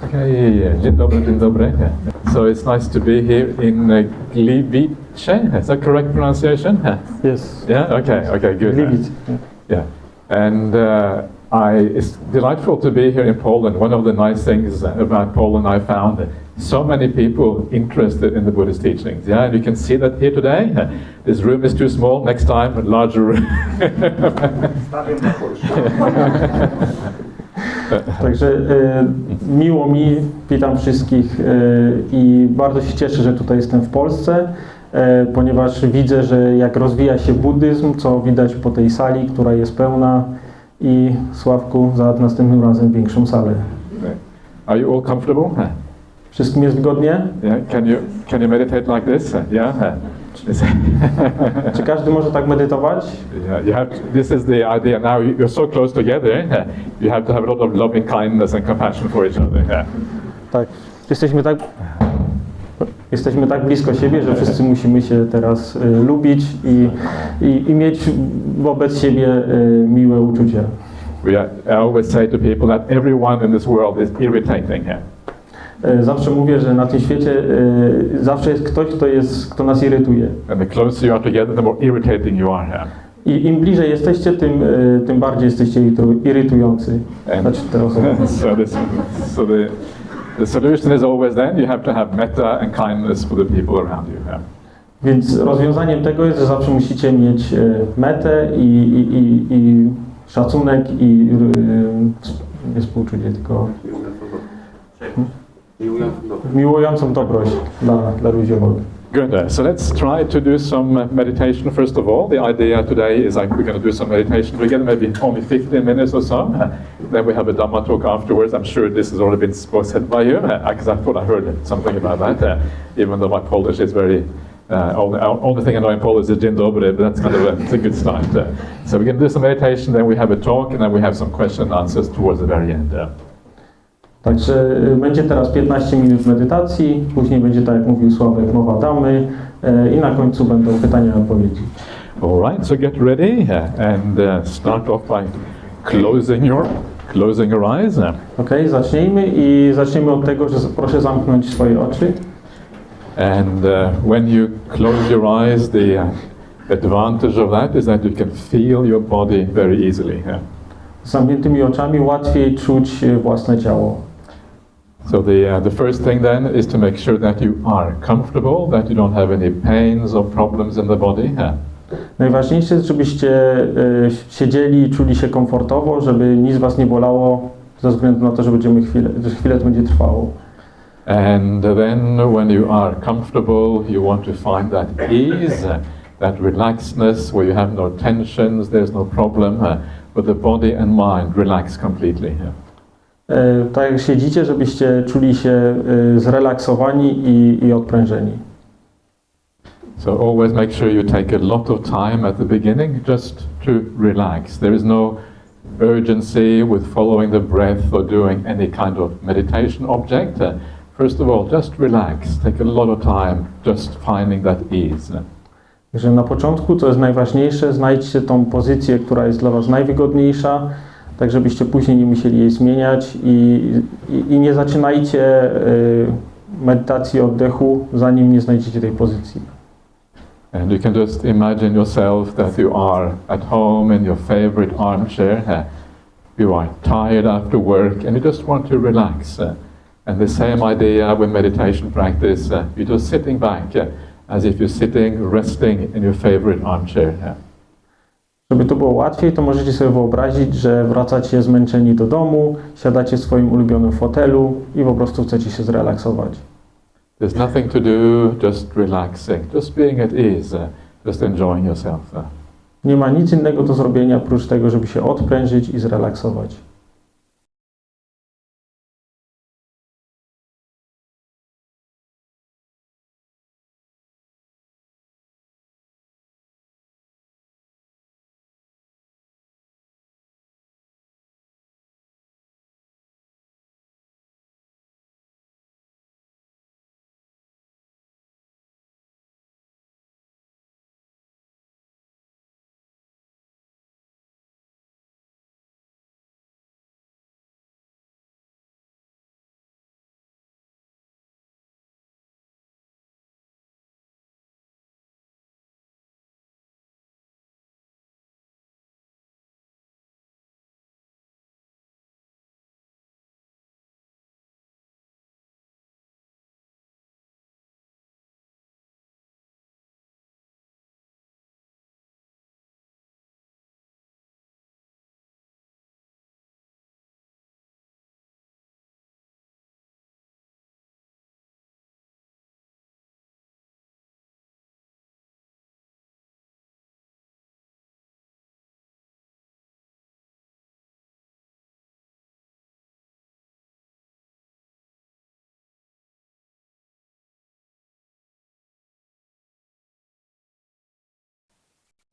Okay, dzień dobry. So it's nice to be here in Gliwicach. Is that correct pronunciation? Yes. Yeah. Okay. Good. Gliwic. Yeah. And it's delightful to be here in Poland. One of the nice things about Poland I found so many people interested in the Buddhist teachings. Yeah, and you can see that here today. This room is too small. Next time, a larger room. Także miło mi, witam wszystkich i bardzo się cieszę, że tutaj jestem w Polsce, ponieważ widzę, że jak rozwija się buddyzm, co widać po tej sali, która jest pełna i Sławku, za następnym razem większą salę. Are you all comfortable? Wszystkim jest wygodnie? Yeah. Can you meditate like this? Yeah. Czy każdy może tak medytować? Yeah, this is the idea. Now you're so close together. You have to have a lot of loving kindness and compassion for each other. Tak. Jesteśmy tak blisko siebie, że wszyscy musimy się teraz lubić i mieć wobec siebie miłe uczucia. I always say to people that everyone in this world is irritating. Zawsze mówię, że na tym świecie zawsze jest ktoś, kto nas irytuje. And the closer you are together, the more irritating you are. I im bliżej jesteście, tym bardziej jesteście irytujący. Znaczy te osoby. The solution is always then you have to have metta and kindness for the people around you. Więc rozwiązaniem tego jest, że zawsze musicie mieć metę i szacunek i nie współczucie, tylko miłującą dobroć dla ludzi obok. Good. So let's try to do some meditation first of all. The idea today is like we're going to do some meditation together, maybe only 15 minutes or so. Then we have a Dhamma talk afterwards. I'm sure this has already been said by you, because I thought I heard something about that, even though my Polish is very... only thing I know in Polish is dzień dobry, but that's kind of it's a good start. So we're going to do some meditation, then we have a talk, and then we have some question and answers towards the very end. Także będzie teraz 15 minut medytacji, później będzie, tak jak mówił Sławek, mowa Dhammy i na końcu będą pytania i odpowiedzi. All right, so get ready and start off by closing your eyes. Okay, zaczniemy od tego, że proszę zamknąć swoje oczy. And when you close your eyes, the advantage of that is that you can feel your body very easily. Z zamkniętymi oczami łatwiej czuć własne ciało. So the first thing then is to make sure that you are comfortable, that you don't have any pains or problems in the body. Najważniejsze jest, żebyście siedzieli i czuli się komfortowo, żeby nic was nie bolało, ze względu na to, że chwilę to będzie trwało. And then when you are comfortable, you want to find that ease, that relaxedness where you have no tensions, there's no problem, but the body and mind relax completely. Tak jak siedzicie, żebyście czuli się zrelaksowani i odprężeni. So always make sure you take a lot of time at the beginning just to relax. There is no urgency with following the breath or doing any kind of meditation object. First of all, just relax. Take a lot of time just finding that ease. Że na początku, co jest najważniejsze, znajdźcie tą pozycję, która jest dla was najwygodniejsza, tak żebyście później nie musieli jej zmieniać i nie zaczynajcie medytacji oddechu, zanim nie znajdziecie tej pozycji. And you can just imagine yourself that you are at home in your favorite armchair. You are tired after work and you just want to relax. And the same idea with meditation practice, you're just sitting back as if you're sitting, resting in your favorite armchair. Żeby to było łatwiej, to możecie sobie wyobrazić, że wracacie zmęczeni do domu, siadacie w swoim ulubionym fotelu i po prostu chcecie się zrelaksować. There's nothing to do, just relaxing, just being at ease, just enjoying yourself. Nie ma nic innego do zrobienia, oprócz tego, żeby się odprężyć i zrelaksować.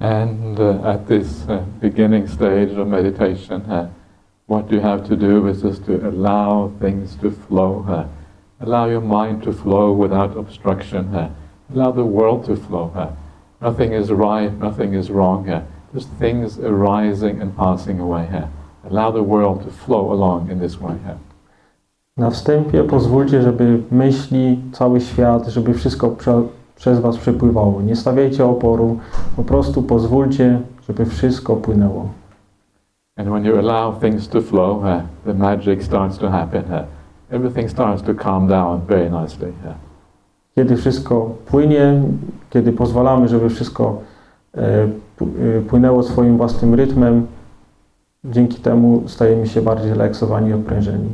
And at this beginning stage of meditation, what you have to do is just to allow things to flow. Allow your mind to flow without obstruction. Allow the world to flow. Nothing is right, nothing is wrong. Just things arising and passing away. Allow the world to flow along in this way. Na wstępie pozwólcie, żeby myśli, cały świat, żeby wszystko przez was przepływało. Nie stawiajcie oporu, po prostu pozwólcie, żeby wszystko płynęło. And when you allow things to flow, the magic starts to happen. Everything starts to calm down very nicely. Kiedy wszystko płynie, kiedy pozwalamy, żeby wszystko płynęło swoim własnym rytmem, dzięki temu stajemy się bardziej zrelaksowani i odprężeni.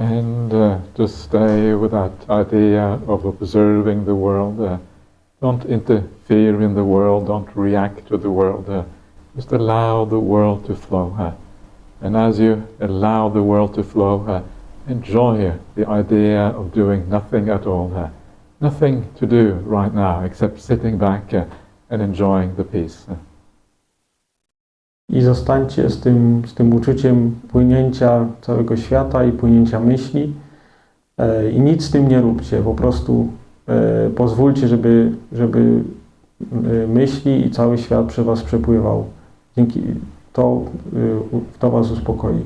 And just stay with that idea of observing the world. Don't interfere in the world, don't react to the world. Just allow the world to flow. And as you allow the world to flow, enjoy the idea of doing nothing at all. Nothing to do right now except sitting back and enjoying the peace. I zostańcie z tym uczuciem płynięcia całego świata i płynięcia myśli i nic z tym nie róbcie, po prostu pozwólcie, żeby myśli i cały świat przez was przepływał. Dzięki to was uspokoi.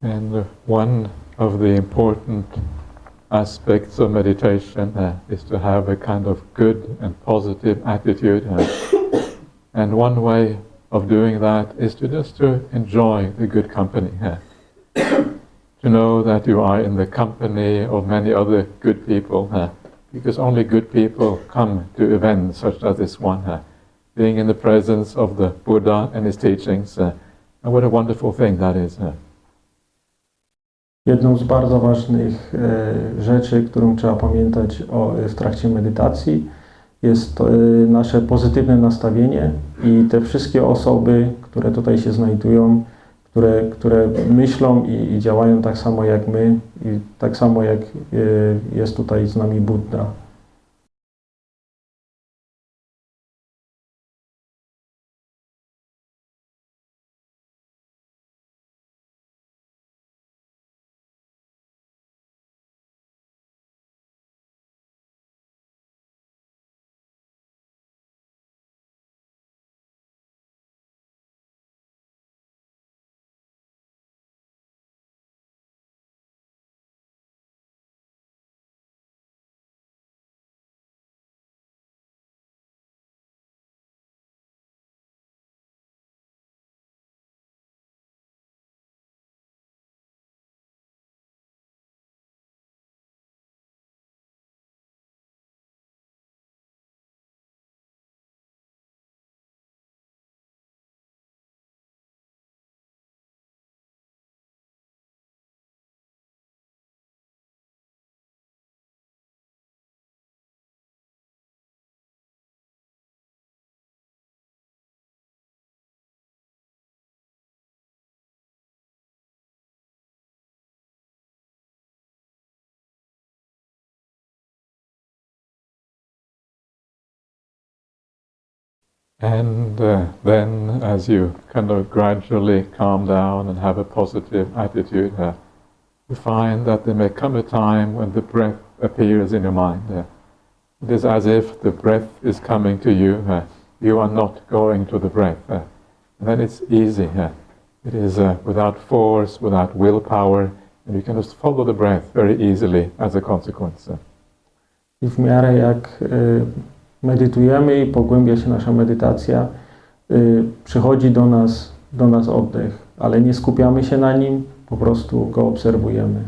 And one of the important aspects of meditation is to have a kind of good and positive attitude. And one way of doing that is to just to enjoy the good company. To know that you are in the company of many other good people. Because only good people come to events such as this one. Being in the presence of the Buddha and his teachings. And what a wonderful thing that is. Jedną z bardzo ważnych rzeczy, którą trzeba pamiętać w trakcie medytacji, jest nasze pozytywne nastawienie i te wszystkie osoby, które tutaj się znajdują, które myślą i działają tak samo jak my i tak samo jak jest tutaj z nami Buddha. And then as you kind of gradually calm down and have a positive attitude, you find that there may come a time when the breath appears in your mind. It is as if the breath is coming to you. You are not going to the breath. And then it's easy. It is without force, without willpower, and you can just follow the breath very easily as a consequence. I w miarę jak medytujemy i pogłębia się nasza medytacja, przychodzi do nas oddech, ale nie skupiamy się na nim, po prostu go obserwujemy.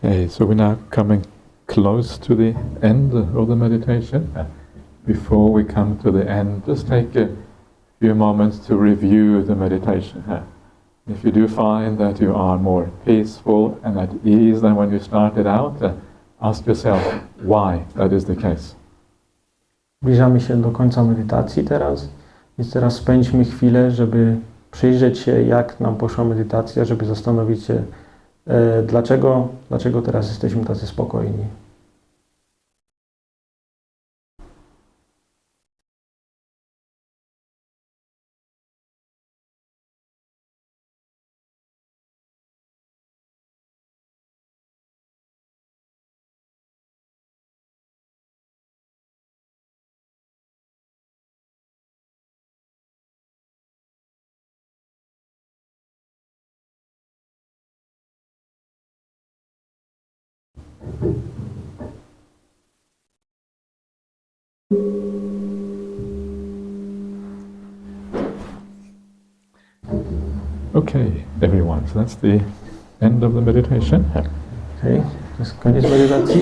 Okay, so we're now coming close to the end of the meditation. Before we come to the end, just take a few moments to review the meditation. If you do find that you are more peaceful and at ease than when you started out, ask yourself why that is the case. Zbliżamy się do końca medytacji teraz, więc teraz spędźmy chwilę, żeby przyjrzeć się, jak nam poszła medytacja, żeby zastanowić się, dlaczego teraz jesteśmy tacy spokojni. Okay, everyone, so that's the end of the meditation. Okay, to jest koniec medytacji.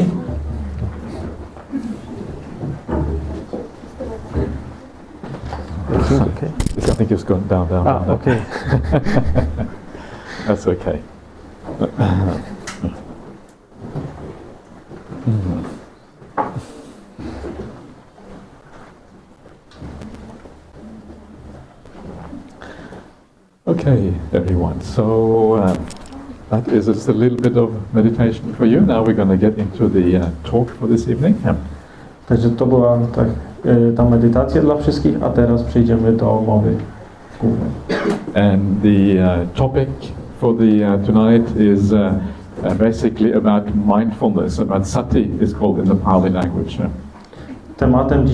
Okay. I think it's gone down, down. Okay. That's okay. Okay, everyone. So that is just a little bit of meditation for you. Now we're going to get into the talk for this evening. Także to była ta medytacja dla wszystkich, a teraz przejdziemy do mowy głównej. And the topic for the tonight is basically about mindfulness, about Sati is called in the Pali language. Tematem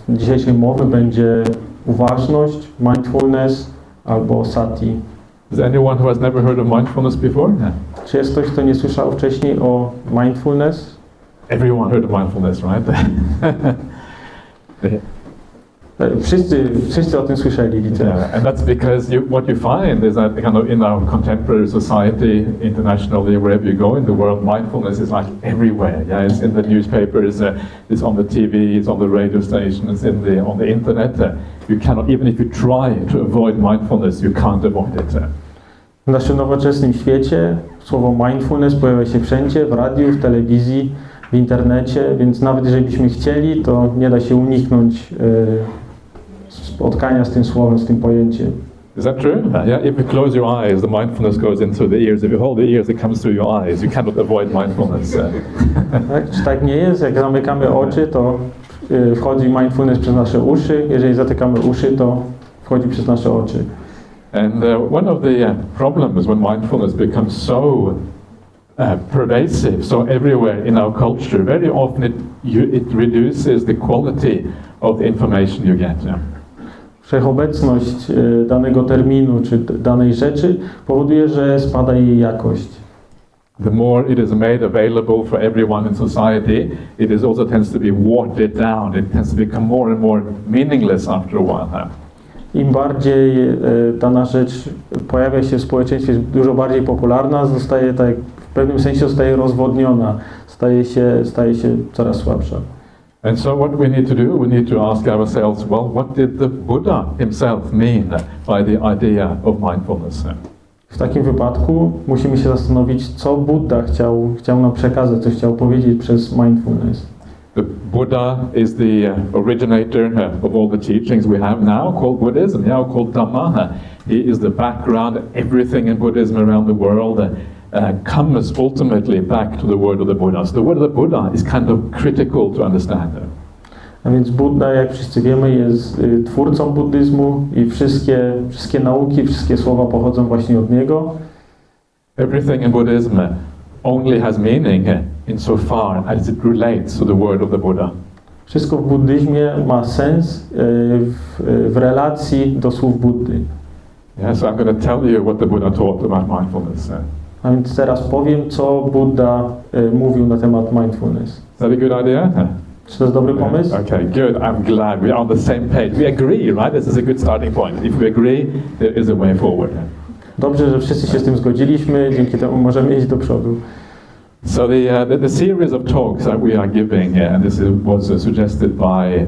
dzisiejszej mowy będzie uważność, mindfulness albo Sati. Is there anyone who has never heard of mindfulness before? Czy jest ktoś, kto nie słyszał wcześniej o mindfulness? Everyone heard of mindfulness, right? Wszyscy o tym słyszeli, widzę. Yeah, and that's because what you find is that kind of in our contemporary society, internationally, wherever you go in the world, mindfulness is like everywhere. Yeah, it's in the newspapers, it's on the TV, it's on the radio station, it's on the internet. You cannot, even if you try to avoid mindfulness, you can't avoid it. W naszym nowoczesnym świecie słowo mindfulness pojawia się wszędzie, w radiu, w telewizji, w internecie, więc nawet jeżeli byśmy chcieli, to nie da się uniknąć spotkania z tym słowem, z tym pojęciem. Is that true? Yeah, if you close your eyes, the mindfulness goes into the ears. If you hold the ears, it comes through your eyes. You cannot avoid mindfulness. Tak? Czy tak nie jest? Jak zamykamy oczy, to wchodzi mindfulness przez nasze uszy. Jeżeli zatykamy uszy, to wchodzi przez nasze oczy. And one of the problems when mindfulness becomes so pervasive, so everywhere in our culture, very often it reduces the quality of the information you get. Wszechobecność danego terminu czy danej rzeczy powoduje, że spada jej jakość. The more it is made available for everyone in society, it is also tends to be watered down. It tends to become more and more meaningless after a while. Im bardziej dana rzecz pojawia się w społeczeństwie, jest dużo bardziej popularna, zostaje tak, w pewnym sensie zostaje rozwodniona, staje się coraz słabsza. And so what we need to do, we need to ask ourselves, well, what did the Buddha himself mean by the idea of mindfulness? W takim wypadku musimy się zastanowić, co Buddha chciał nam przekazać, co chciał powiedzieć przez mindfulness. The Buddha is the originator of all the teachings we have now called Buddhism, now called Dhamma. He is the background. Everything in Buddhism around the world comes ultimately back to the word of the Buddha. So the word of the Buddha is kind of critical to understand. A więc Buddha, jak wszyscy wiemy, jest twórcą buddyzmu i wszystkie nauki, wszystkie słowa pochodzą właśnie od niego. Everything in Buddhism only has meaning insofar as it relates to the word of the Buddha. Wszystko w buddyzmie ma sens w relacji do słów Buddy. Yeah, so I'm going to tell you what the Buddha taught about mindfulness. A więc teraz powiem, co Buddha mówił na temat mindfulness. Is that a good idea? Czy to jest dobry pomysł? Okay, good. I'm glad we're on the same page. We agree, right? This is a good starting point. If we agree, there is a way forward. Dobrze, że wszyscy się z tym zgodziliśmy, dzięki temu możemy iść do przodu. So the series of talks that we are giving, and this was suggested by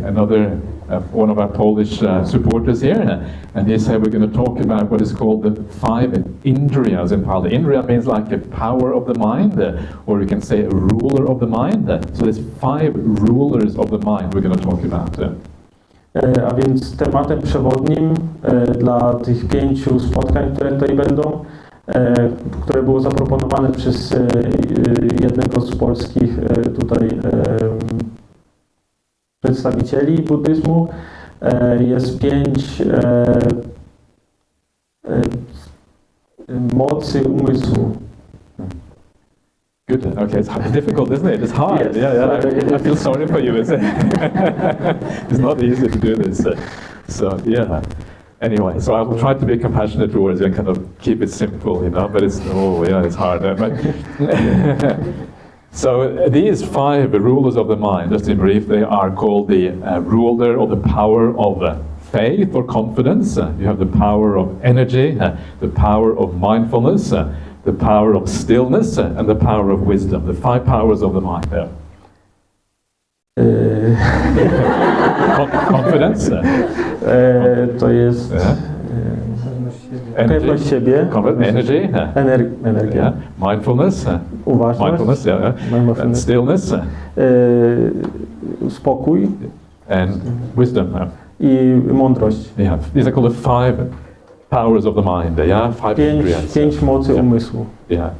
one of our Polish supporters here, and they say we're going to talk about what is called the 5 indriyas in Pali. Indriya means like a power of the mind, or you can say a ruler of the mind. So there's 5 rulers of the mind we're going to talk about. A więc tematem przewodnim dla tych 5 spotkań, które tutaj będą, które było zaproponowane przez jednego z polskich tutaj przedstawicieli buddyzmu, jest 5 mocy umysłu. Good. Okay, it's difficult, isn't it? It's hard. Yes. Yeah. I feel sorry for you. It's not easy to do this. Yeah. Anyway, so I'll try to be compassionate towards you and kind of keep it simple, but it's hard. So these 5 rulers of the mind, just in brief, they are called the ruler or the power of faith or confidence. You have the power of energy, the power of mindfulness, the power of stillness, and the power of wisdom. The 5 powers of the mind there. Confidence. To jest pewność siebie, energy, energia, mindfulness, uważność, and stillness, spokój and wisdom. I mądrość. Yeah, these are called the 5 powers of the mind. Yeah, 5 mocy umysłu. Yeah.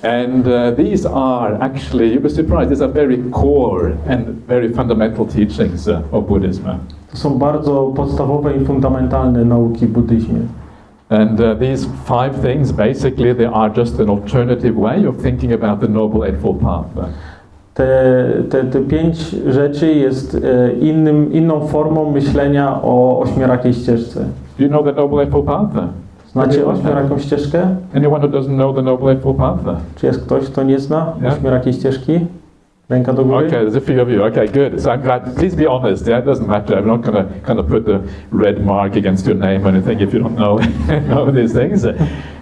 And these are actually, you'll be surprised, these are very core and very fundamental teachings of Buddhism. To są bardzo podstawowe i fundamentalne nauki w buddyzmie. And these 5 things, basically, they are just an alternative way of thinking about the Noble Eightfold Path. Te 5 rzeczy jest inną formą myślenia o ośmiorakiej ścieżce. Do you know the Noble Eightfold Path? Znacie ośmioraką ścieżkę? Anyone who doesn't know the Noble Eightfold Path? Czy jest ktoś, kto nie zna ośmiorakiej ścieżki? Ręka do góry. Okay, there's a few of you. Okay, good. So I'm glad. Please be honest. Yeah, it doesn't matter. I'm not going to kind of put a red mark against your name or anything if you don't know these things.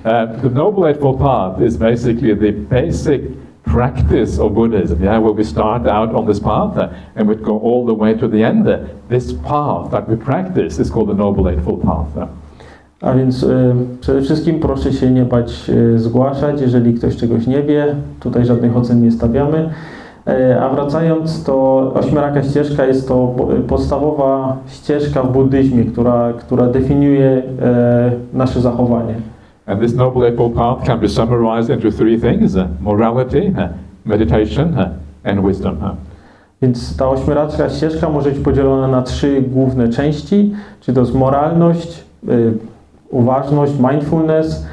The Noble Eightfold Path is basically the basic practice of Buddhism. Yeah, where we start out on this path and we go all the way to the end. This path that we practice is called the Noble Eightfold Path. A więc przede wszystkim proszę się nie bać zgłaszać, jeżeli ktoś czegoś nie wie. Tutaj żadnych ocen nie stawiamy. A wracając, to ośmioraka ścieżka jest to podstawowa ścieżka w buddyzmie, która definiuje nasze zachowanie. And this Noble Eightfold Path can be summarized into 3 things: morality, meditation, and wisdom. Więc ta ośmioracka ścieżka może być podzielona na 3 główne części, czyli to jest moralność, uważność, mindfulness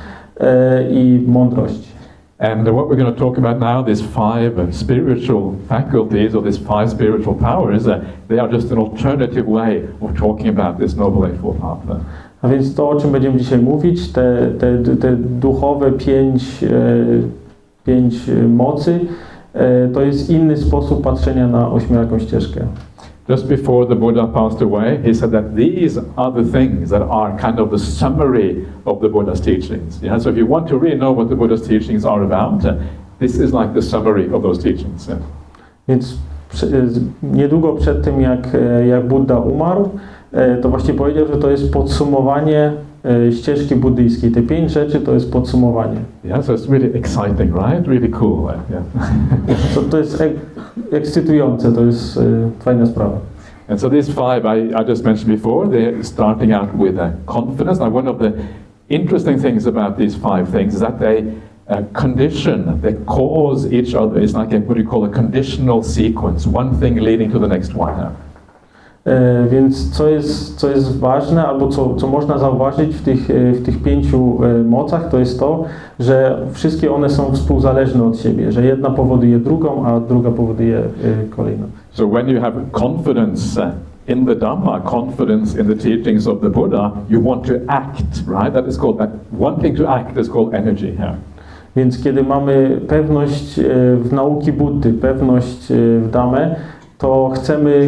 i mądrość. And what we're going to talk about now, these 5 spiritual faculties, or these 5 spiritual powers, they are just an alternative way of talking about this Noble Eightfold Path. A więc to, o czym będziemy dzisiaj mówić, te duchowe 5 mocy, to jest inny sposób patrzenia na ośmioraką ścieżkę. Just before the Buddha passed away, he said that these are the things that are kind of the summary of the Buddha's teachings. Yeah? So if you want to really know what the Buddha's teachings are about, this is like the summary of those teachings. Yeah? Więc niedługo przed tym, jak Buddha umarł, to właśnie powiedział, że to jest podsumowanie ścieżki buddyjskiej. Te 5 rzeczy to jest podsumowanie. Yeah, so it's really exciting, right? Really cool. Yeah. To jest ekscytujące, to jest fajna sprawa. And so these 5 I just mentioned before, they're starting out with confidence. Now one of the interesting things about these 5 things is that they condition, they cause each other. It's like what you call a conditional sequence, one thing leading to the next one. Więc co jest ważne, albo co można zauważyć w tych 5 mocach, to jest to, że wszystkie one są współzależne od siebie, że jedna powoduje drugą, a druga powoduje kolejną. So when you have confidence in the Dhamma, confidence in the teachings of the Buddha, you want to act, right? That is called, that wanting to act is called energy here. Więc kiedy mamy pewność w nauki Buddy, pewność w Dhammę, to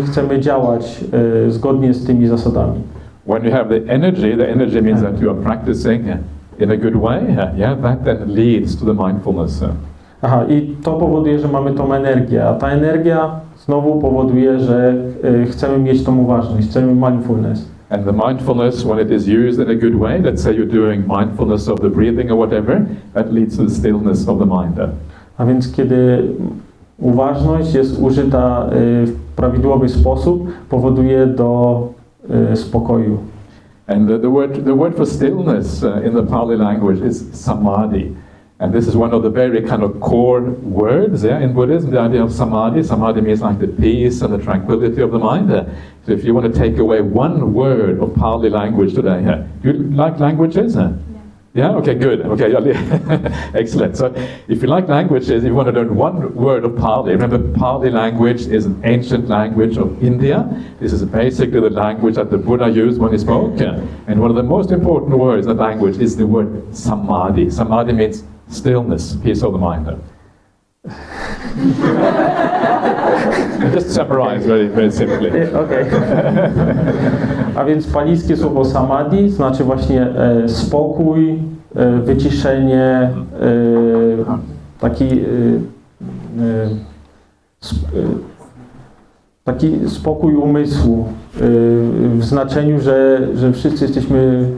chcemy działać zgodnie z tymi zasadami. When you have the energy means that you are practicing in a good way, yeah, that then leads to the mindfulness. Aha, i to powoduje, że mamy tą energię, a ta energia znowu powoduje, że chcemy mieć tą uważność, chcemy mindfulness. And the mindfulness, when it is used in a good way, let's say you're doing mindfulness of the breathing or whatever, that leads to the stillness of the mind. A więc kiedy uważność jest użyta w prawidłowy sposób, powoduje do spokoju. And the word for stillness in the Pali language is samadhi. And this is one of the very kind of core words in Buddhism, the idea of samadhi. Samadhi means like the peace and the tranquility of the mind. So if you want to take away one word of Pali language today, do you like languages? Yeah? Okay, good. Okay, excellent. So if you like languages, if you want to learn one word of Pali, remember Pali language is an ancient language of India. This is basically the language that the Buddha used when he spoke. And one of the most important words in that language is the word samadhi. Samadhi means stillness, peace of the mind. Just summarize very, very simply. Okay. A więc palijskie słowo samadhi znaczy właśnie spokój, wyciszenie, taki spokój umysłu w znaczeniu, że wszyscy jesteśmy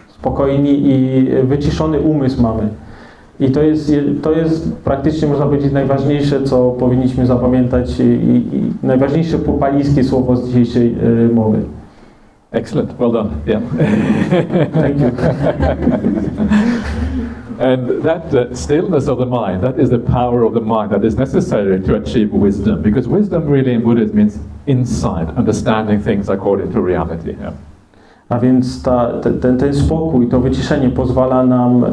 spokojni i wyciszony umysł mamy. I to jest praktycznie, można powiedzieć, najważniejsze, co powinniśmy zapamiętać i najważniejsze palijskie słowo z dzisiejszej mowy. Excellent, well done. Yeah. Thank you. And that stillness of the mind, that is the power of the mind that is necessary to achieve wisdom. Because wisdom really in Buddhism means insight, understanding things according to reality. Yeah. A więc ten spokój, to wyciszenie pozwala nam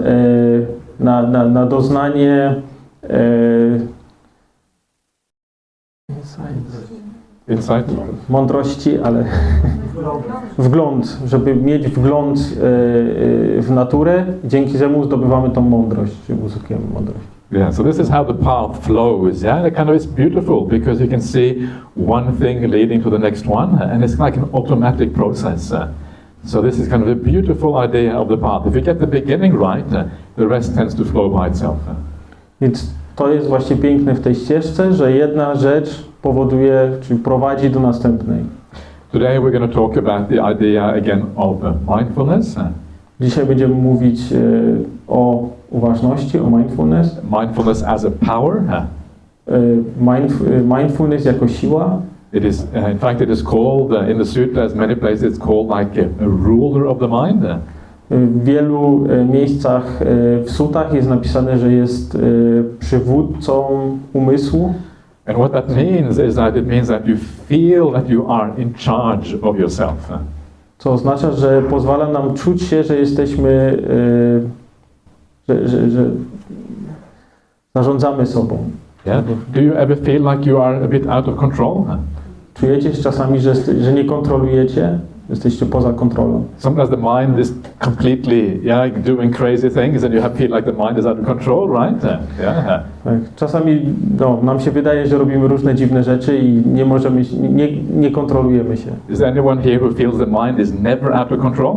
na doznanie Insight? Mądrości, ale wgląd, żeby mieć wgląd w naturę, dzięki temu zdobywamy tą mądrość, czy uzyskujemy mądrość. Yeah, so this is how the path flows, yeah? It kind of is beautiful because you can see one thing leading to the next one, and it's like an automatic process. So this is kind of a beautiful idea of the path. If you get the beginning right, the rest tends to flow by itself. Więc to jest właśnie piękne w tej ścieżce, że jedna rzecz powoduje, czyli prowadzi do następnej. Today we're going to talk about the idea again of mindfulness. Dzisiaj będziemy mówić o uważności, o mindfulness. Mindfulness as a power. Mindfulness jako siła. It is, in fact, it is called in the sutras, many places it's called like a ruler of the mind. W wielu miejscach w sutach jest napisane, że jest przywódcą umysłu. And what that means is that it means that you feel that you are in charge of yourself. Co oznacza, że pozwala nam czuć się, że jesteśmy, że zarządzamy sobą. Yeah? Do you ever feel like you are a bit out of control? Czujecie czasami, że nie kontrolujecie? Jesteście poza kontrolą. Sometimes the mind is completely doing crazy things and you feel like the mind is out of control, right? Yeah. Tak. Czasami nam się wydaje, że robimy różne dziwne rzeczy i nie kontrolujemy się. Is there anyone here who feels the mind is never out of control?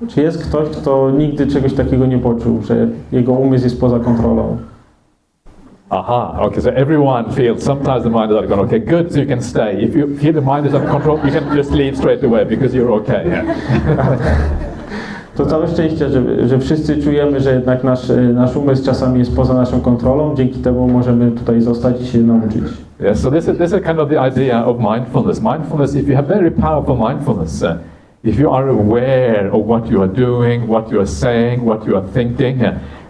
Czy jest ktoś, kto nigdy czegoś takiego nie poczuł, że jego umysł jest poza kontrolą? Aha, okay, so everyone feels sometimes the mind is out of control. Okay, good, so you can stay. If you feel the mind is out of control, you can just leave straight away because you're okay. To całe szczęście, że wszyscy czujemy, że jednak nasz umysł czasami jest poza naszą kontrolą, dzięki temu możemy tutaj zostać i się nauczyć. Yeah, so this is kind of the idea of mindfulness. Mindfulness, if you have very powerful mindfulness, if you are aware of what you are doing, what you are saying, what you are thinking,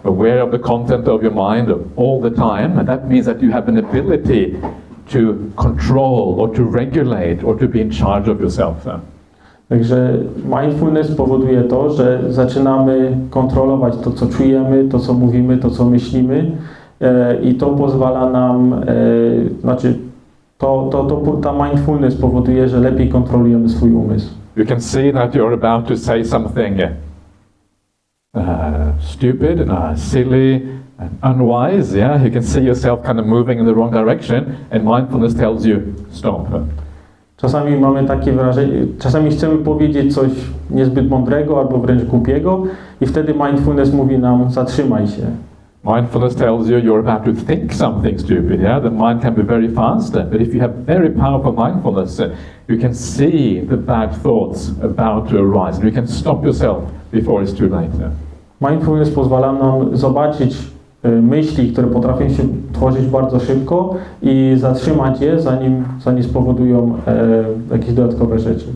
aware of the content of your mind all the time, and that means that you have an ability to control or to regulate or to be in charge of yourself. Także mindfulness powoduje to, że zaczynamy kontrolować to, co czujemy, to, co mówimy, to, co myślimy i to pozwala nam, ta mindfulness powoduje, że lepiej kontrolujemy swój umysł. You can see that you're about to say something stupid, silly, and unwise. Yeah, you can see yourself kind of moving in the wrong direction, and mindfulness tells you stop. Czasami mamy takie wrażenie, czasami chcemy powiedzieć coś niezbyt mądrego albo wręcz głupiego i wtedy mindfulness mówi nam zatrzymaj się. Mindfulness tells you you're about to think something stupid. Yeah, the mind can be very fast, but if you have very powerful mindfulness, you can see the bad thoughts about to arise, and you can stop yourself before it's too late. Mindfulness pozwala nam zobaczyć myśli, które potrafią się tworzyć bardzo szybko i zatrzymać je, zanim spowodują jakieś dodatkowe rzeczy.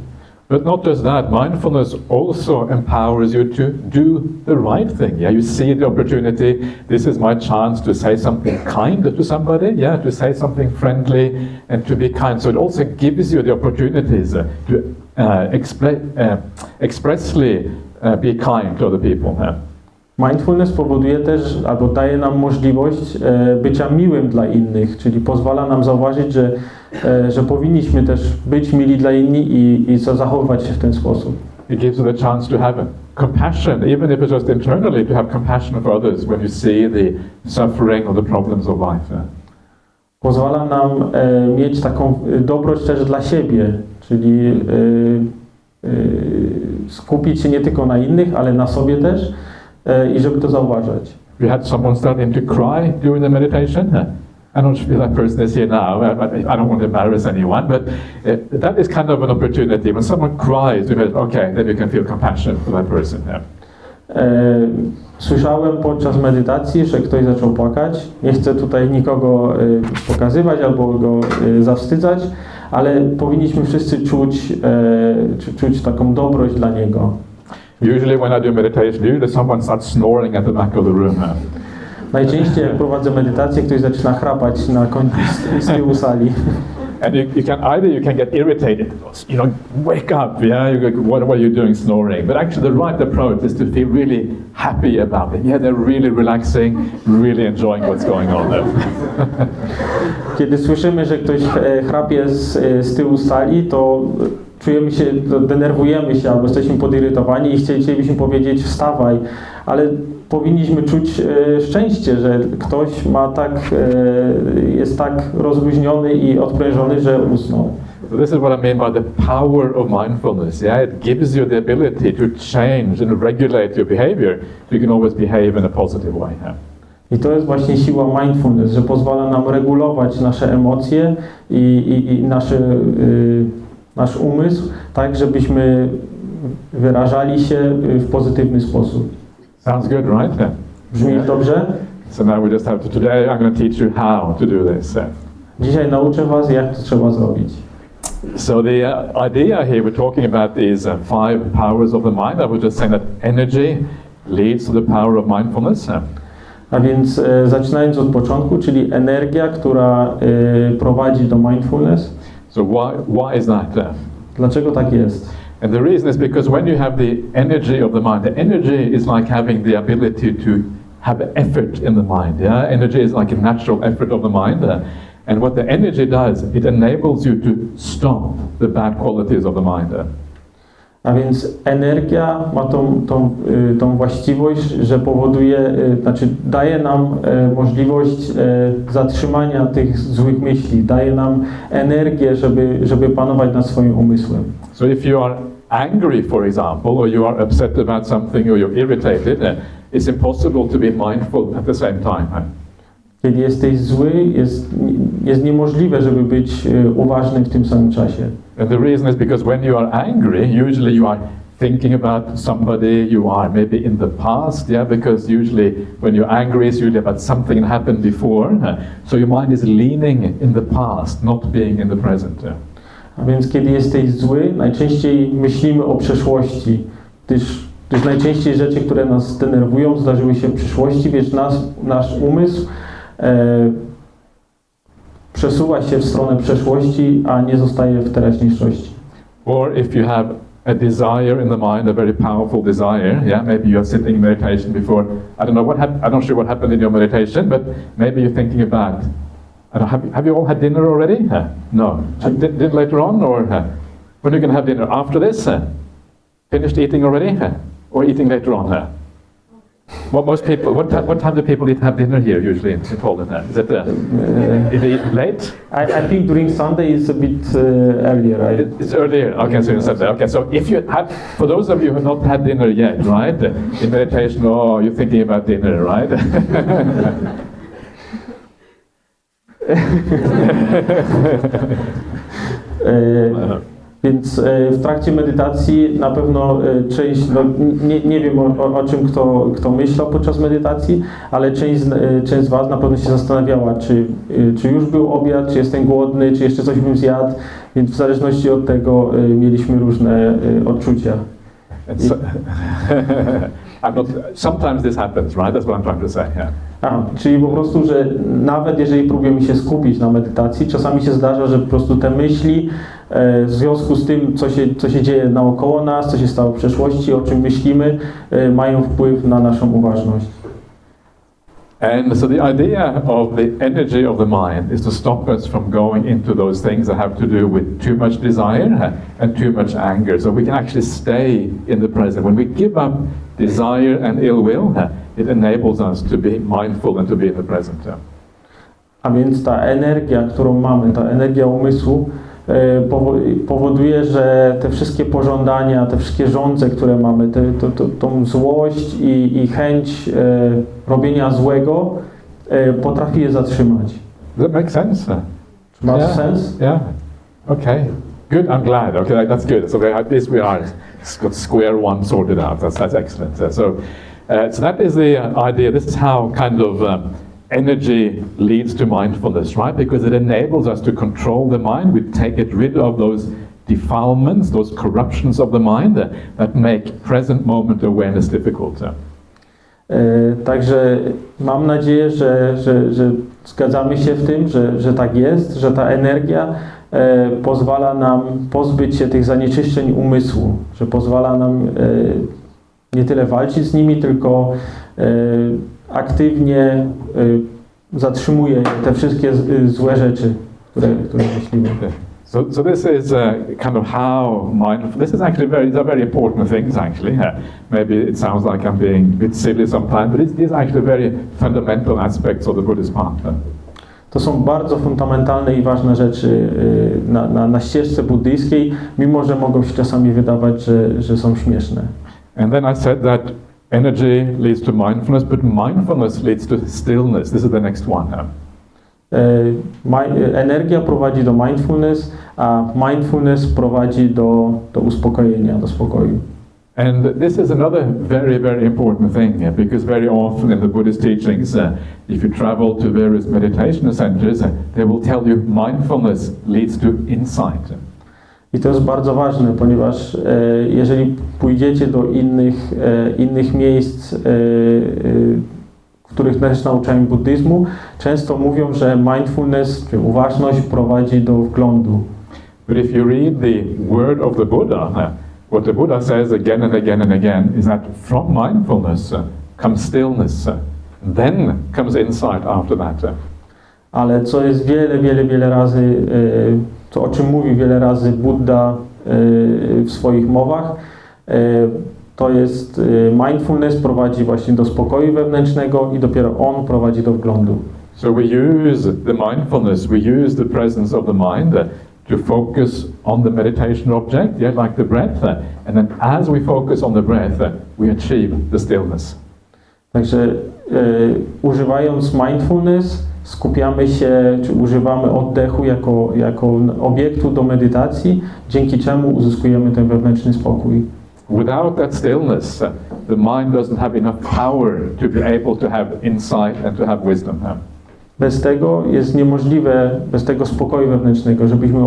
But not just that, mindfulness also empowers you to do the right thing. Yeah, you see the opportunity. This is my chance to say something kind to somebody. Yeah, to say something friendly and to be kind. So it also gives you the opportunities to expressly be kind to other people. Yeah. Mindfulness powoduje też, albo daje nam możliwość bycia miłym dla innych, czyli pozwala nam zauważyć, że powinniśmy też być mili dla innych i zachowywać się w ten sposób. It gives you the chance to have compassion, even if it's just internally, to have compassion for others when you see the suffering or the problems of life. Pozwala nam mieć taką dobroć też dla siebie, czyli skupić się nie tylko na innych, ale na sobie też. I żeby to zauważać. You had someone starting to cry during the meditation. I don't feel that person is here now. I don't want to embarrass anyone, but that is kind of an opportunity. When someone cries, you go, okay, then you can feel compassion for that person. Słyszałem podczas medytacji, że ktoś zaczął płakać. Nie chcę tutaj nikogo pokazywać albo go zawstydzać, ale powinniśmy wszyscy czuć taką dobroć dla niego. Usually when I do meditation, usually someone starts snoring at the back of the room. Najczęściej jak prowadzę medytację, ktoś zaczyna chrapać na końcu z tyłu sali. And you can get irritated, wake up, yeah, you go, what are you doing snoring? But actually the right approach is to feel really happy about it. Yeah, they're really relaxing, really enjoying what's going on there. Kiedy słyszymy, że ktoś chrapie z tyłu sali, to czujemy się, denerwujemy się albo jesteśmy podirytowani i chcielibyśmy powiedzieć wstawaj, ale powinniśmy czuć szczęście, że ktoś jest tak rozluźniony i odprężony, że usnął. So this is what I mean by the power of mindfulness. Yeah, it gives you the ability to change and regulate your behavior. So you can always behave in a positive way. Yeah? I to jest właśnie siła mindfulness, że pozwala nam regulować nasze emocje i nasz umysł, tak żebyśmy wyrażali się w pozytywny sposób. Sounds good, right? Yeah. Brzmi dobrze? So now we just have to, today I'm going to teach you how to do this. Dzisiaj nauczę was, jak to trzeba zrobić. So the idea here we're talking about is 5 powers of the mind. I was just saying that energy leads to the power of mindfulness. A więc zaczynając od początku, czyli energia, która prowadzi do mindfulness. So why is that? Dlaczego tak jest? And the reason is because when you have the energy of the mind, the energy is like having the ability to have effort in the mind. Yeah, energy is like a natural effort of the mind. And what the energy does, it enables you to stop the bad qualities of the mind. A więc energia ma tą właściwość, że powoduje, daje nam możliwość zatrzymania tych złych myśli, daje nam energię, żeby panować nad swoim umysłem. So if you are angry, for example, or you are upset about something, or you're irritated, it's impossible to be mindful at the same time. Kiedy jesteś zły, jest niemożliwe, żeby być uważnym w tym samym czasie. And the reason is because when you are angry, usually you are thinking about somebody, you are maybe in the past, yeah, because usually when you're angry, it's usually about something that happened before. So your mind is leaning in the past, not being in the present. A więc kiedy jesteś zły, najczęściej myślimy o przeszłości, gdyż najczęściej rzeczy, które nas denerwują, zdarzyły się w przyszłości, więc nasz umysł przesuwa się w stronę przeszłości, a nie zostaje w teraźniejszości. Or if you have a desire in the mind, a very powerful desire, yeah, maybe you're sitting in meditation before, I don't know I'm not sure what happened in your meditation, but maybe you're thinking about, I don't know, have you all had dinner already? No. Did later on, or when are you going to have dinner? After this? Finished eating already? Or eating later on? Most people, what time do people eat have dinner here usually in Poland? Is it late? I think during Sunday it's a bit earlier. It's earlier. Okay, so you said that. Okay, so if you have, for those of you who have not had dinner yet, right? In meditation, oh, you're thinking about dinner, right? Więc w trakcie medytacji na pewno część, no, nie wiem o czym kto myślał podczas medytacji, ale część z Was na pewno się zastanawiała, czy już był obiad, czy jestem głodny, czy jeszcze coś bym zjadł, więc w zależności od tego mieliśmy różne odczucia. Sometimes this happens, right? That's what I'm trying to say. Yeah. Czyli po prostu, że nawet jeżeli próbujemy się skupić na medytacji, czasami się zdarza, że po prostu te myśli w związku z tym, co się dzieje naokoło nas, co się stało w przeszłości, o czym myślimy, mają wpływ na naszą uważność. And so the idea of the energy of the mind is to stop us from going into those things that have to do with too much desire and too much anger. So we can actually stay in the present. When we give up desire and ill will, it enables us to be mindful and to be in the present. A więc ta energia, którą mamy, ta energia umysłu powoduje, że te wszystkie pożądania, te wszystkie żądze, które mamy, tą złość i chęć robienia złego, potrafi je zatrzymać. Does that make sense? Czy ma sens? Yeah. Okay. Good. I'm glad. Okay, that's good. So at least we are got square one sorted out. That's excellent. So that is the idea. This is how kind of energy leads to mindfulness, right? Because it enables us to control the mind. We get rid of those defilements, those corruptions of the mind that make present moment awareness difficult. Także mam nadzieję, że zgadzamy się w tym, że tak jest, że ta energia pozwala nam pozbyć się tych zanieczyszczeń umysłu, że pozwala nam nie tyle walczyć z nimi, tylko aktywnie zatrzymuje te wszystkie złe rzeczy, które myślimy. So this is kind of how mindful. This is actually these are very important things. Actually, maybe it sounds like I'm being a bit silly sometimes, but these are actually very fundamental aspects of the Buddhist path. To są bardzo fundamentalne i ważne rzeczy na ścieżce buddyjskiej, mimo że mogą się czasami wydawać, że są śmieszne. And then I said that energy leads to mindfulness, but mindfulness leads to stillness. This is the next one. Energia prowadzi do mindfulness, a mindfulness prowadzi do uspokojenia, do spokoju. And this is another very, very important thing, because very often in the Buddhist teachings, if you travel to various meditation centers, they will tell you mindfulness leads to insight. I to jest bardzo ważne, ponieważ jeżeli pójdziecie do innych miejsc, w których też nauczają buddyzmu, często mówią, że mindfulness, czy uważność prowadzi do wglądu. But if you read the word of the Buddha, what the Buddha says again and again and again is that from mindfulness comes stillness, then comes insight after that. Ale co jest wiele razy, o czym mówi wiele razy Buddha w swoich mowach, to jest mindfulness prowadzi właśnie do spokoju wewnętrznego i dopiero on prowadzi do wglądu. So we use the mindfulness, we use the presence of the mind to focus on the meditation object, like the breath, and then as we focus on the breath, we achieve the stillness. Także używając mindfulness, skupiamy się, czy używamy oddechu jako obiektu do medytacji, dzięki czemu uzyskujemy ten wewnętrzny spokój. Without that stillness, the mind doesn't have enough power to be able to have insight and to have wisdom. Bez tego jest niemożliwe, bez tego spokoju wewnętrznego, żebyśmy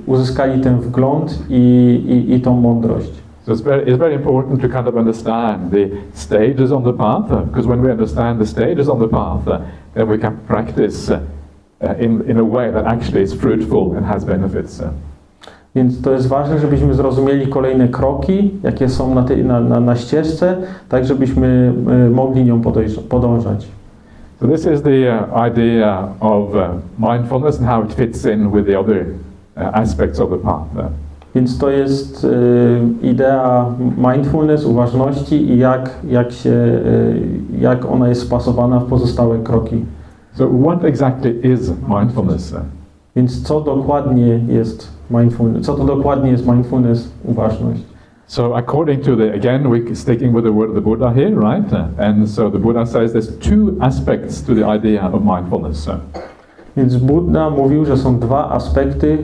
uzyskali ten wgląd i tą mądrość. So it's very important to kind of understand the stages on the path, because when we understand the stages on the path, then we can practice in a way that actually is fruitful and has benefits. Więc to jest ważne, żebyśmy zrozumieli kolejne kroki, jakie są na ścieżce, tak żebyśmy mogli nią podążać. So this is the idea of mindfulness and how it fits in with the other aspects of the path. Więc to jest idea mindfulness, uważności i jak ona jest spasowana w pozostałe kroki. So what exactly is mindfulness? Więc co dokładnie jest mindfulness? Co to dokładnie jest mindfulness, uważność? So according to again, we're sticking with the word of the Buddha here, right? And so the Buddha says there's two aspects to the idea of mindfulness. Więc Buddha mówił, że są dwa aspekty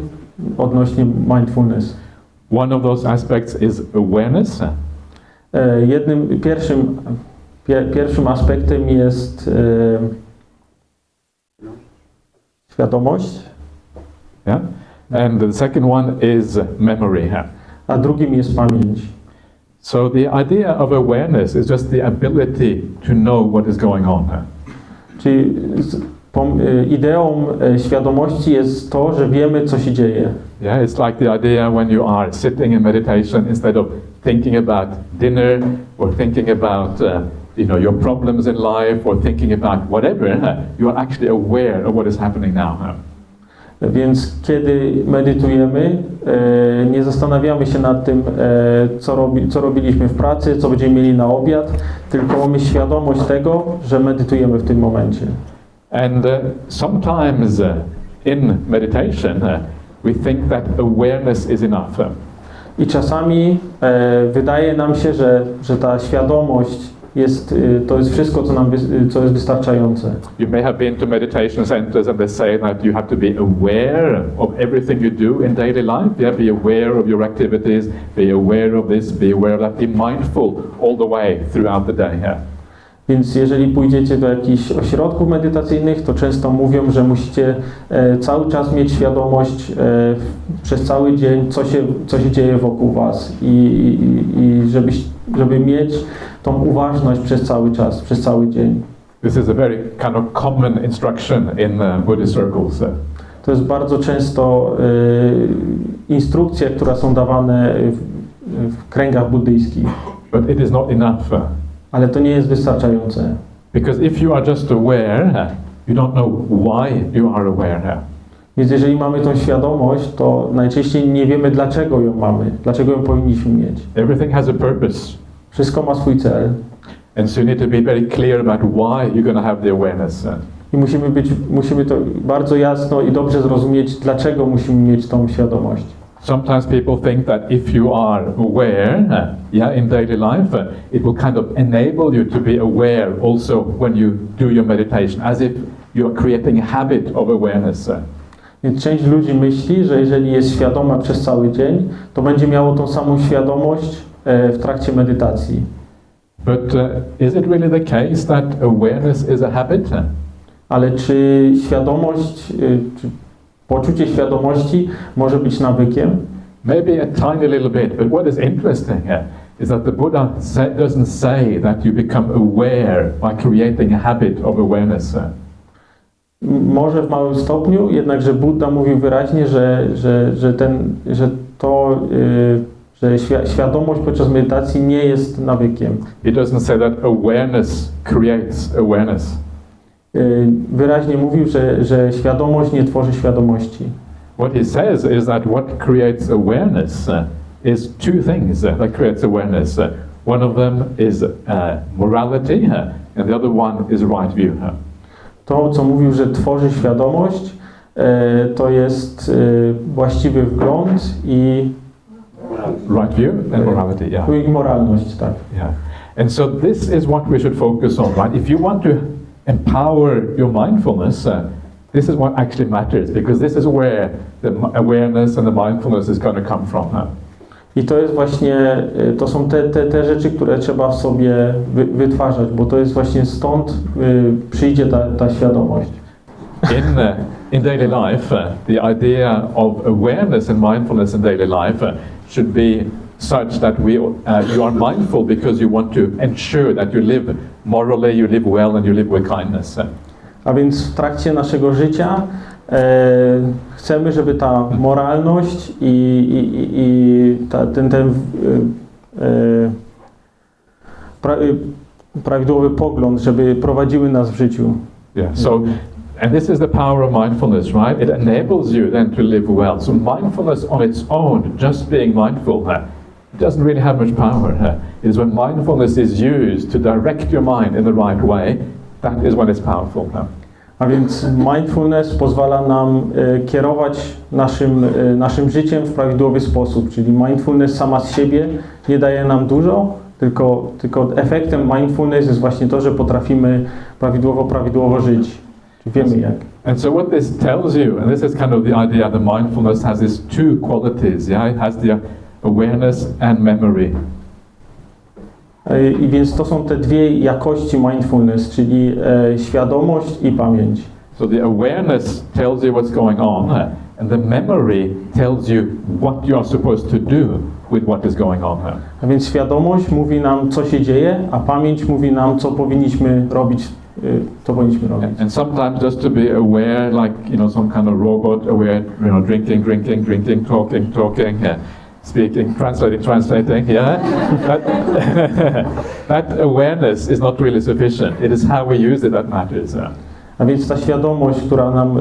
odnośnie mindfulness. One of those aspects is awareness. Pierwszym aspektem jest świadomość. Yeah. And the second one is memory. A drugim jest pamięć. So the idea of awareness is just the ability to know what is going on. Czyli ideą świadomości jest to, że wiemy, co się dzieje. Yeah, it's like the idea when you are sitting in meditation, instead of thinking about dinner or thinking about your problems in life or thinking about whatever, you are actually aware of what is happening now. Więc kiedy medytujemy, nie zastanawiamy się nad tym, co robiliśmy w pracy, co będziemy mieli na obiad, tylko mamy świadomość tego, że medytujemy w tym momencie. And sometimes in meditation, we think that awareness is enough. I czasami wydaje nam się, że ta świadomość to jest wszystko, co jest wystarczające. You may have been to meditation centers and they say that you have to be aware of everything you do in daily life. You have to be aware of your activities, be aware of this, be aware of that, be mindful all the way throughout the day. Więc jeżeli pójdziecie do jakichś ośrodków medytacyjnych, to często mówią, że musicie cały czas mieć świadomość przez cały dzień, co się dzieje wokół was i żeby mieć tą uważność przez cały czas, przez cały dzień. This is a very kind of common instruction in Buddhist circles. To jest bardzo często instrukcje, które są dawane w kręgach buddyjskich. But it is not enough. Ale to nie jest wystarczające. Because if you are just aware, you don't know why you are aware. Więc jeżeli mamy tą świadomość, to najczęściej nie wiemy, dlaczego ją mamy, dlaczego ją powinniśmy mieć. Everything has a purpose. Wszystko ma swój cel. And so you need to be very clear about why you're going to have the awareness. I musimy to bardzo jasno i dobrze zrozumieć, dlaczego musimy mieć tą świadomość. Sometimes people think that if you are aware, in daily life, it will kind of enable you to be aware also when you do your meditation, as if you are creating a habit of awareness. Więc część ludzi myśli, że jeżeli jest świadoma przez cały dzień, to będzie miało tą samą świadomość w trakcie medytacji. But is it really the case that awareness is a habit? Ale czy świadomość, czy poczucie świadomości może być nawykiem? Maybe a tiny little bit, but what is interesting is that the Buddha doesn't say that you become aware by creating a habit of awareness. Może w małym stopniu, jednakże Buddha mówił wyraźnie, że świadomość podczas medytacji nie jest nawykiem. He doesn't say that awareness creates awareness. Wyraźnie mówił, że świadomość nie tworzy świadomości. What he says is that what creates awareness is two things that creates awareness. One of them is morality, and the other one is right view. To, co mówił, że tworzy świadomość, to jest właściwy wgląd i right view and morality, i moralność, tak. Yeah. And so this is what we should focus on, right? If you want to empower your mindfulness, this is what actually matters, because this is where the awareness and the mindfulness is going to come from. I to jest właśnie, to są te rzeczy, które trzeba w sobie wytwarzać, bo to jest właśnie stąd przyjdzie ta świadomość. In daily life, the idea of awareness and mindfulness in daily life should be such that you are mindful because you want to ensure that you live morally, you live well, and you live with kindness. A więc w trakcie naszego życia chcemy, żeby ta moralność prawidłowy pogląd, żeby prowadziły nas w życiu. Yeah. So And this is the power of mindfulness, right? It enables you then to live well. So mindfulness on its own, just being mindful, it doesn't really have much power. It is when mindfulness is used to direct your mind in the right way, that is when it's powerful. A więc mindfulness pozwala nam kierować naszym życiem w prawidłowy sposób, czyli mindfulness sama z siebie nie daje nam dużo, tylko efektem mindfulness jest właśnie to, że potrafimy prawidłowo żyć. Wiemy jak. And so what this tells you, and this is kind of the idea that mindfulness has these two qualities, yeah? It has the awareness and memory. I więc to są te dwie jakości mindfulness, czyli świadomość i pamięć. So the awareness tells you what's going on, and the memory tells you what you are supposed to do with what is going on. A więc świadomość mówi nam, co się dzieje, a pamięć mówi nam, co powinniśmy robić. And sometimes just to be aware, like, you know, some kind of robot, aware, you know, drinking, talking, speaking, translating, yeah? That awareness is not really sufficient. It is how we use it that matters. A więc ta świadomość, która nam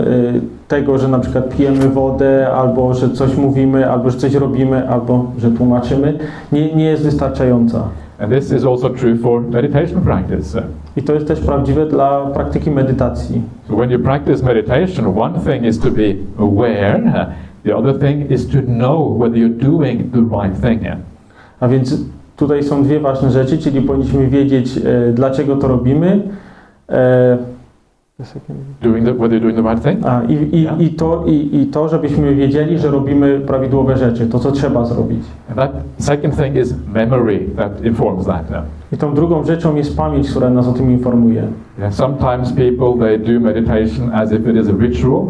tego, że na przykład pijemy wodę, albo że coś mówimy, albo że coś robimy, albo że tłumaczymy, nie jest wystarczająca. And this is also true for meditation practice. I to jest też prawdziwe dla praktyki medytacji. So when you practice meditation, one thing is to be aware, the other thing is to know whether you're doing the right thing. A więc tutaj są dwie ważne rzeczy, czyli powinniśmy wiedzieć, dlaczego to robimy. Whether you're doing the right thing. I to, żebyśmy wiedzieli, że robimy prawidłowe rzeczy, to co trzeba zrobić. And that second thing is memory that informs that. I tą drugą rzeczą jest pamięć, która nas o tym informuje. Yeah, sometimes people they do meditation as if it is a ritual.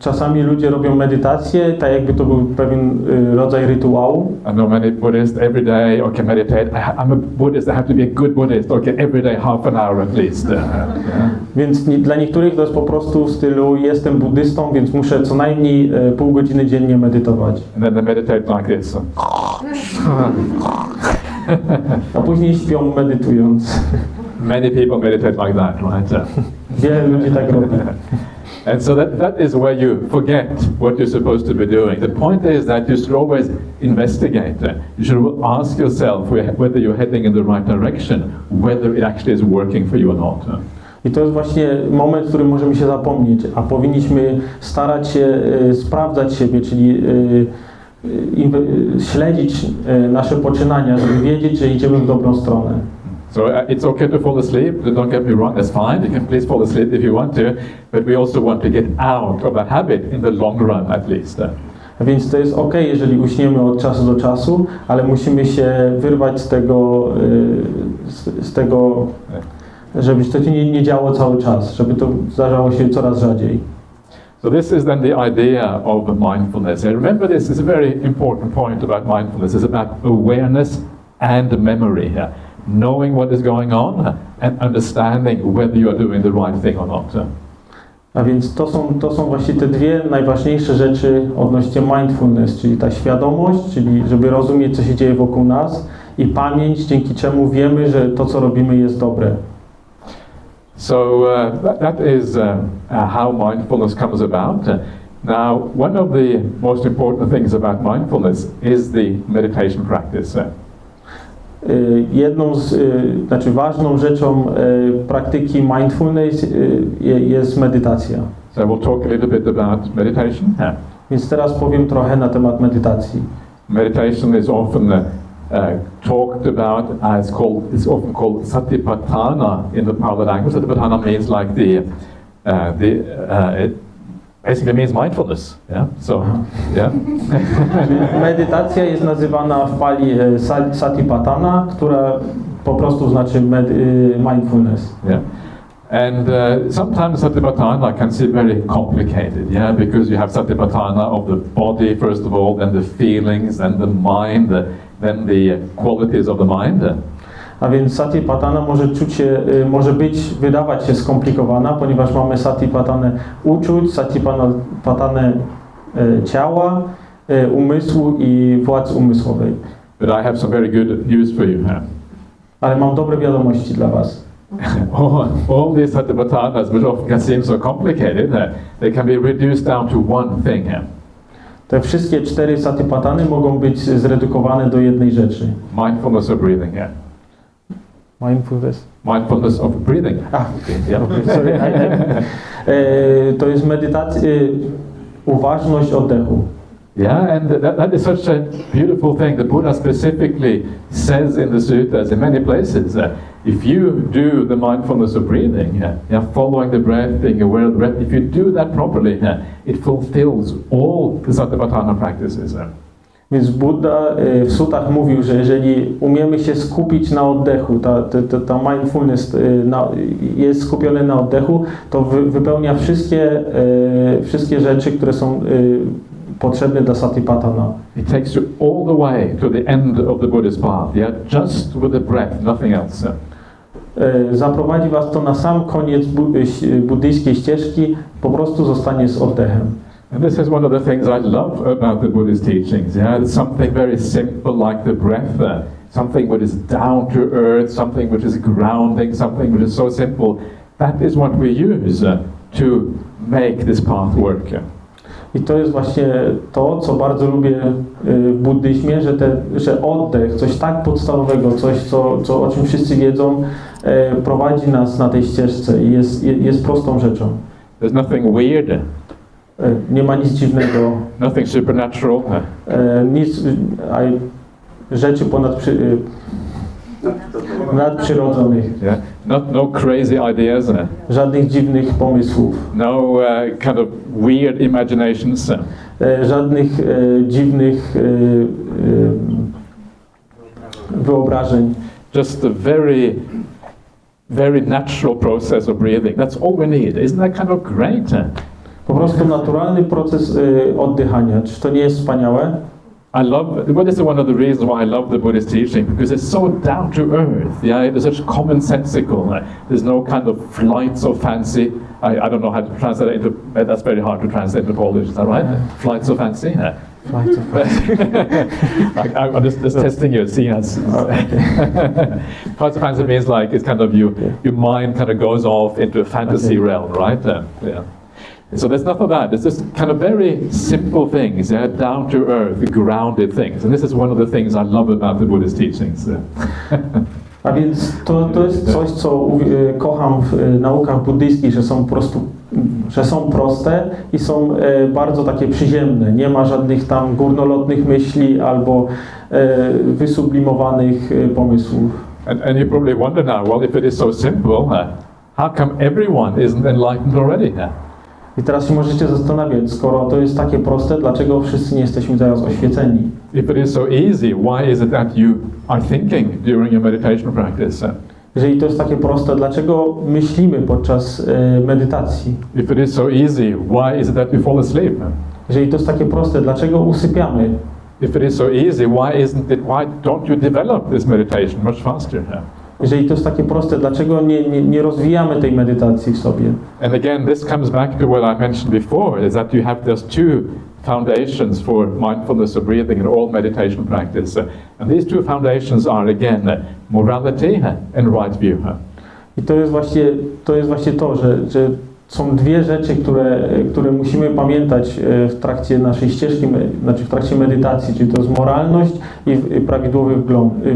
Czasami ludzie robią medytację, tak jakby to był pewien rodzaj rytuału. I know many Buddhists every day, okay, meditate. I'm a Buddhist, I have to be a good Buddhist, okay, every day half an hour at least. Yeah. Więc dla niektórych to jest po prostu w stylu jestem buddystą, więc muszę co najmniej pół godziny dziennie medytować. And then they meditate like this. A później śpią medytując. Many people meditate like that, right? Wiele ludzi tak robi. And so that is where you forget what you're supposed to be doing. The point is that you should always investigate. You should ask yourself whether you're heading in the right direction, whether it actually is working for you or not. I to jest właśnie moment, w którym możemy się zapomnieć, a powinniśmy starać się sprawdzać siebie, czyli śledzić nasze poczynania, żeby wiedzieć, że idziemy w dobrą stronę. So it's okay to fall asleep, don't get me wrong, that's fine, you can please fall asleep if you want to, but we also want to get out of that habit in the long run at least. A więc to jest ok, jeżeli uśniemy od czasu do czasu, ale musimy się wyrwać z tego, żeby to się nie działo cały czas, żeby to zdarzało się coraz rzadziej. So this is then the idea of mindfulness. And remember, this is a very important point about mindfulness. It's about awareness and memory. Knowing what is going on and understanding whether you are doing the right thing or not. A więc to są właśnie te dwie najważniejsze rzeczy odnośnie mindfulness, czyli ta świadomość, czyli żeby rozumieć, co się dzieje wokół nas, i pamięć, dzięki czemu wiemy, że to, co robimy, jest dobre. So that is how mindfulness comes about. Now, one of the most important things about mindfulness is the meditation practice. Ważną rzeczą praktyki mindfulness jest medytacja. So we'll talk a little bit about meditation. Więc teraz powiem trochę na temat medytacji. Meditation is often talked about as it's often called satipatthana in the Pali language. Satipatthana means like it basically means mindfulness. Yeah. So, yeah. Medytacja jest nazywana w Pali satipatthana, która po prostu znaczy mindfulness. Yeah. And sometimes satipatthana can seem very complicated, yeah, because you have satipatthana of the body first of all, then the feelings, then the mind, then the qualities of the mind. A więc satipatthana może wydawać się skomplikowana, ponieważ mamy satipattanę uczuć, satipattanę ciała, umysłu i władzy umysłowej. But I have some very good news for you. Ale mam dobre wiadomości dla was. all these satipathanas, which often can seem so complicated, they can be reduced down to one thing. Te wszystkie 4 satipatthany mogą być zredukowane do jednej rzeczy. Mindfulness of breathing. Mindfulness of breathing. Sorry. To jest medytacja, uważność oddechu. Yeah, and that is such a beautiful thing. The Buddha specifically says in the suttas, in many places, if you do the mindfulness of breathing, following the breath, being aware of the breath, if you do that properly, it fulfills all the satipatthana practices. Więc Buddha w sutach mówił, że jeżeli umiemy się skupić na oddechu, ta mindfulness jest skupione na oddechu, to wypełnia wszystkie rzeczy, które są potrzebne dla satipatthana. It takes you all the way to the end of the Buddhist path, just with the breath, nothing else. Zaprowadzi was to na sam koniec buddyjskiej ścieżki, po prostu zostanie z oddechem. And this is one of the things I love about the Buddhist teachings. It's something very simple like the breath, something which is down to earth, something which is grounding, something which is so simple. That is what we use to make this path work. I to jest właśnie to, co bardzo lubię w buddyzmie, że oddech, coś tak podstawowego, coś, o czym wszyscy wiedzą, prowadzi nas na tej ścieżce i jest prostą rzeczą. There's nothing weird. Nie ma nic dziwnego. Nothing supernatural. Rzeczy nadprzyrodzonych. No crazy ideas. Żadnych dziwnych pomysłów. No kind of weird imaginations. Żadnych dziwnych wyobrażeń. Just a very natural process of breathing. That's all we need. Isn't that kind of great? Po prostu naturalny proces oddychania. Czy to nie jest wspaniałe? This is one of the reasons why I love the Buddhist teaching, because it's so down to earth. It is such commonsensical. There's no kind of flights or fancy. I don't know how to translate it into. That's very hard to translate into Polish. Is that right? Flights or fancy. Flights or fancy. I'm just testing you. See, flights or fancy means like it's kind of your mind kind of goes off into a fantasy realm, right? So there's nothing of that. It's just kind of very simple things, down to earth, grounded things. And this is one of the things I love about the Buddhist teachings. A więc to jest coś, co kocham w naukach buddyjskich, że są proste i są bardzo takie przyziemne. Nie ma żadnych tam górnolotnych myśli albo wysublimowanych pomysłów. And you probably wonder now, well, if it is so simple, how come everyone isn't enlightened already? I teraz się możecie zastanawiać, skoro to jest takie proste, dlaczego wszyscy nie jesteśmy teraz oświeceni? If it is so easy, why is it that you are thinking during your meditation practice? Jeżeli to jest takie proste, dlaczego myślimy podczas medytacji? If it is so easy, why is it that you fall asleep? Jeżeli to jest takie proste, dlaczego usypiamy? If it is so easy, why don't you develop this meditation much faster? Jeżeli to jest takie proste, dlaczego nie rozwijamy tej medytacji w sobie? And again, this comes back to what I mentioned before, is that you have those two foundations for mindfulness of breathing in all meditation practice. And these two foundations are again morality and right view. I to jest właśnie to, że są dwie rzeczy, które musimy pamiętać w trakcie naszej ścieżki, znaczy w trakcie medytacji, czyli to jest moralność i prawidłowy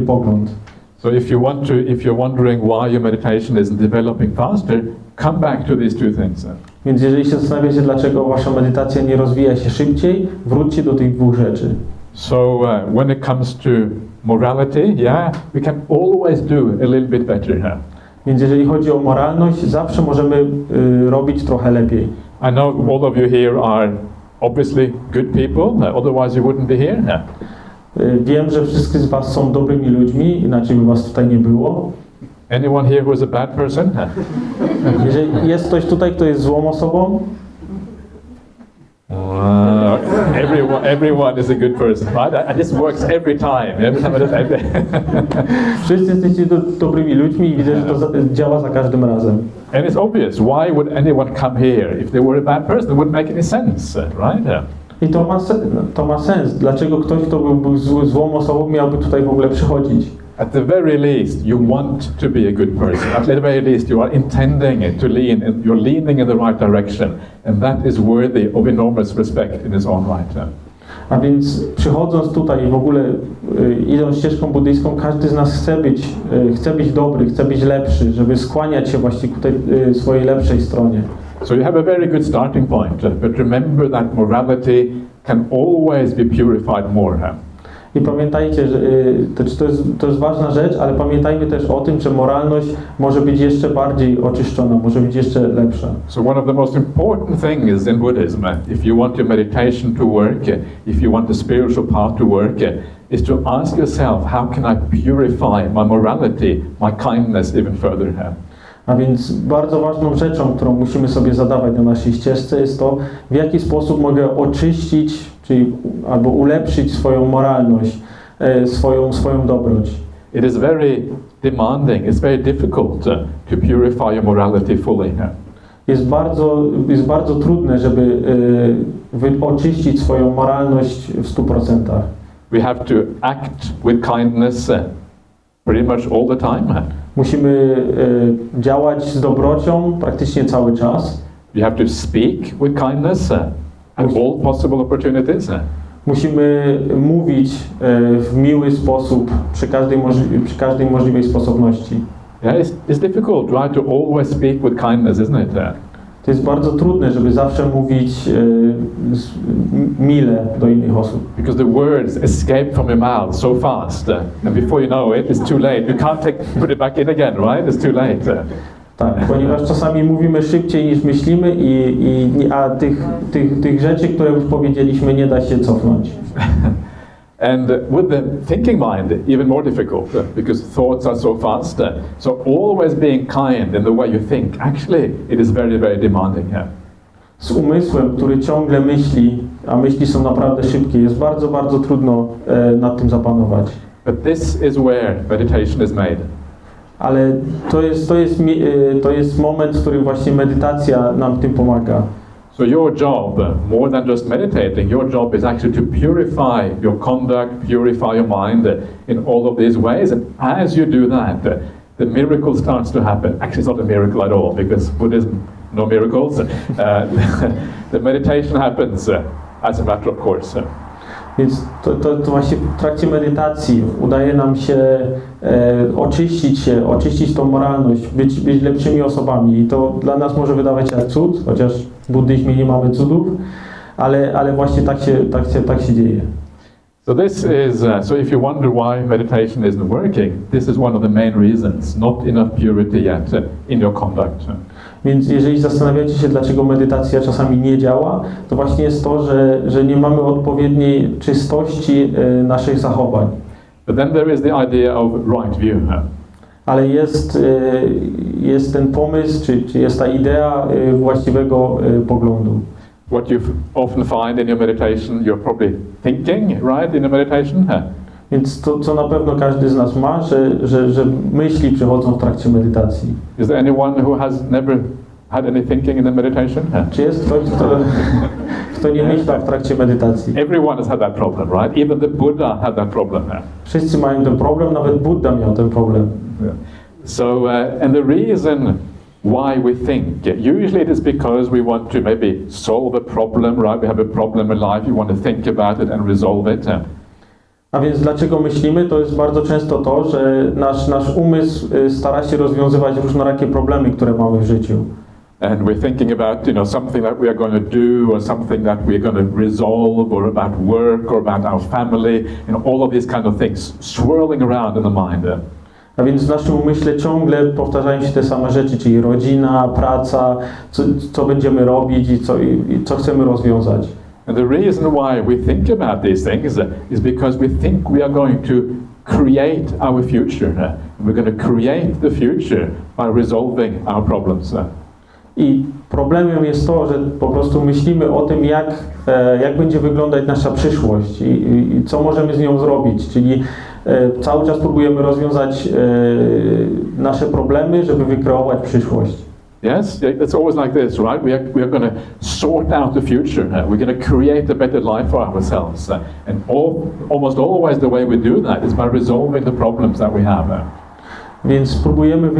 pogląd. So if you're wondering why your meditation isn't developing faster, come back to these two things. Więc jeżeli się zastanawiacie, dlaczego wasza medytacja nie rozwija się szybciej, wróćcie do tych dwóch rzeczy. So when it comes to morality, we can always do a little bit better. Więc jeżeli chodzi o moralność, zawsze możemy robić trochę lepiej. I know all of you here are obviously good people, otherwise you wouldn't be here. Wiem, że wszyscy z was są dobrymi ludźmi, inaczej by was tutaj nie było. Anyone here who is a bad person? Jeżeli jest ktoś tutaj, kto jest złą osobą? Everyone is a good person, right? And this works every time. Wszyscy jesteście dobrymi ludźmi i widzę, że to działa za każdym razem. And it's obvious. Why would anyone come here if they were a bad person? It wouldn't make any sense, right? I to ma sens. Dlaczego ktoś, kto był złą osobą, miałby tutaj w ogóle przychodzić? At the very least, you want to be a good person. At the very least, you are intending to lean, and you're leaning in the right direction, and that is worthy of enormous respect in its own right. A więc przychodząc tutaj i w ogóle idąc ścieżką buddyjską, każdy z nas chce być dobry, chce być lepszy, żeby skłaniać się właśnie ku tej swojej lepszej stronie. So you have a very good starting point, but remember that morality can always be purified more. I pamiętajcie, że to jest ważna rzecz, ale pamiętajmy też o tym, że moralność może być jeszcze bardziej oczyszczona, może być jeszcze lepsza. So one of the most important things in Buddhism, if you want your meditation to work, if you want the spiritual path to work, is to ask yourself, how can I purify my morality, my kindness even further? A więc bardzo ważną rzeczą, którą musimy sobie zadawać na naszej ścieżce, jest to, w jaki sposób mogę oczyścić, czyli albo ulepszyć swoją moralność, swoją dobroć. It is very demanding, it's very difficult to purify your morality fully. Jest bardzo trudne, żeby oczyścić swoją moralność w 100%. We have to act with kindness pretty much all the time. Musimy działać z dobrocią praktycznie cały czas. We have to speak with kindness at all possible opportunities. Musimy mówić w miły sposób przy każdej możliwej sposobności. Yeah, it's difficult, right, to always speak with kindness, isn't it? To jest bardzo trudne, żeby zawsze mówić mile do innych osób. Because the words escape from your mouth so fast, and before you know it, it's too late. You can't put it back in again, right? It's too late. Tak, ponieważ czasami mówimy szybciej niż myślimy, a tych rzeczy, które już powiedzieliśmy, nie da się cofnąć. And with the thinking mind, even more difficult, because thoughts are so fast. So always being kind in the way you think, actually, it is very, very demanding. Z umysłem, który ciągle myśli, a myśli są naprawdę szybkie, jest bardzo, bardzo trudno nad tym zapanować. But this is where meditation is made. Ale to jest moment, w którym właśnie medytacja nam tym pomaga. So your job, more than just meditating, your job is actually to purify your conduct, purify your mind in all of these ways. And as you do that, the miracle starts to happen. Actually, it's not a miracle at all, because Buddhism, no miracles. The meditation happens as a matter of course. Więc to właśnie w trakcie medytacji udaje nam się oczyścić tą moralność, być lepszymi osobami. I to dla nas może wydawać się jak cud, chociaż w buddyzmie nie mamy cudów, ale właśnie tak się dzieje. So this is, so if you wonder why meditation isn't working, this is one of the main reasons, not enough purity yet in your conduct. Więc jeżeli zastanawiacie się, dlaczego medytacja czasami nie działa, to właśnie jest to, że nie mamy odpowiedniej czystości naszych zachowań. But then there is the idea of right view. Ale jest ten pomysł, czy jest ta idea właściwego poglądu. What you often find in your meditation, you're probably thinking, right, in a meditation. Więc to, co na pewno każdy z nas ma, że myśli przychodzą w trakcie medytacji. Is there anyone who has never had any thinking in the meditation? Czy jest ktoś, kto nie myślał w trakcie medytacji? Everyone has had that problem, right? Even the Buddha had that problem. Wszyscy mają ten problem, nawet Buddha miał ten problem. So, and the reason why we think, usually it is because we want to maybe solve a problem, right? We have a problem in life, you want to think about it and resolve it. A więc dlaczego myślimy? To jest bardzo często to, że nasz umysł stara się rozwiązywać różnorakie problemy, które mamy w życiu. And we're thinking about, something that we are going to do, or something that we are going to resolve, or about work, or about our family, all of these kind of things swirling around in the mind. A więc w naszym umyśle ciągle powtarzają się te same rzeczy, czyli rodzina, praca, co będziemy robić i co chcemy rozwiązać. And the reason why we think about these things is because we think we are going to create our future. We're going to create the future by resolving our problems. I problemem jest to, że po prostu myślimy o tym, jak będzie wyglądać nasza przyszłość i co możemy z nią zrobić, czyli cały czas próbujemy rozwiązać nasze problemy, żeby wykreować przyszłość. Yes, yeah, it's always like this, right? We are going to sort out the future. We're going to create a better life for ourselves. And almost always the way we do that is by resolving the problems that we have. Więc próbujemy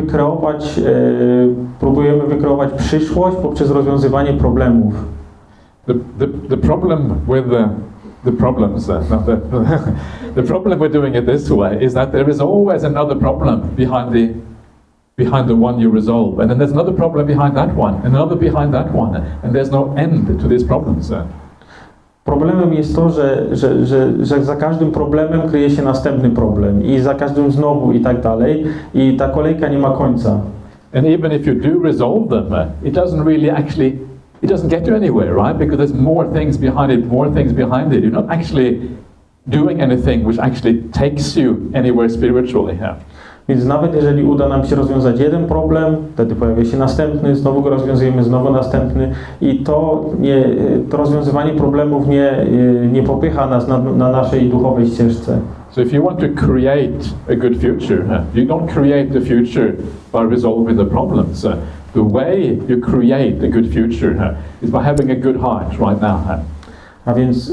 wykreować przyszłość poprzez rozwiązywanie problemów. The problem with the problems, the problem we're doing it this way is that there is always another problem behind the one you resolve, and then there's another problem behind that one, and another behind that one, and there's no end to these problems. Problemem jest to, że za każdym problemem kryje się następny problem i za każdym znowu i tak dalej i ta kolejka nie ma końca. And even if you do resolve them, it doesn't really actually, it doesn't get you anywhere, right? Because there's more things behind it, more things behind it. You're not actually doing anything which actually takes you anywhere spiritually. Więc nawet jeżeli uda nam się rozwiązać jeden problem, wtedy pojawia się następny, znowu go rozwiązujemy, znowu następny i to rozwiązywanie problemów nie popycha nas na naszej duchowej ścieżce. So if you want to create a good future, you don't create the future by resolving the problems. The way you create a good future is by having a good heart right now. A więc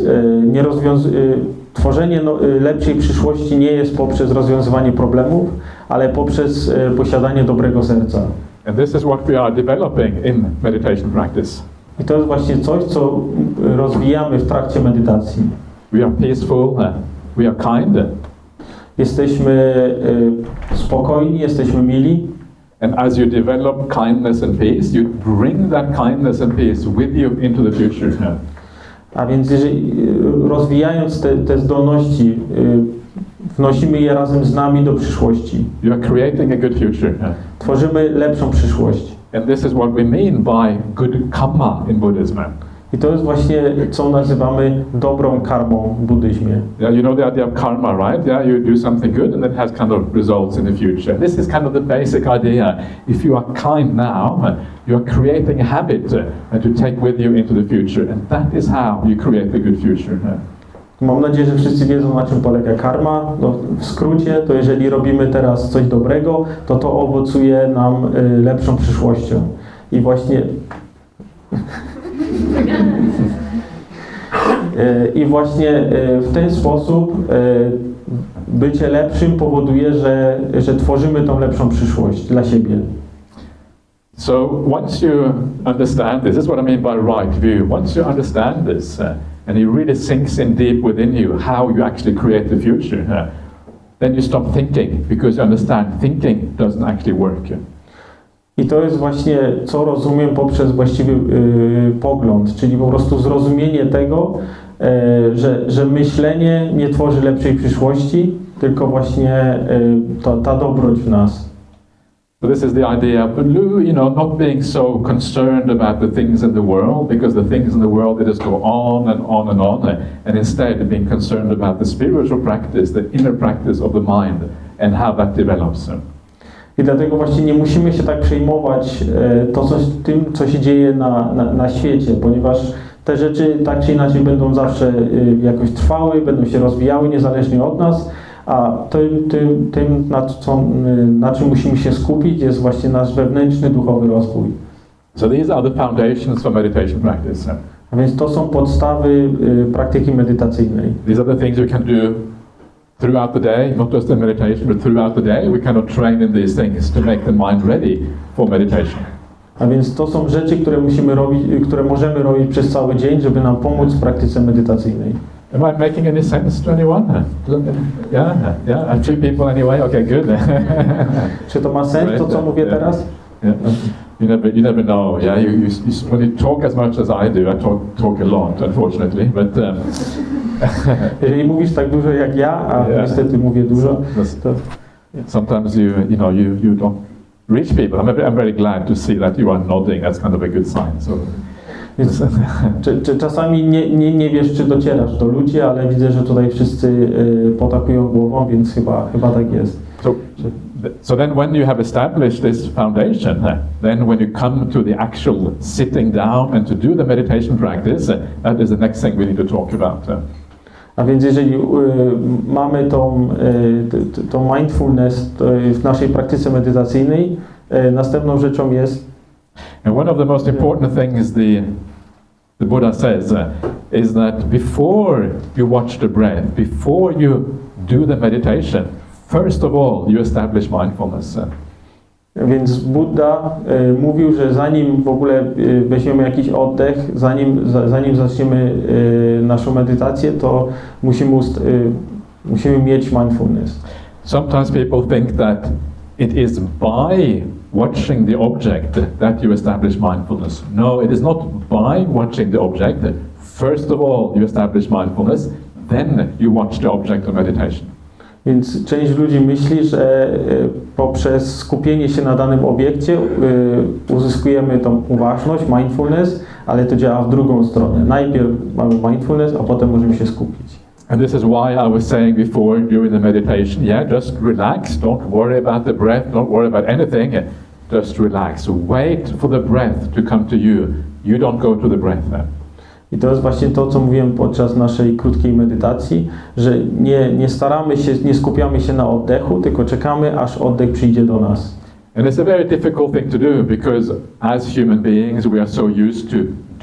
tworzenie lepszej przyszłości nie jest poprzez rozwiązywanie problemów, ale poprzez posiadanie dobrego serca. And this is what we are developing in meditation practice. I to jest właśnie coś, co rozwijamy w trakcie medytacji. We are peaceful, we are kind. Jesteśmy spokojni, jesteśmy mili. And as you develop kindness and peace, you bring that kindness and peace with you into the future. A więc jeżeli rozwijając te zdolności, wnosimy je razem z nami do przyszłości. You are creating a good future. Tworzymy lepszą przyszłość. And this is what we mean by good karma in Buddhism. I to jest właśnie, co nazywamy dobrą karmą w buddyzmie. Yeah, you know the idea of karma, right? Yeah, you do something good and it has kind of results in the future. This is kind of the basic idea. If you are kind now, you are creating a habit to take with you into the future, and that is how you create a good future. Mam nadzieję, że wszyscy wiedzą, na czym polega karma. No, w skrócie, to jeżeli robimy teraz coś dobrego, to owocuje nam lepszą przyszłością. I właśnie w ten sposób bycie lepszym powoduje, że tworzymy tą lepszą przyszłość dla siebie. So once you understand this is what I mean by right view. Once you understand this and it really sinks in deep within you how you actually create the future, then you stop thinking because you understand thinking doesn't actually work. I to jest właśnie, co rozumiem poprzez właściwy pogląd, czyli po prostu zrozumienie tego, że myślenie nie tworzy lepszej przyszłości, tylko właśnie ta dobroć w nas. So this is the idea of, not being so concerned about the things in the world, because the things in the world, they just go on and on and on, and instead being concerned about the spiritual practice, the inner practice of the mind, and how that develops. I dlatego właśnie nie musimy się tak przejmować tym, co się dzieje na świecie, ponieważ te rzeczy tak czy inaczej będą zawsze jakoś trwały, będą się rozwijały niezależnie od nas, a tym na czym musimy się skupić, jest właśnie nasz wewnętrzny duchowy rozwój. So these are the foundations for meditation practice. A więc to są podstawy praktyki medytacyjnej. These are the things we can do throughout the day, not just in meditation, but throughout the day. We cannot train in these things to make the mind ready for meditation. A więc to są rzeczy, które możemy robić przez cały dzień, żeby nam pomóc w praktyce medytacyjnej. Am I making any sense to anyone? Yeah. I'm two people anyway. Okay, good. Czy to ma sens, to co mówię teraz? Yeah. You never know. Yeah, when you talk as much as I do, I talk a lot, unfortunately. But jeżeli mówisz tak dużo jak ja, a niestety mówię dużo, to sometimes you don't reach people. I'm very glad to see that you are nodding. That's kind of a good sign. So. Więc, czasami nie wiesz, czy docierasz do ludzi, ale widzę, że tutaj wszyscy potakują głową, więc chyba tak jest. So then when you have established this foundation, then when you come to the actual sitting down and to do the meditation practice, that is the next thing we need to talk about. A więc jeżeli mamy tą mindfulness w naszej praktyce medytacyjnej, następną rzeczą jest And one of the most important things the Buddha says is that before you watch the breath, before you do the meditation, first of all you establish mindfulness. Więc Buddha mówił, że zanim w ogóle weźmiemy jakiś oddech, zanim zaczniemy naszą medytację, to musimy mieć mindfulness. Sometimes people think that it is by watching the object that you establish mindfulness. No, it is not by watching the object. First of all, you establish mindfulness, then you watch the object of meditation. Więc część ludzi myśli, że poprzez skupienie się na danym obiekcie uzyskujemy tą uważność, mindfulness, ale to działa w drugą stronę. Najpierw mamy mindfulness, a potem możemy się skupić. And this is why I was saying before during the meditation, just relax, don't worry about the breath, don't worry about anything, just relax. Wait for the breath to come to you. You don't go to the breath then. I to jest właśnie to, co mówiłem podczas naszej krótkiej medytacji, że nie skupiamy się na oddechu, tylko czekamy, aż oddech przyjdzie do nas. And it's a very difficult thing to do because as human beings we are so used to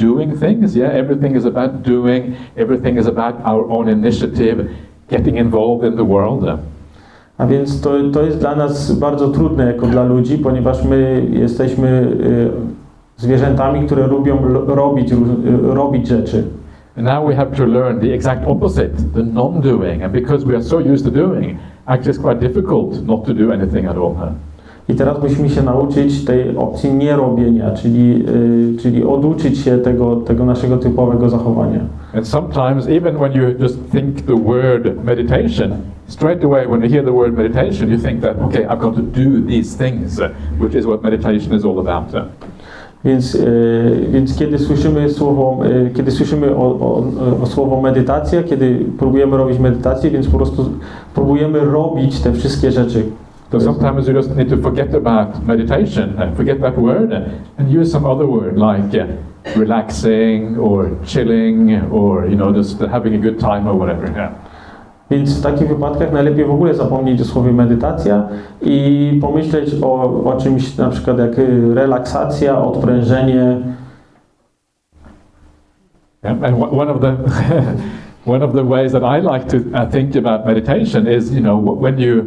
doing things. Everything is about doing, everything is about our own initiative, getting involved in the world. A więc to jest dla nas bardzo trudne jako dla ludzi, ponieważ my jesteśmy zwierzętami, które lubią robić rzeczy. And now we have to learn the exact opposite, the non-doing. And because we are so used to doing, actually it's quite difficult not to do anything at all. I teraz musimy się nauczyć tej opcji nierobienia, czyli oduczyć się tego naszego typowego zachowania. And sometimes even when you just think the word meditation, straight away when you hear the word meditation, you think that, okay, I've got to do these things, which is what meditation is all about. Więc kiedy słyszymy o słowo medytacja, kiedy próbujemy robić medytację, więc po prostu próbujemy robić te wszystkie rzeczy. So sometimes you just need to forget about meditation, forget that word, and use some other word like relaxing or chilling or just having a good time or whatever. Więc w takich wypadkach najlepiej w ogóle zapomnieć o słowie medytacja i pomyśleć o czymś na przykład jak relaksacja, odprężenie. And one of the ways that I like to think about meditation is, when you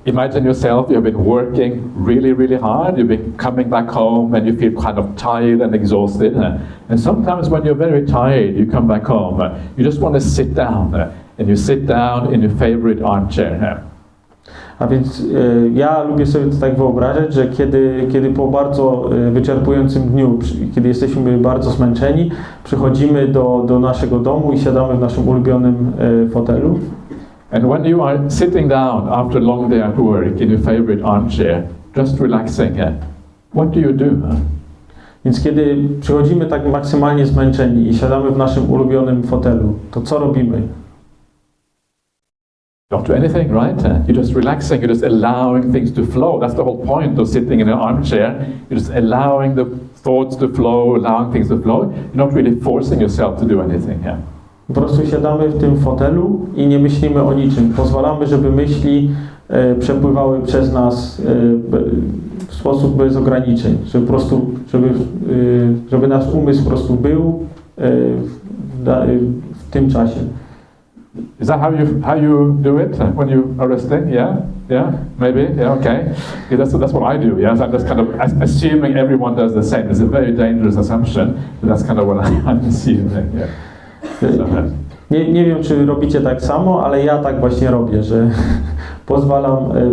imagine yourself, you've been working really, really hard, you've been coming back home and you feel kind of tired and exhausted. And sometimes when you're very tired, you come back home, you just want to sit down. And you sit down in your favorite armchair. A więc ja lubię sobie to tak wyobrażać, że kiedy po bardzo wyczerpującym dniu, kiedy jesteśmy bardzo zmęczeni, przychodzimy do naszego domu i siadamy w naszym ulubionym fotelu. And when you are sitting down after a long day at work in your favorite armchair, just relaxing, what do you do? Więc kiedy przychodzimy tak maksymalnie zmęczeni i siadamy w naszym ulubionym fotelu, to co robimy? Don't do anything, right? You're just relaxing, you're just allowing things to flow. That's the whole point of sitting in an armchair. You're just allowing the thoughts to flow, allowing things to flow. You're not really forcing yourself to do anything. Po prostu siadamy w tym fotelu i nie myślimy o niczym. Pozwalamy, żeby myśli przepływały przez nas w sposób bez ograniczeń. Żeby po prostu, żeby nasz umysł po prostu był w tym czasie. Is that how you do it when you are resting? Yeah, maybe. Yeah, okay. That's what I do. That's kind of assuming everyone does the same. It's a very dangerous assumption, but that's kind of what I'm assuming. Nie wiem, czy robicie tak samo, ale ja tak właśnie robię, że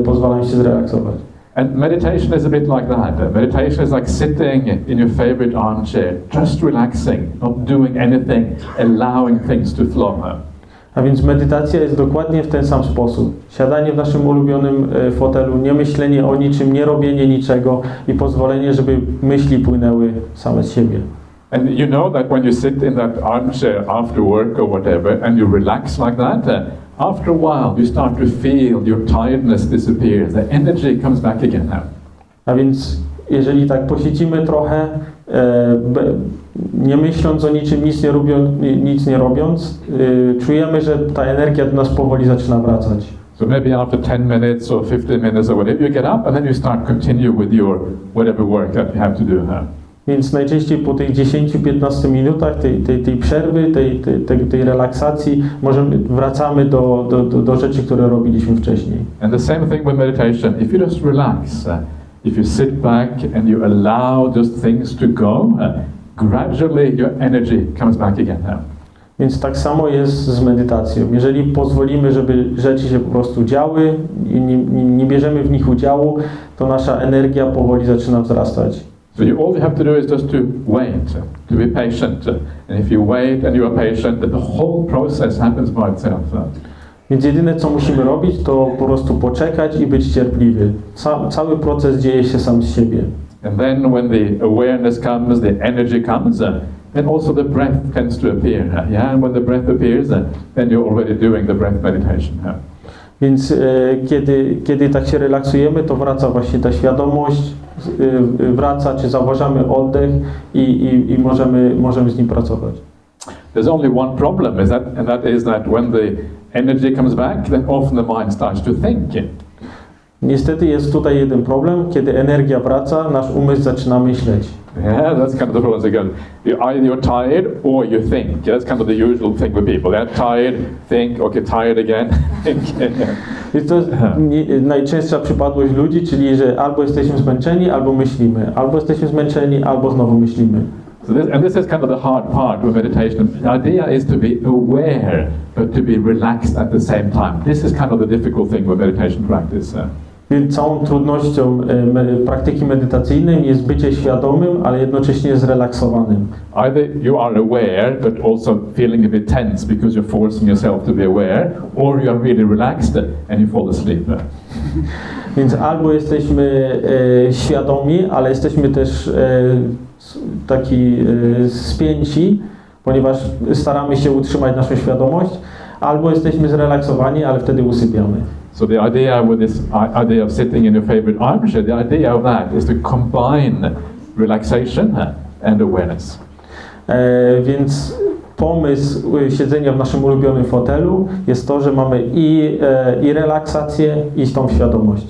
pozwalam się zrelaksować. And meditation is a bit like that. Meditation is like sitting in your favorite armchair, just relaxing, not doing anything, allowing things to flow. A więc medytacja jest dokładnie w ten sam sposób. Siadanie w naszym ulubionym fotelu, nie myślenie o niczym, nie robienie niczego i pozwolenie, żeby myśli płynęły same z siebie. And you know that when you sit in that armchair after work or whatever and you relax like that, after a while you start to feel your tiredness disappears, the energy comes back again now. A więc jeżeli tak posiedzimy trochę, nie myśląc o niczym, nic nie robiąc, czujemy, że ta energia do nas powoli zaczyna wracać. So maybe after 10 minutes or 15 minutes or whatever, you get up and then you start continue with your whatever work that you have to do. Więc najczęściej po tych 10-15 minutach tej przerwy, tej relaksacji, wracamy do rzeczy, które robiliśmy wcześniej. And the same thing with meditation. If you just relax, if you sit back and you allow just things to go, gradually your energy comes back again. Więc tak samo jest z medytacją. Jeżeli pozwolimy, żeby rzeczy się po prostu działy i nie bierzemy w nich udziału, to nasza energia powoli zaczyna wzrastać. So all you have to do is just to wait, to be patient. And if you wait and you are patient, then the whole process happens by itself. Więc jedyne, co musimy robić, to po prostu poczekać i być cierpliwy. Cały proces dzieje się sam z siebie. And then when the awareness comes, the energy comes, then also the breath tends to appear. Yeah, and when the breath appears, then you're already doing the breath meditation. Więc kiedy tak się relaksujemy, to wraca właśnie ta świadomość, wraca, czy zauważamy oddech i możemy z nim pracować. There's only one problem, and that is that when the energy comes back, then often the mind starts to think. Niestety jest tutaj jeden problem, kiedy energia wraca, nasz umysł zaczyna myśleć. Yeah, that's kind of the problem again. Either you're tired or you think. That's kind of the usual thing with people. They're tired, think, okay, tired again, think. Więc to jest najczęstsza przypadłość ludzi, czyli że albo jesteśmy zmęczeni, albo myślimy. Albo jesteśmy zmęczeni, albo znowu myślimy. So this is kind of the hard part with meditation. The idea is to be aware, but to be relaxed at the same time. This is kind of the difficult thing with meditation practice. Więc całą trudnością praktyki medytacyjnej jest bycie świadomym, ale jednocześnie zrelaksowanym. Either you are aware, but also feeling a bit tense because you're forcing yourself to be aware, or you are really relaxed and you fall asleep. Więc albo jesteśmy świadomi, ale jesteśmy też taki spięci, ponieważ staramy się utrzymać naszą świadomość, albo jesteśmy zrelaksowani, ale wtedy usypiamy. So the idea with this idea of sitting in your favorite armchair, the idea of that is to combine relaxation and awareness. Więc pomysł siedzenia w naszym ulubionym fotelu jest to, że mamy i relaksację, i tą świadomość.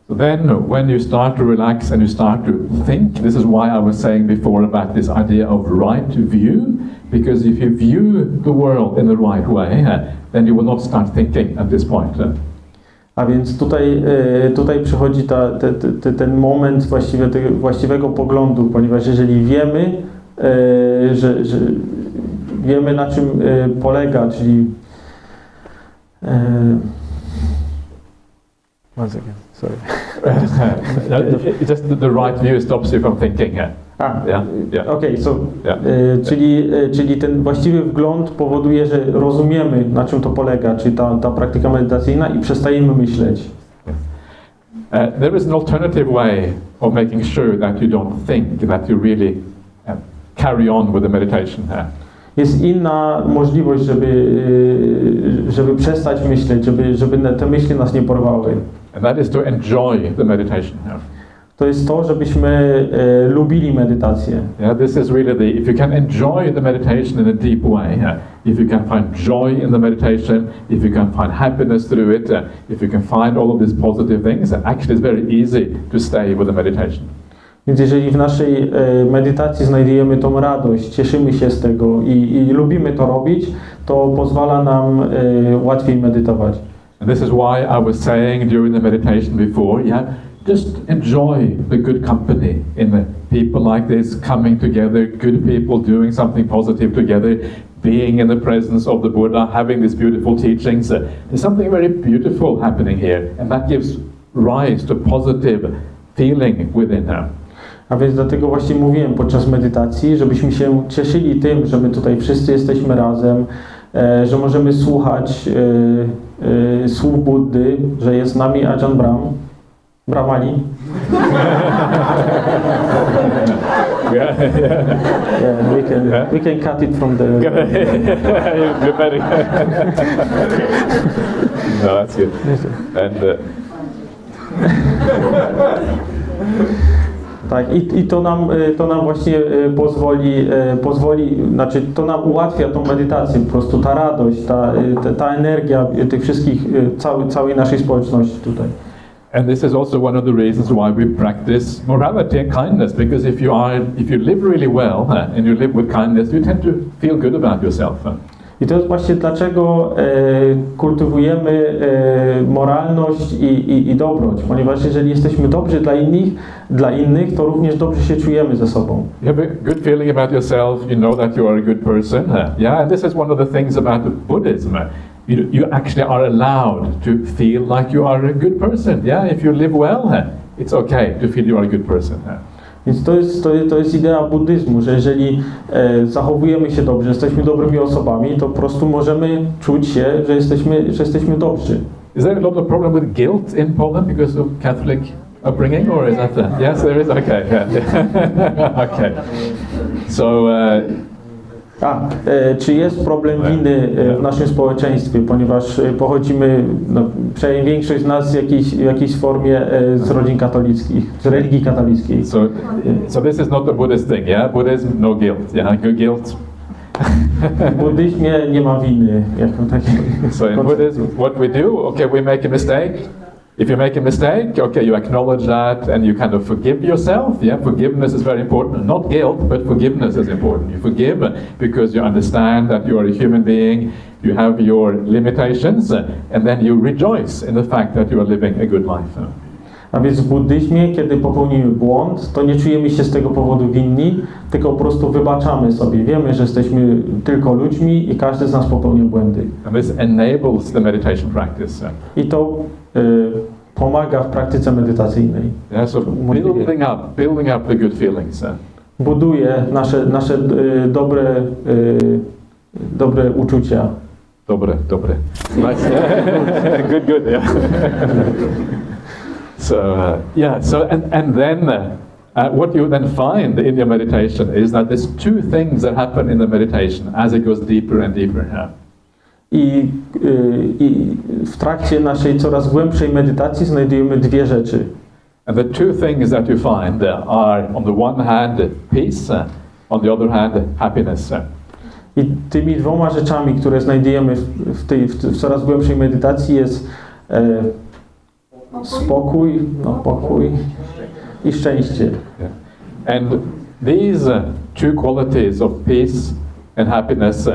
So then when you start to relax and you start to think, this is why I was saying before about this idea of right view, because if you view the world in the right way, then you will not start thinking at this point. A więc tutaj przychodzi ten moment właściwego poglądu, ponieważ jeżeli wiemy, że wiemy na czym polega, czyli once again, sorry. Just the right view stops you from thinking. Okej, czyli ten właściwy wgląd powoduje, że rozumiemy, na czym to polega, czyli ta praktyka medytacyjna i przestajemy myśleć. There is an alternative way of making sure that you don't think, that you really carry on with the meditation. Jest inna możliwość, żeby przestać myśleć, żeby te myśli nas nie porwały. And that is to enjoy the meditation. To jest to, żebyśmy lubili medytację. Yeah, this is really if you can enjoy the meditation in a deep way, if you can find joy in the meditation, if you can find happiness through it, if you can find all of these positive things, actually it's very easy to stay with the meditation. Więc jeżeli w naszej medytacji znajdujemy tą radość, cieszymy się z tego i lubimy to robić, to pozwala nam łatwiej medytować. And this is why I was saying during the meditation before, just enjoy the good company in the people like this, coming together, good people doing something positive together, being in the presence of the Buddha, having these beautiful teachings. There's something very beautiful happening here, and that gives rise to positive feeling within her. A więc dlatego właśnie mówiłem podczas medytacji, żebyśmy się cieszyli tym, że my tutaj wszyscy jesteśmy razem, że możemy słuchać słów Buddy, że jest z nami Ajahn Brahmali. Yeah, we can cut it from the... No, that's good. And Tak, i to nam właśnie pozwoli, znaczy to nam ułatwia tą medytację, po prostu ta radość, ta energia tych wszystkich, całej naszej społeczności tutaj. And this is also one of the reasons why we practice morality and kindness, because if you live really well and you live with kindness, you tend to feel good about yourself. I to jest właśnie dlaczego kultywujemy moralność i dobroć, ponieważ jeżeli jesteśmy dobrzy dla innych, to również dobrze się czujemy ze sobą. You have a good feeling about yourself, you know that you are a good person. Yeah, and this is one of the things about Buddhism. You actually are allowed to feel like you are a good person. Yeah, if you live well, it's okay to feel you are a good person. Więc to jest idea buddyzmu, że jeżeli zachowujemy się dobrze, jesteśmy dobrymi osobami, to po prostu możemy czuć się, że jesteśmy dobrzy. Is there a lot of problem with guilt in Poland because of Catholic upbringing, or is that yes, there is. Okay, yeah. Okay. So. Czy jest problem winy w naszym społeczeństwie, ponieważ pochodzimy, przynajmniej większość z nas w jakiejś formie z rodzin katolickich, z religii katolickiej. So this is not a Buddhist thing, yeah? Buddhism, no guilt, yeah? No guilt. W buddyzmie nie ma winy. So in Buddhism, what we do, okay, we make a mistake. If you make a mistake, okay, you acknowledge that and you kind of forgive yourself. Yeah, forgiveness is very important. Not guilt, but forgiveness is important. You forgive because you understand that you are a human being, you have your limitations, and then you rejoice in the fact that you are living a good life. A więc w buddyzmie, kiedy popełnimy błąd, to nie czujemy się z tego powodu winni, tylko po prostu wybaczamy sobie. Wiemy, że jesteśmy tylko ludźmi i każdy z nas popełnia błędy. And this enables the meditation practice. I to pomaga w praktyce medytacyjnej. Yeah, so building up the good feelings. Buduje nasze dobre uczucia. Dobre. Nice. Good, yeah. So and then what you then find in your meditation is that there's two things that happen in the meditation as it goes deeper and deeper. I w trakcie naszej coraz głębszej medytacji znajdujemy dwie rzeczy. And the two things that you find are on the one hand peace, on the other hand happiness. I tymi dwoma rzeczami, które znajdujemy w coraz głębszej medytacji jest pokój i szczęście. Yeah. And these two qualities of peace and happiness,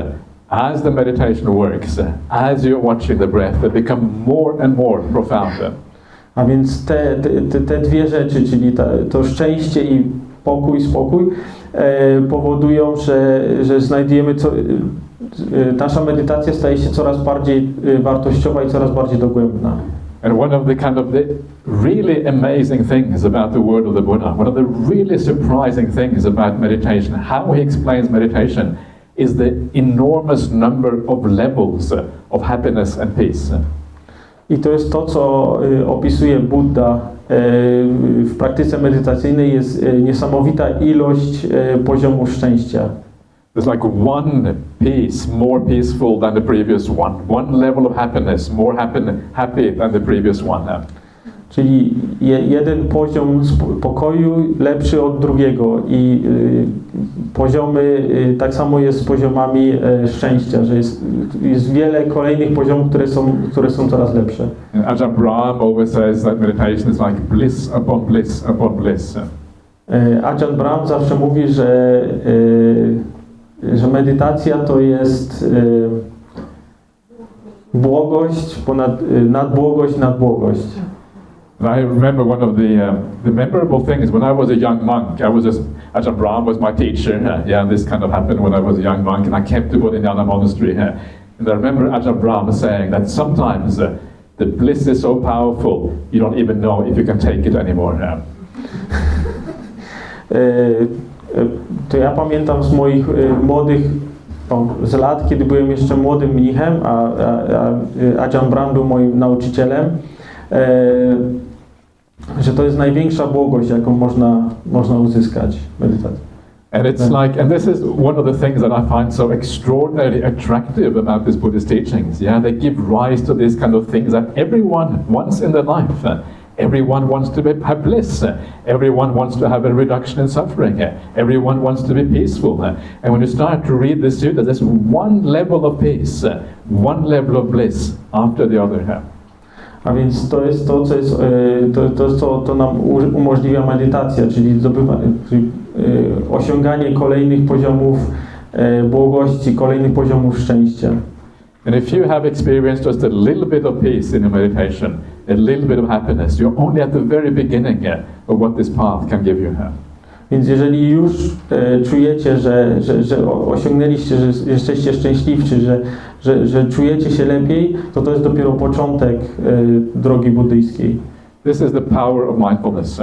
as the meditation works, as you're watching the breath, they become more and more profound. A więc te dwie rzeczy, czyli to szczęście i spokój, powodują, że znajdujemy, nasza medytacja staje się coraz bardziej wartościowa i coraz bardziej dogłębna. And one of the really amazing things about the word of the Buddha, one of the really surprising things about meditation, how he explains meditation, is the enormous number of levels of happiness and peace. I to jest to, co opisuje Buddha w praktyce medytacyjnej, jest niesamowita ilość poziomów szczęścia. There's like one peace more peaceful than the previous one. One level of happiness more happy than the previous one. Czyli jeden poziom pokoju lepszy od drugiego i poziomy, tak samo jest z poziomami szczęścia, że jest wiele kolejnych poziomów, które są coraz lepsze. Ajahn Brahma always says that meditation is like bliss upon bliss upon bliss. Ajahn Brahma zawsze mówi, że medytacja to jest błogość nad błogość. And I remember one of the memorable things when I was a young monk. Ajahn Brahma was my teacher. And this kind of happened when I was a young monk, and I came to Bodhinyana Monastery. And I remember Ajahn Brahma saying that sometimes the bliss is so powerful you don't even know if you can take it anymore. To ja pamiętam z moich z lat, kiedy byłem jeszcze młodym mnichem, a Ajahn Brahma był moim nauczycielem, że to jest największa błogość, jaką można uzyskać medytacji. And this is one of the things that I find so extraordinarily attractive about these Buddhist teachings. Yeah, they give rise to these kind of things that everyone wants in their life. Everyone wants to have bliss. Everyone wants to have a reduction in suffering. Everyone wants to be peaceful. And when you start to read the sutta, there's one level of peace, one level of bliss after the other. A więc to jest to, co jest, to nam umożliwia medytacja, czyli osiąganie kolejnych poziomów błogości, kolejnych poziomów szczęścia. And if you have experienced just a little bit of peace in your meditation, a little bit of happiness, you're only at the very beginning of what this path can give you. Więc jeżeli już czujecie, że osiągnęliście, że jesteście szczęśliwczy, że czujecie się lepiej, to jest dopiero początek drogi buddyjskiej. This is the power of mindfulness.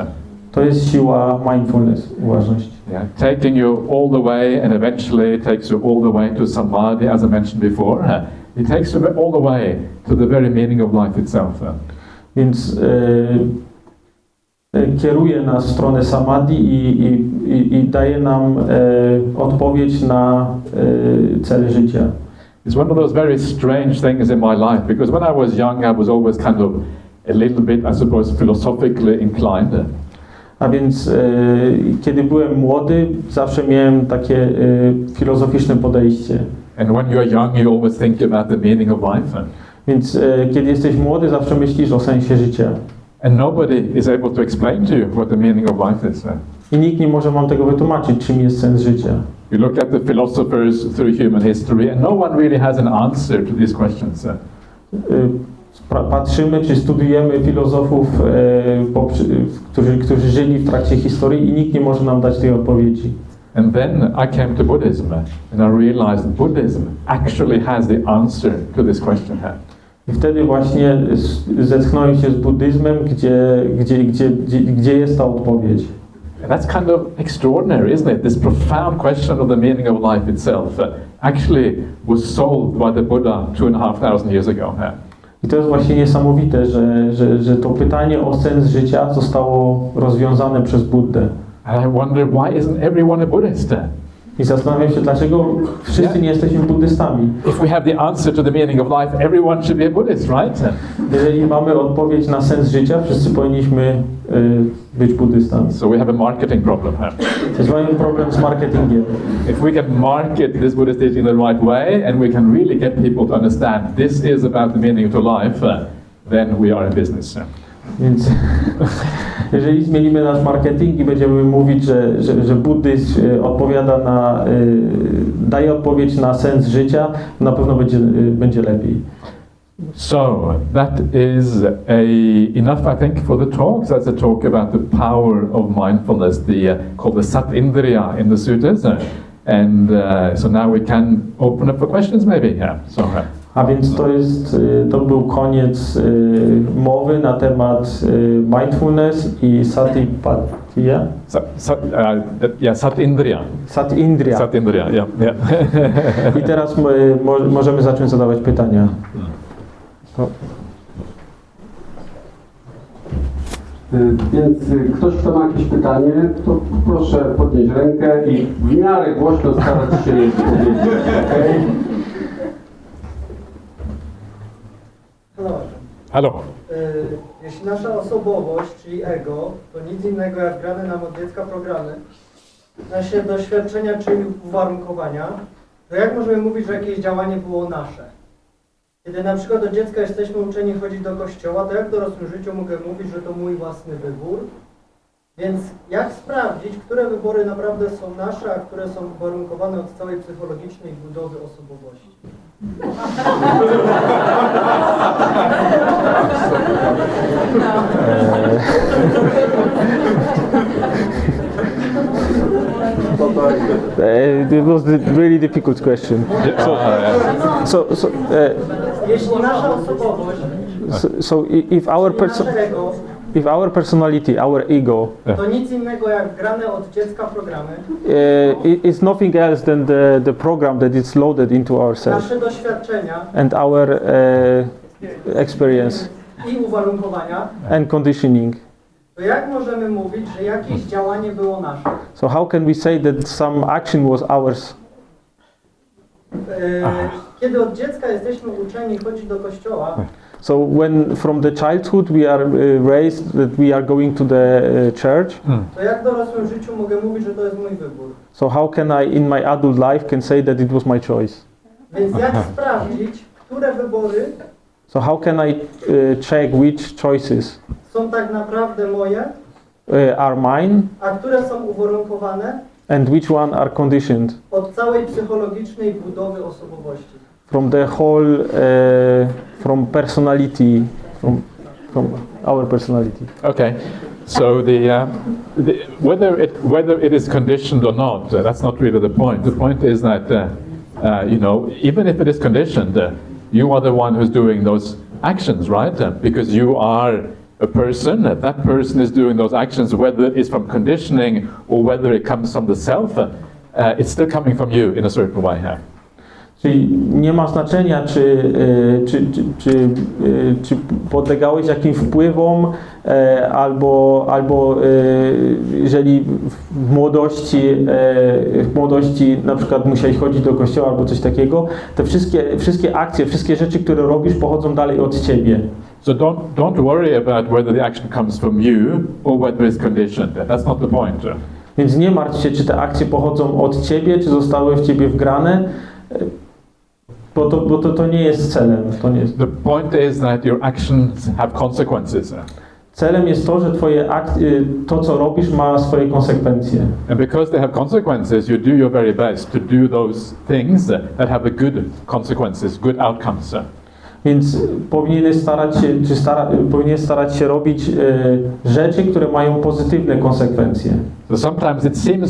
To jest siła mindfulness, uważność. Yeah, taking you all the way and eventually takes you all the way to samadhi, as I mentioned before. It takes you all the way to the very meaning of life itself. Więc kieruje nas w stronę samadhi i daje nam odpowiedź na cel życia. It's one of those very strange things in my life, because when I was young, I was always kind of a little bit, I suppose, philosophically inclined. A więc kiedy byłem młody, zawsze miałem takie filozoficzne podejście. And when you're young, you always think about the meaning of life. Więc kiedy jesteś młody, zawsze myślisz o sensie życia. And nobody is able to explain to you what the meaning of life is. I nikt nie może wam tego wytłumaczyć, czym jest sens życia. You look at the philosophers through human history, and no one really has an answer to these questions. Patrzymy, czy studujemy filozofów, którzy żyli w trakcie historii i nikt nie może nam dać tej odpowiedzi. And then I came to Buddhism, and I realized Buddhism actually has the answer to this question. I wtedy właśnie zetknąłem się z buddyzmem, gdzie jest ta odpowiedź. And that's kind of extraordinary, isn't it? This profound question of the meaning of life itself actually was solved by the Buddha 2,500 years ago. I to jest właśnie niesamowite, że to pytanie o sens życia zostało rozwiązane przez Buddę. And I wonder, why isn't everyone a Buddhist? I zastanawiam się, dlaczego wszyscy nie jesteśmy buddystami. If we have the answer to the meaning of life, everyone should be a Buddhist, right? Jeżeli mamy odpowiedź na sens życia, wszyscy powinniśmy być buddystami. So we have a marketing problem. Więc mamy problem z marketingiem. If we can market this Buddhist teaching the right way, and we can really get people to understand this is about the meaning of life, then we are in business. Więc jeżeli zmienimy nasz marketing i będziemy mówić, że buddyzm odpowiada daje odpowiedź na sens życia, na pewno będzie lepiej. So that is enough, I think, for the talks. That's a talk about the power of mindfulness, called the Sati Indriya in the suttas. And so now we can open up for questions, maybe. Yeah. So. A więc to był koniec mowy na temat mindfulness i satipatya. Sati Indriya. Sati Indriya. Sati Indriya, yeah. I teraz możemy zacząć zadawać pytania. Więc ktoś, kto ma jakieś pytanie, to proszę podnieść rękę i w miarę głośno starać się je powiedzieć. Okay? Halo. Jeśli nasza osobowość, czyli ego, to nic innego jak grane nam od dziecka programy, nasze doświadczenia, czyli uwarunkowania, to jak możemy mówić, że jakieś działanie było nasze? Kiedy na przykład od dziecka jesteśmy uczeni chodzić do kościoła, to jak w dorosłym życiu mogę mówić, że to mój własny wybór? Więc jak sprawdzić, które wybory naprawdę są nasze, a które są uwarunkowane od całej psychologicznej budowy osobowości? It was a really difficult question. Jeśli nasza osobowość, if our personality, our ego, to nic innego jak wgrane od dziecka programy, it's nothing else than the program that is loaded into ourselves nasze doświadczenia and our experience i uwarunkowania, and conditioning. to jak możemy mówić, że jakieś działanie było nasze? So how can we say that some action was ours? Kiedy od dziecka jesteśmy uczeni chodzić do kościoła, So when from the childhood we are raised that we are going to the church. To jak w dorosłym życiu mogę mówić, że to jest mój wybór? So how can I in my adult life can say that it was my choice? Więc jak sprawdzić, które wybory So how can I check which choices są tak naprawdę moje, are mine a które są uwarunkowane and which one are conditioned od całej psychologicznej budowy osobowości? from the whole from personality from our personality. Okay, so whether it is conditioned or not, that's not really the point. The point is that you know, even if it is conditioned, you are the one who's doing those actions, right? Because you are a person. That person is doing those actions, whether it's from conditioning or whether it comes from the self. It's still coming from you in a certain way. Czyli nie ma znaczenia, czy podlegałeś jakimś wpływom, albo jeżeli w młodości na przykład musiałeś chodzić do kościoła albo coś takiego, te wszystkie akcje, wszystkie rzeczy, które robisz, pochodzą dalej od ciebie. So don't worry about whether the action comes from you or whether it's conditioned. That's not the point. Więc nie martw się, czy te akcje pochodzą od ciebie, czy zostały w ciebie wgrane. Bo to nie jest celem. To nie jest. The point is that your actions have consequences. Celem jest to, że to co robisz ma swoje konsekwencje. And because they have consequences, you do your very best to do those things that have a good consequences, good outcomes. Więc powinieneś starać się robić rzeczy, które mają pozytywne konsekwencje. So sometimes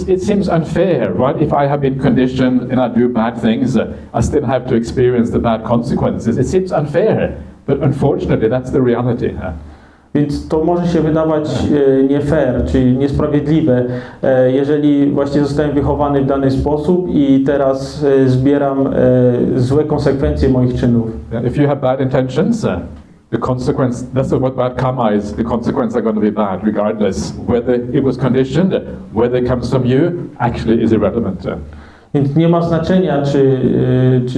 it seems unfair, right? If I have been conditioned and I do bad things, I still have to experience the bad consequences. It seems unfair, but unfortunately that's the reality. Więc to może się wydawać nie fair, czyli niesprawiedliwe, jeżeli właśnie zostałem wychowany w dany sposób i teraz zbieram złe konsekwencje moich czynów. If you have bad intentions, the consequence, that's what bad karma is, the consequences are going to be bad regardless. Whether it was conditioned, whether it comes from you, actually is irrelevant. Więc nie ma znaczenia,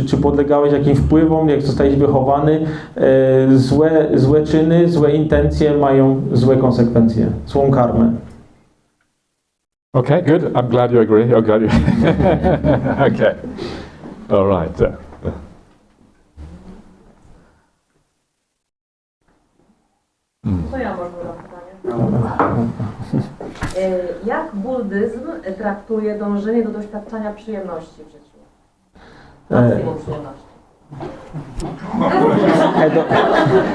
czy podlegałeś jakimś wpływom, jak zostałeś wychowany. Złe czyny, złe intencje mają złe konsekwencje, złą karmę. Okay, good. I'm glad you agree. I'm glad you. Okay. All right. To ja może zadam pytanie. Jak buddyzm traktuje dążenie do doświadczania przyjemności w życiu? Maksimum przyjemności.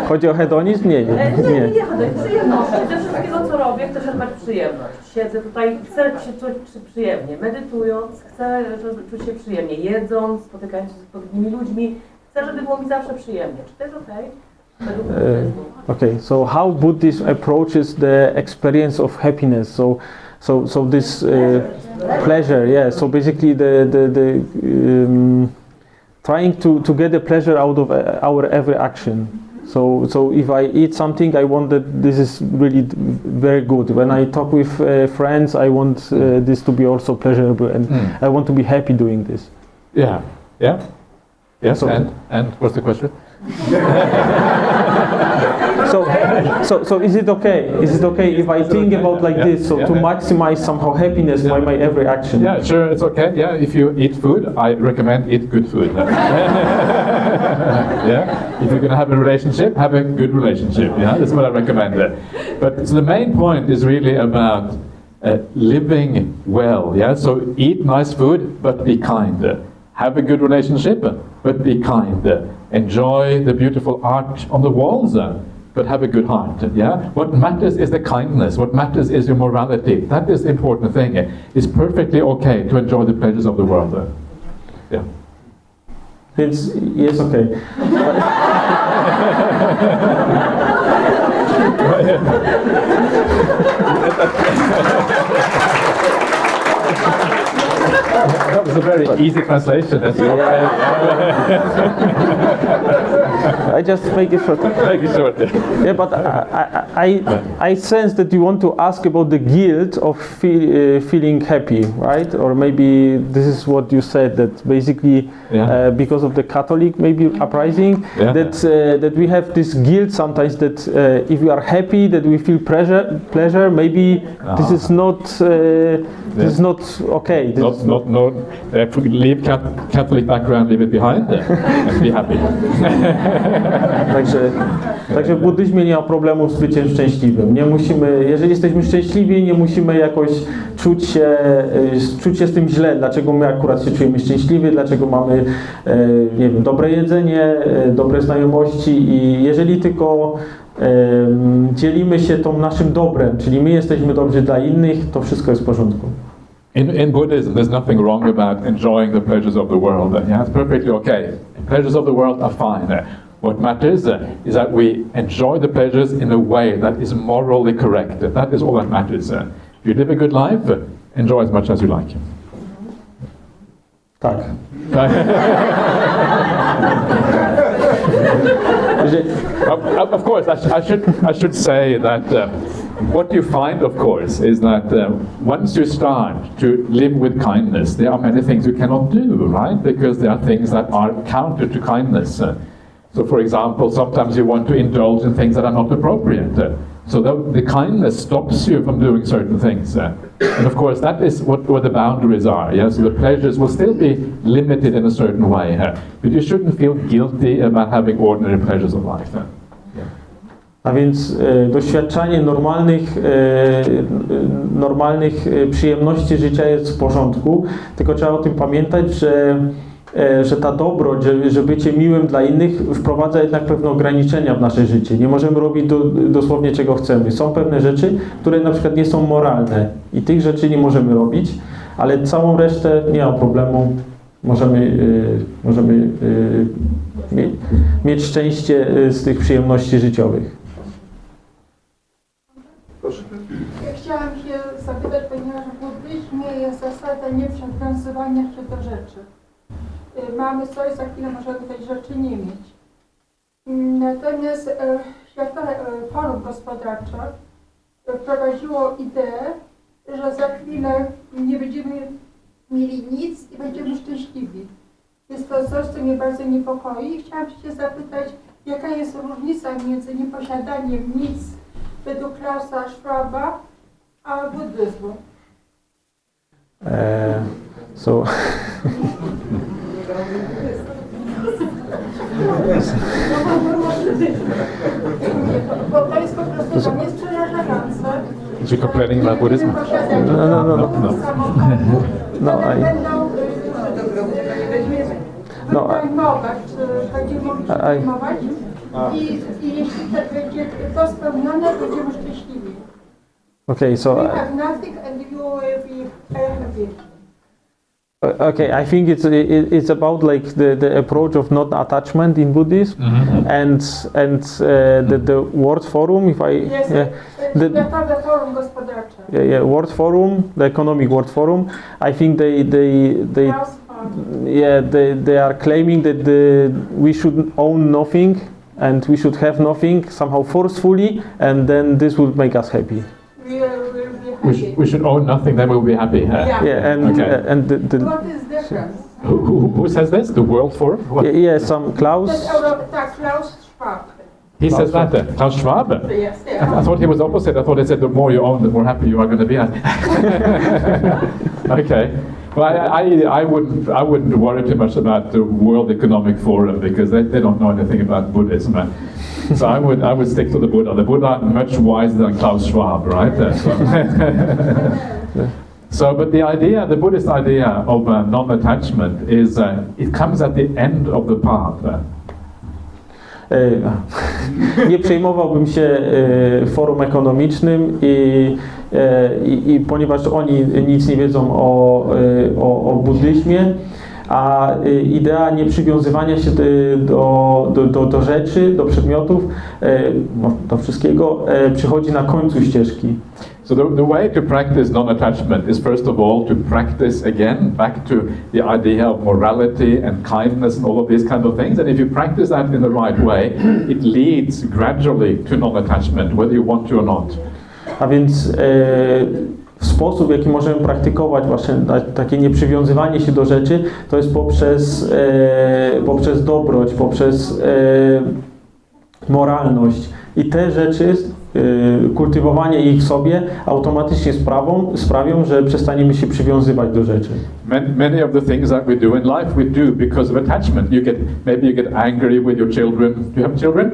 Chodzi o hedonizm? Nie chodzi o przyjemności. Ze wszystkiego, co robię, chcę czerpać przyjemność. Siedzę tutaj, chcę się czuć przyjemnie. Medytując, chcę czuć się przyjemnie. Jedząc, spotykając się z odpowiednimi ludźmi, chcę, żeby było mi zawsze przyjemnie. Czy to jest okej? Okay, so how Buddhism approaches the experience of happiness? So this pleasure, yeah. So basically, trying to get the pleasure out of our every action. So if I eat something, I want that this is really very good. When I talk with friends, I want this to be also pleasurable, and I want to be happy doing this. Yeah. Yes. So, and what's the question? So is it okay? Is it okay if I think about like this? So to maximize somehow happiness by my every action. Yeah, sure, it's okay. Yeah, if you eat food, I recommend eat good food. Yeah, if you're gonna have a relationship, have a good relationship. Yeah, that's what I recommend. But so the main point is really about living well. Yeah, so eat nice food, but be kind. Have a good relationship, but be kind. Enjoy the beautiful art on the walls, but have a good heart. Yeah. What matters is the kindness. What matters is your morality. That is the important thing. It's perfectly okay to enjoy the pleasures of the world. Yeah. It's yes, okay. That was a very easy translation. That's I just make it short. Make it short. Yeah, but I sense that you want to ask about the guilt of feeling happy, right? Or maybe this is what you said, that basically because of the Catholic maybe uprising, that we have this guilt sometimes that if we are happy, that we feel pleasure. Maybe this is not this is not okay. Leave Catholic background, leave it behind, and be happy. Także w buddyzmie nie ma problemu z byciem szczęśliwym. Nie musimy, jeżeli jesteśmy szczęśliwi, nie musimy jakoś czuć się z tym źle. Dlaczego my akurat się czujemy szczęśliwi, dlaczego mamy nie wiem, dobre jedzenie, dobre znajomości i jeżeli tylko dzielimy się tą naszym dobrem, czyli my jesteśmy dobrzy dla innych, to wszystko jest w porządku. In Buddhism, there's nothing wrong about enjoying the pleasures of the world. It's perfectly okay. The pleasures of the world are fine. What matters is that we enjoy the pleasures in a way that is morally correct. That is all that matters. If you live a good life, enjoy as much as you like. Tak. Of course, I should say that what you find, of course, is that once you start to live with kindness, there are many things you cannot do, right? Because there are things that are counter to kindness. So, for example, sometimes you want to indulge in things that are not appropriate. So the kindness stops you from doing certain things. And of course, that is what the boundaries are. Yeah? So the pleasures will still be limited in a certain way. But you shouldn't feel guilty about having ordinary pleasures of life. A więc doświadczanie normalnych przyjemności życia jest w porządku, tylko trzeba o tym pamiętać, że ta dobroć, że bycie miłym dla innych wprowadza jednak pewne ograniczenia w nasze życie. Nie możemy robić dosłownie czego chcemy. Są pewne rzeczy, które na przykład nie są moralne i tych rzeczy nie możemy robić, ale całą resztę nie ma problemu. Możemy mieć szczęście z tych przyjemności życiowych. Proszę. Ja chciałam się zapytać, ponieważ w buddyzmie jest zasada nieprzywiązywania się do rzeczy. Mamy coś, za chwilę możemy tej rzeczy nie mieć. Natomiast Światowe Forum Gospodarcze wprowadziło ideę, że za chwilę nie będziemy mieli nic i będziemy szczęśliwi. Jest to coś, co mnie bardzo niepokoi. Chciałam się zapytać, jaka jest różnica między nieposiadaniem nic według Klausa Schwaba a buddyzmu? So Bo to jest po prostu dla mnie przerażające. Is you complaining about Buddhism? Mowę, czy będziemy mogli się zajmować. I jeśli tak będzie to spełnione, będziemy szczęśliwi. okay, so We have nothing and you will be happy. okay, I think it's about like the approach of non-attachment in Buddhism, and the World Forum. If I Yes, Światowe Forum Gospodarcze. World Forum, the Economic World Forum. I think they are claiming that we should own nothing and we should have nothing somehow forcefully, and then this will make us happy. We will be happy. We should own nothing, then we'll be happy. Yeah, and Okay. and What is difference? Who says this? The World Forum? What? some Klaus. Tak, Klaus Schwab. He says that. Klaus Schwab? Yes, I thought he was opposite. I thought he said the more you own, the more happy you are going to be. Okay. Well, I wouldn't worry too much about the World Economic Forum because they don't know anything about Buddhism. So I would stick to the Buddha. The Buddha much wiser than Klaus Schwab, right? So, but the Buddhist idea of non-attachment is it comes at the end of the path. Nie przejmowałbym się forum ekonomicznym i ponieważ oni nic nie wiedzą o buddyzmie, a idea nieprzywiązywania się do rzeczy, do przedmiotów, do wszystkiego przychodzi na końcu ścieżki. So the way to practice non-attachment is first of all to practice again back to the idea of morality and kindness and all of these kind of things. And if you practice that in the right way, it leads gradually to non-attachment, whether you want to or not. A więc sposób, w jaki możemy praktykować właśnie takie nieprzywiązywanie się do rzeczy, to jest poprzez dobroć, poprzez moralność. I te rzeczy, kultywowanie ich w sobie automatycznie sprawią, że przestaniemy się przywiązywać do rzeczy. Many of the things that we do in life, we do because of attachment. Maybe you get angry with your children. Do you have children?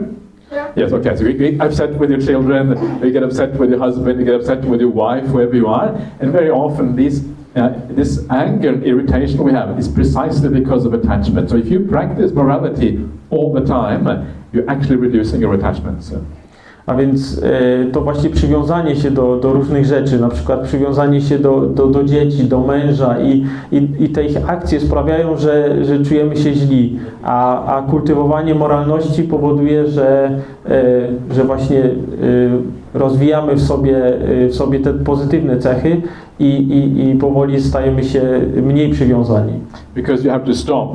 Yeah. Yes, okay. So you get upset with your children, you get upset with your husband, you get upset with your wife, whoever you are. And very often this anger, irritation we have is precisely because of attachment. So if you practice morality all the time, you're actually reducing your attachments. A więc to właśnie przywiązanie się do różnych rzeczy, na przykład przywiązanie się do dzieci, do męża i te ich akcje sprawiają, że czujemy się źli, a kultywowanie moralności powoduje, że właśnie rozwijamy w sobie te pozytywne cechy i powoli stajemy się mniej przywiązani. Because you have to stop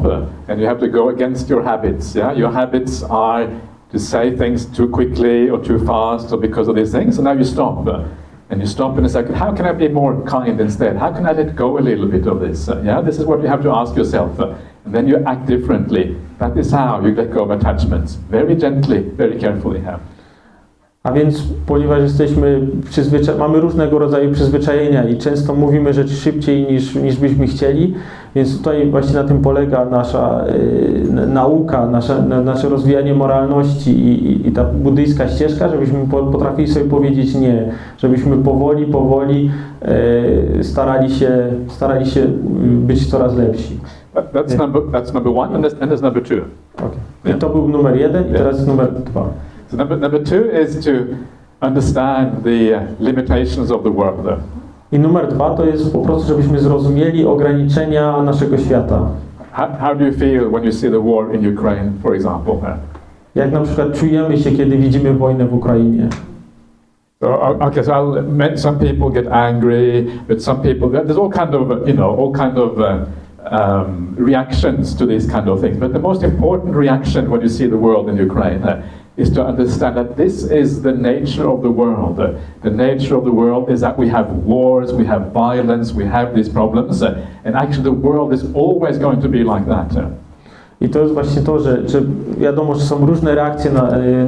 and you have to go against your habits. Yeah, your habits are to say things too quickly or too fast or because of these things. So now you stop. And you stop in a second. How can I be more kind instead? How can I let go a little bit of this? Yeah, this is what you have to ask yourself. And then you act differently. That is how you let go of attachments. Very gently, very carefully. A więc, ponieważ mamy różnego rodzaju przyzwyczajenia i często mówimy rzeczy szybciej niż byśmy chcieli, więc tutaj właśnie na tym polega nasza nauka, nasze rozwijanie moralności i ta buddyjska ścieżka, żebyśmy potrafili sobie powiedzieć nie, żebyśmy powoli starali się być coraz lepsi. That's number one, and there's number two. Okay. I to był numer 1 i teraz jest numer 2. So number two is to understand the limitations of the world. I numer 2 to jest po prostu, żebyśmy zrozumieli ograniczenia naszego świata. How do you feel when you see the war in Ukraine, for example? Jak na przykład czujemy się, kiedy widzimy wojnę w Ukrainie? So, okay, so some people get angry, but some people, there's all kind of reactions to these kind of things. But the most important reaction when you see the world in Ukraine is to understand that this is the nature of the world. The nature of the world is that we have wars, we have violence, we have these problems, and actually the world is always going to be like that. I to jest właśnie to, że wiadomo, że są różne reakcje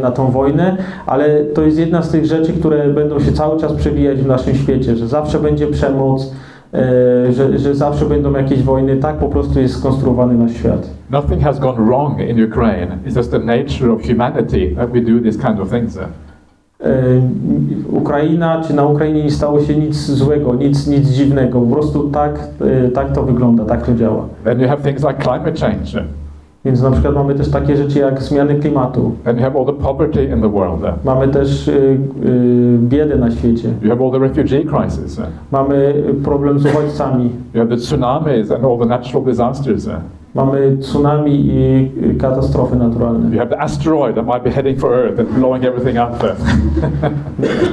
na tą wojnę, ale to jest jedna z tych rzeczy, które będą się cały czas przewijać w naszym świecie, że zawsze będzie przemoc, że zawsze będą jakieś wojny, tak po prostu jest skonstruowany nasz świat. Nothing has gone wrong in Ukraine. It's just the nature of humanity that we do these kind of things. Ukraina, czy na Ukrainie nie stało się nic złego, nic dziwnego, po prostu tak to wygląda, tak to działa. Then you have things like climate change. Więc na przykład mamy też takie rzeczy jak zmiany klimatu. And you have all the poverty in the world. Mamy też biedę na świecie. You have all the refugee crisis. Mamy problem z uchodźcami. You have the tsunamis and all the natural disasters. Mamy tsunami i katastrofy naturalne. You have the asteroid that might be heading for Earth and blowing everything up.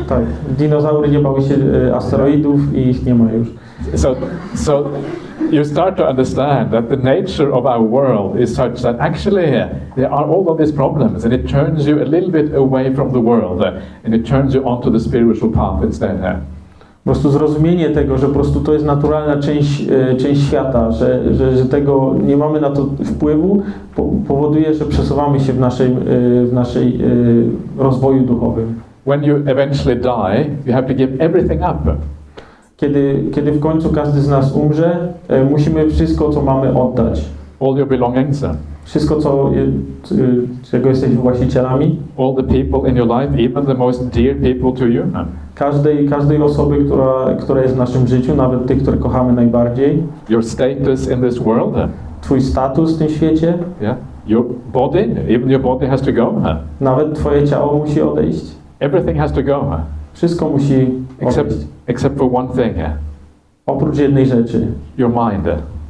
Tak, dinozaury nie bały się asteroidów i ich nie ma już. So you start to understand that the nature of our world is such that actually there are all of these problems, and it turns you a little bit away from the world, and it turns you onto the spiritual path instead. Po prostu zrozumienie tego, że po prostu to jest naturalna część świata, że tego nie mamy na to wpływu, powoduje, że przesuwamy się w naszej rozwoju duchowym. When you eventually die, you have to give everything up. Kiedy w końcu każdy z nas umrze, musimy wszystko, co mamy, oddać. All your belongings. Wszystko, czego jesteśmy właścicielami. All the people in your life, even the most dear people to you. Każdej osoby, która jest w naszym życiu, nawet tych, które kochamy najbardziej. Your status in this world. Twój status w tym świecie. Yeah. Your body, even your body has to go. Nawet twoje ciało musi odejść. Everything has to go. Wszystko musi odejść. Except for one thing. Oprócz jednej rzeczy. Your mind.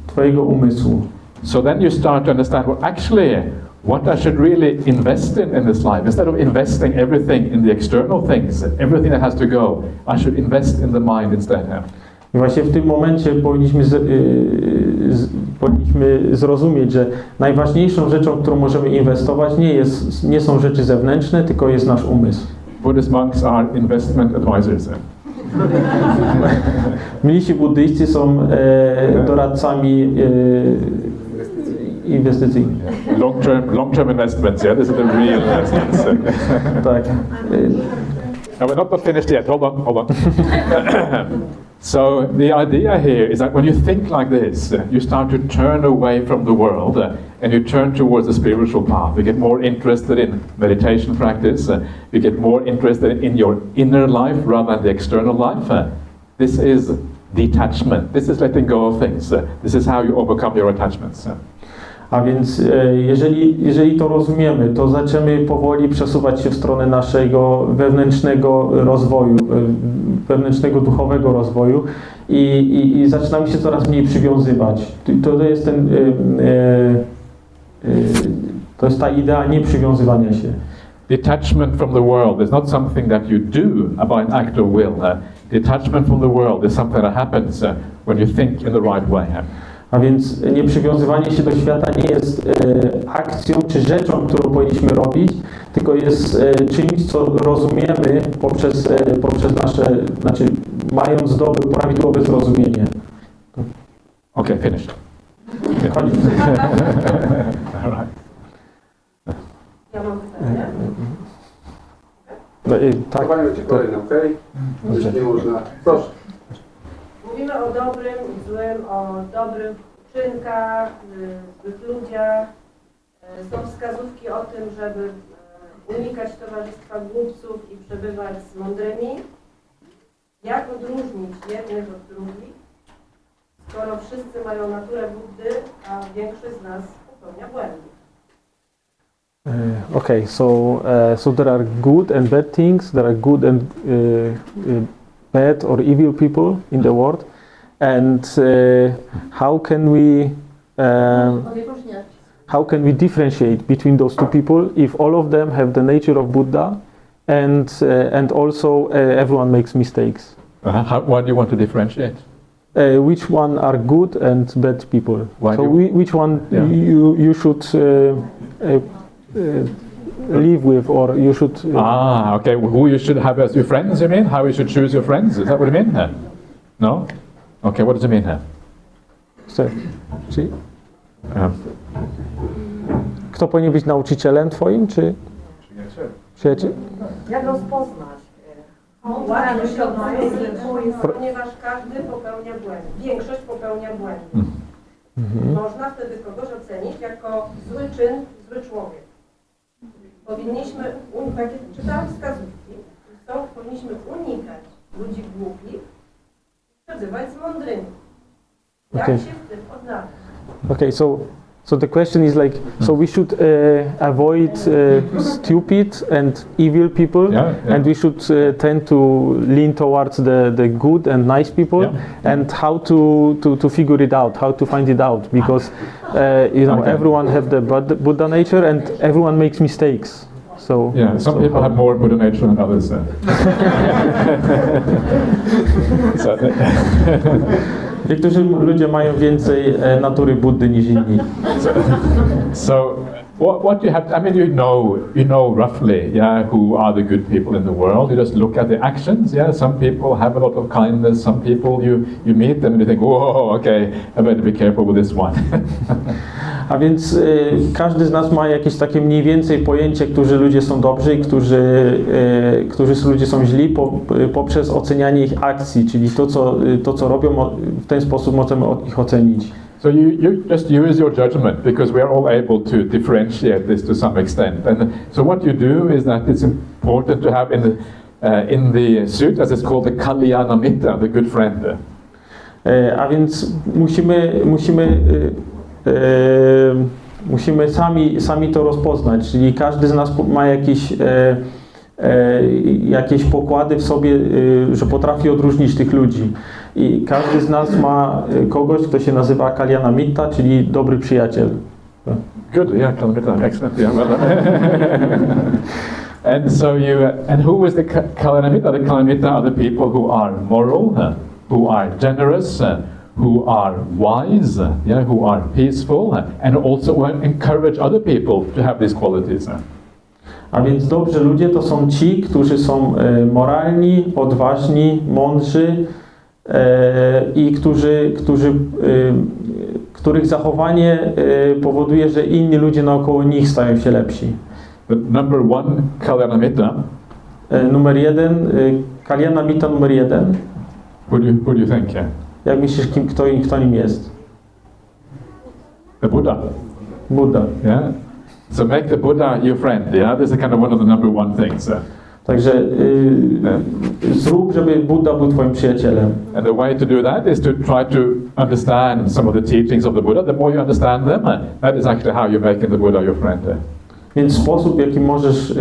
Twojego umysłu. So then you start to understand, well, actually, what I should really invest in this life, instead of investing everything in the external things, everything that has to go, I should invest in the mind instead. I właśnie w tym momencie powinniśmy zrozumieć, że najważniejszą rzeczą, którą możemy inwestować, nie są rzeczy zewnętrzne, tylko jest nasz umysł. Buddhist monks are investment advisors. Mnisi buddyjscy są doradcami inwestycyjnymi. Long-term investments, yeah? This is the real investments. Tak. No, we're not finished yet. Hold on. So the idea here is that when you think like this, you start to turn away from the world and you turn towards the spiritual path. You get more interested in meditation practice. You get more interested in your inner life rather than the external life. This is detachment. This is letting go of things. This is how you overcome your attachments. A więc jeżeli to rozumiemy, to zaczniemy powoli przesuwać się w stronę naszego wewnętrznego rozwoju, wewnętrznego duchowego rozwoju i zaczynamy się coraz mniej przywiązywać. To jest ta idea nieprzywiązywania się. Detachment from the world is not something that you do about an act of will. Detachment from the world is something that happens when you think in the right way. A więc nieprzywiązywanie się do świata nie jest akcją czy rzeczą, którą powinniśmy robić, tylko jest czymś, co rozumiemy poprzez nasze, mając prawidłowe zrozumienie. Okay, finished. Koniec. All right. Ja mam pytanie. Tak. Chowajmy Cię kolejną, okej? Nie można. Proszę. Mówimy o dobrym i złym, o dobrych uczynkach, złych ludziach. Są wskazówki o tym, żeby unikać towarzystwa głupców i przebywać z mądrymi. Jak odróżnić jednych od drugich, skoro wszyscy mają naturę Buddy, a większość z nas popełnia błędy? Okay, so there are good and bad things. There are good and bad or evil people in the world, and how can we differentiate between those two people if all of them have the nature of Buddha, and also everyone makes mistakes? Why do you want to differentiate? Which one are good and bad people? Why so which one you should live with, or you should... Okay. Who you should have as your friends, you mean? How you should choose your friends? Is that what you mean? No? Okay, what does it mean here? Kto powinien być nauczycielem twoim, czy... Przyjaciel? Jak rozpoznać? Łatwo się odróżnić, ponieważ każdy popełnia błędy. Większość popełnia błędy. Można wtedy kogoś ocenić jako zły czyn, zły człowiek. Powinniśmy, jak czytałam wskazówki, powinniśmy unikać ludzi głupich i przebywać z mądrymi. Jak się w tym odnaleźć? Okay, so the question is like, so we should avoid stupid and evil people, and we should tend to lean towards the good and nice people, and how to figure it out, how to find it out, because everyone have the Buddha nature and everyone makes mistakes. So some people have more Buddha nature than others. Niektórzy ludzie mają więcej natury Buddy niż inni. So what you have, I mean, you know roughly, who are the good people in the world. You just look at the actions. Some people have a lot of kindness. Some people you meet them and you think, whoa, okay, I better be careful with this one. A więc każdy z nas ma jakieś takie mniej więcej pojęcie, którzy ludzie są dobrzy i którzy ludzie są źli poprzez ocenianie ich akcji, czyli to co robią, w ten sposób możemy ich ocenić. So you just use your judgment, because we are all able to differentiate this to some extent. And so what you do is that it's important to have in the suit, as it's called, the Kalyana Mitta, the good friend. A więc musimy sami to rozpoznać, czyli każdy z nas ma jakieś pokłady w sobie, że potrafi odróżnić tych ludzi. I każdy z nas ma kogoś, kto się nazywa Kalyana Mitta, czyli dobry przyjaciel. Good, yeah, Kalyana, excellent, yeah, well done. And so and who is the Kalyana Mitta? The Kalyana Mitta are the people who are moral, who are generous, who are wise, who are peaceful, and also who encourage other people to have these qualities. A więc dobrzy ludzie to są ci, którzy są moralni, odważni, mądrzy i których zachowanie powoduje, że inni ludzie naokoło nich stają się lepsi. But number one, Kalyana Mitta. Numer jeden, Kalyana Mitta numer jeden. Who do you think? Yeah? Jak myślisz, kto nim jest? The Buddha. Buddha. Yeah. So make the Buddha your friend. Yeah, this is kind of one of the number one things. Także zrób, żeby Buddha był twoim przyjacielem. And the way to do that is to try to understand some of the teachings of the Buddha. The more you understand them, that is actually how you're making the Buddha your friend. Więc sposób, w jaki możesz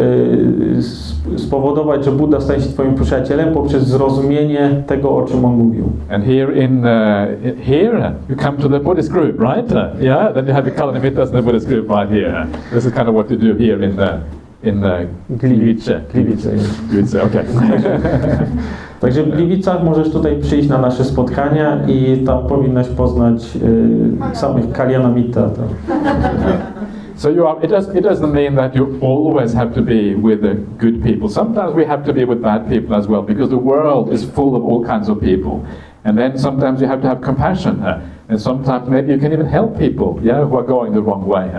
spowodować, że Buddha staje się twoim przyjacielem, poprzez zrozumienie tego, o czym on mówił. And here you come to the Buddhist group, right? Yeah. Then you have the Kalyana Mittas and the Buddhist group right here. This is kind of what you do here in Gliwicach. Gliwicach, okay. Także w Gliwicach możesz tutaj przyjść na nasze spotkania i tam powinnaś poznać samych Kalyana Mitta. So it doesn't mean that you always have to be with the good people. Sometimes we have to be with bad people as well, because the world is full of all kinds of people. And then sometimes you have to have compassion, and sometimes maybe you can even help people, who are going the wrong way.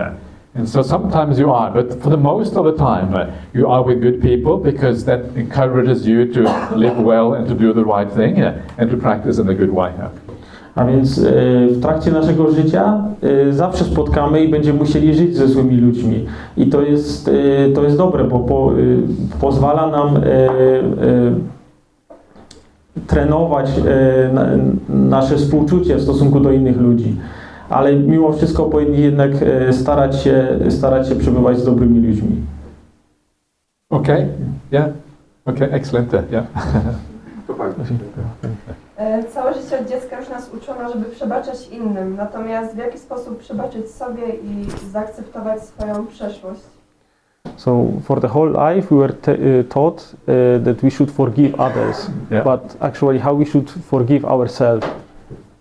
And so sometimes you are, but for the most of the time, you are with good people, because that encourages you to live well and to do the right thing and to practice in a good way. A więc w trakcie naszego życia zawsze spotkamy i będziemy musieli żyć ze złymi ludźmi. I to jest dobre, bo pozwala nam trenować nasze współczucie w stosunku do innych ludzi. Ale mimo wszystko powinni jednak starać się przebywać z dobrymi ludźmi. Okay, yeah, okay, excellent, yeah. Całe życie od dziecka już nas uczono, żeby przebaczać innym. Natomiast w jaki sposób przebaczyć sobie i zaakceptować swoją przeszłość? So for the whole life we were taught that we should forgive others, but actually how we should forgive ourselves.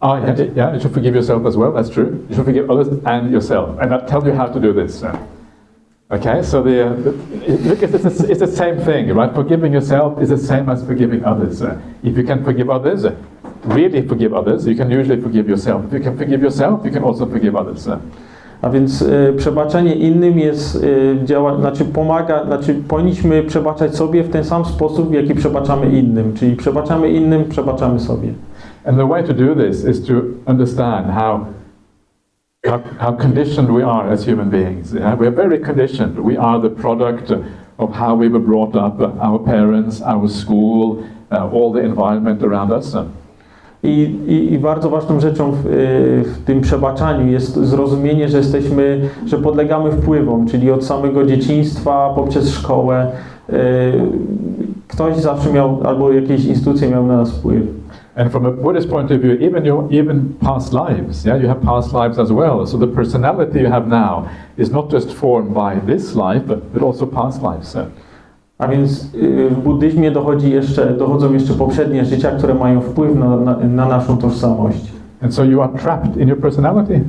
Oh, yeah, you should forgive yourself as well, that's true. You should forgive others and yourself. And I'll tell you how to do this. Okay, so it's the same thing, right? Forgiving yourself is the same as forgiving others. If you can forgive others, really forgive others, you can usually forgive yourself. If you can forgive yourself, you can also forgive others. A więc przebaczenie innym powinniśmy przebaczać sobie w ten sam sposób, w jaki przebaczamy innym. Czyli przebaczamy innym, przebaczamy sobie. And the way to do this is to understand how conditioned we are as human beings. Yeah? We are very conditioned. We are the product of how we were brought up, our parents, our school, all the environment around us. I bardzo ważną rzeczą w tym przebaczaniu jest zrozumienie, że podlegamy wpływom, czyli od samego dzieciństwa poprzez szkołę. Ktoś zawsze miał, albo jakieś instytucje miały na nas wpływ. And from a Buddhist point of view, even past lives, you have past lives as well. So the personality you have now is not just formed by this life, but also past lives. A więc w buddyzmie dochodzą jeszcze poprzednie życia, które mają wpływ na naszą tożsamość. And so you are trapped in your personality.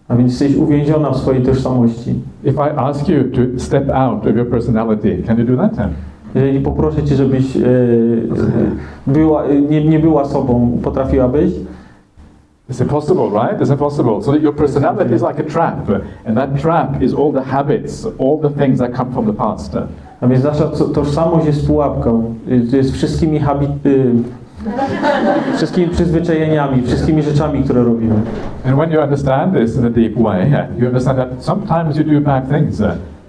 A więc jesteś uwięziona w swojej tożsamości. If I ask you to step out of your personality, can you do that then? Jeżeli poproszę Cię, żebyś nie była sobą, potrafiła być? It's impossible, right? It's impossible. So your personality is like a trap, and that trap is all the habits, all the things that come from the past. A więc nasza tożsamość jest pułapką, jest wszystkimi przyzwyczajeniami, wszystkimi rzeczami, które robimy. And when you understand this in a deep way, you understand that sometimes you do bad things,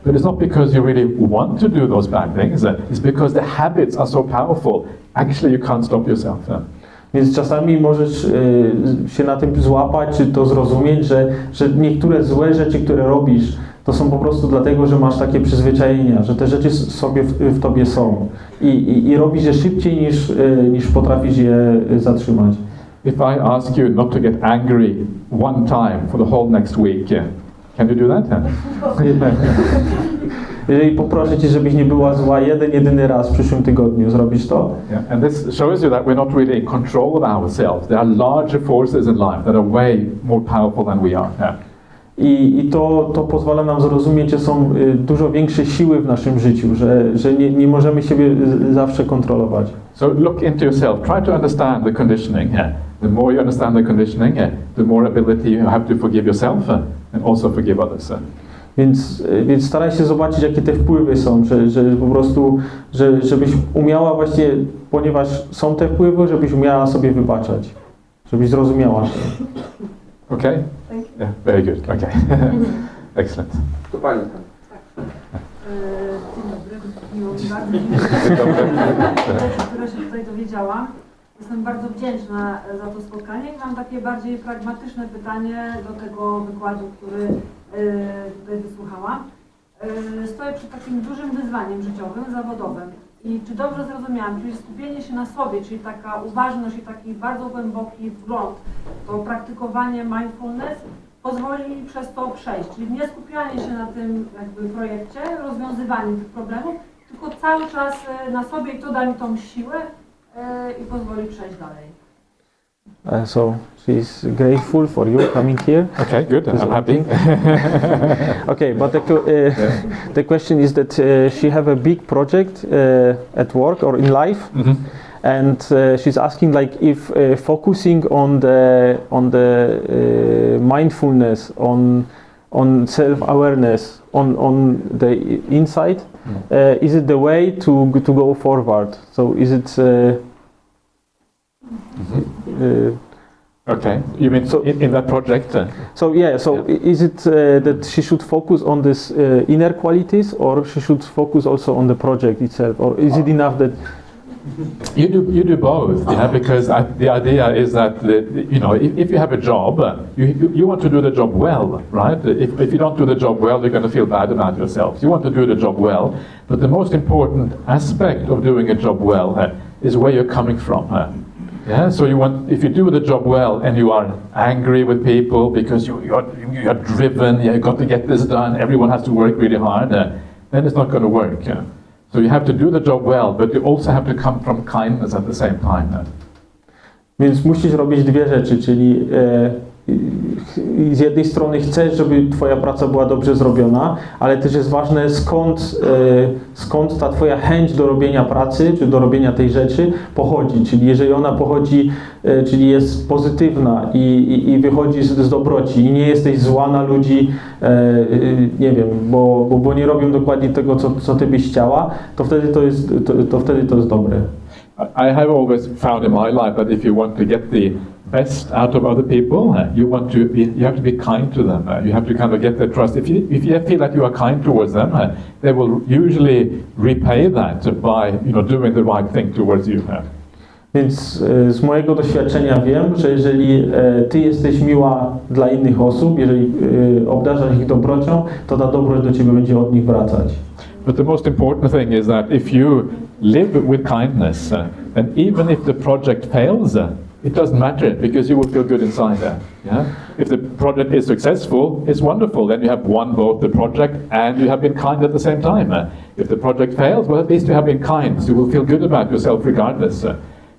but it's not because you really want to do those bad things, it's because the habits are so powerful, actually you can't stop yourself. Więc czasami możesz się na tym złapać, czy to zrozumieć, że niektóre złe rzeczy, które robisz, to są po prostu dlatego, że masz takie przyzwyczajenia, że te rzeczy sobie w tobie są i robisz je szybciej niż potrafisz je zatrzymać. if I ask you not to get angry one time for the whole next week, can you do that? Jeżeli poproszę Cię, żebyś nie była zła jedyny raz w przyszłym tygodniu, zrobisz to? Yeah. And this shows you that we're not really in control of ourselves. There are larger forces in life that are way more powerful than we are. Yeah. I to pozwala nam zrozumieć, że są dużo większe siły w naszym życiu, że nie możemy siebie zawsze kontrolować. So look into yourself. Try to understand the conditioning. Yeah. The more you understand the conditioning, the more ability you have to forgive yourself and also forgive others. Więc staraj się zobaczyć, jakie te wpływy są, że po prostu, żebyś umiała właśnie, ponieważ są te wpływy, żebyś umiała sobie wybaczać, żebyś zrozumiała to. Okay? Yeah, very good. Okay. Excellent. To pani. Dzień dobry, miło mi bardzo, która się tutaj dowiedziałam. Jestem bardzo wdzięczna za to spotkanie. Mam takie bardziej pragmatyczne pytanie do tego wykładu, który tutaj wysłuchałam. Stoję przed takim dużym wyzwaniem życiowym, zawodowym. I czy dobrze zrozumiałam, czyli skupienie się na sobie, czyli taka uważność i taki bardzo głęboki wgląd, to praktykowanie mindfulness pozwoli mi przez to przejść. Czyli nie skupianie się na tym jakby projekcie, rozwiązywaniu tych problemów, tylko cały czas na sobie i to da mi tą siłę i pozwoli przejść dalej. So she's grateful for you coming here. Okay, good. I'm happy. Okay, but the question is that she have a big project at work or in life, and she's asking like if focusing on the mindfulness, on self-awareness, on the inside, is it the way to go forward? So is it? Okay, you mean so in that project? So yeah, so is it that she should focus on this inner qualities, or she should focus also on the project itself, or is it enough that you do both? Yeah, because the idea is that if you have a job, you want to do the job well, right? If you don't do the job well, you're going to feel bad about yourself. You want to do the job well, but the most important aspect of doing a job well is where you're coming from. Yeah, so if you do the job well and you are angry with people because you are driven, you've got to get this done, everyone has to work really hard, then it's not going to work. So you have to do the job well, but you also have to come from kindness at the same time. Więc musisz robić dwie rzeczy, czyli z jednej strony chcesz, żeby twoja praca była dobrze zrobiona, ale też jest ważne skąd ta twoja chęć do robienia pracy, czy do robienia tej rzeczy pochodzi, czyli jeżeli ona pochodzi, czyli jest pozytywna i wychodzi z dobroci i nie jesteś zła na ludzi, nie wiem, bo nie robią dokładnie tego, co ty byś chciała, to wtedy to jest dobre. I have always found in my life that if you want to get the best out of other people, you have to be kind to them. You have to kind of get their trust. If you feel that you are kind towards them, they will usually repay that by doing the right thing towards you. Więc z mojego doświadczenia wiem, że jeżeli ty jesteś miła dla innych osób, jeżeli obdarzasz ich dobrocią, to ta dobroć do ciebie będzie od nich wracać. But the most important thing is that if you live with kindness, then even if the project fails, it doesn't matter because you will feel good inside there. Yeah? If the project is successful, it's wonderful. Then you have won both the project and you have been kind at the same time. If the project fails, well, at least you have been kind, so you will feel good about yourself regardless.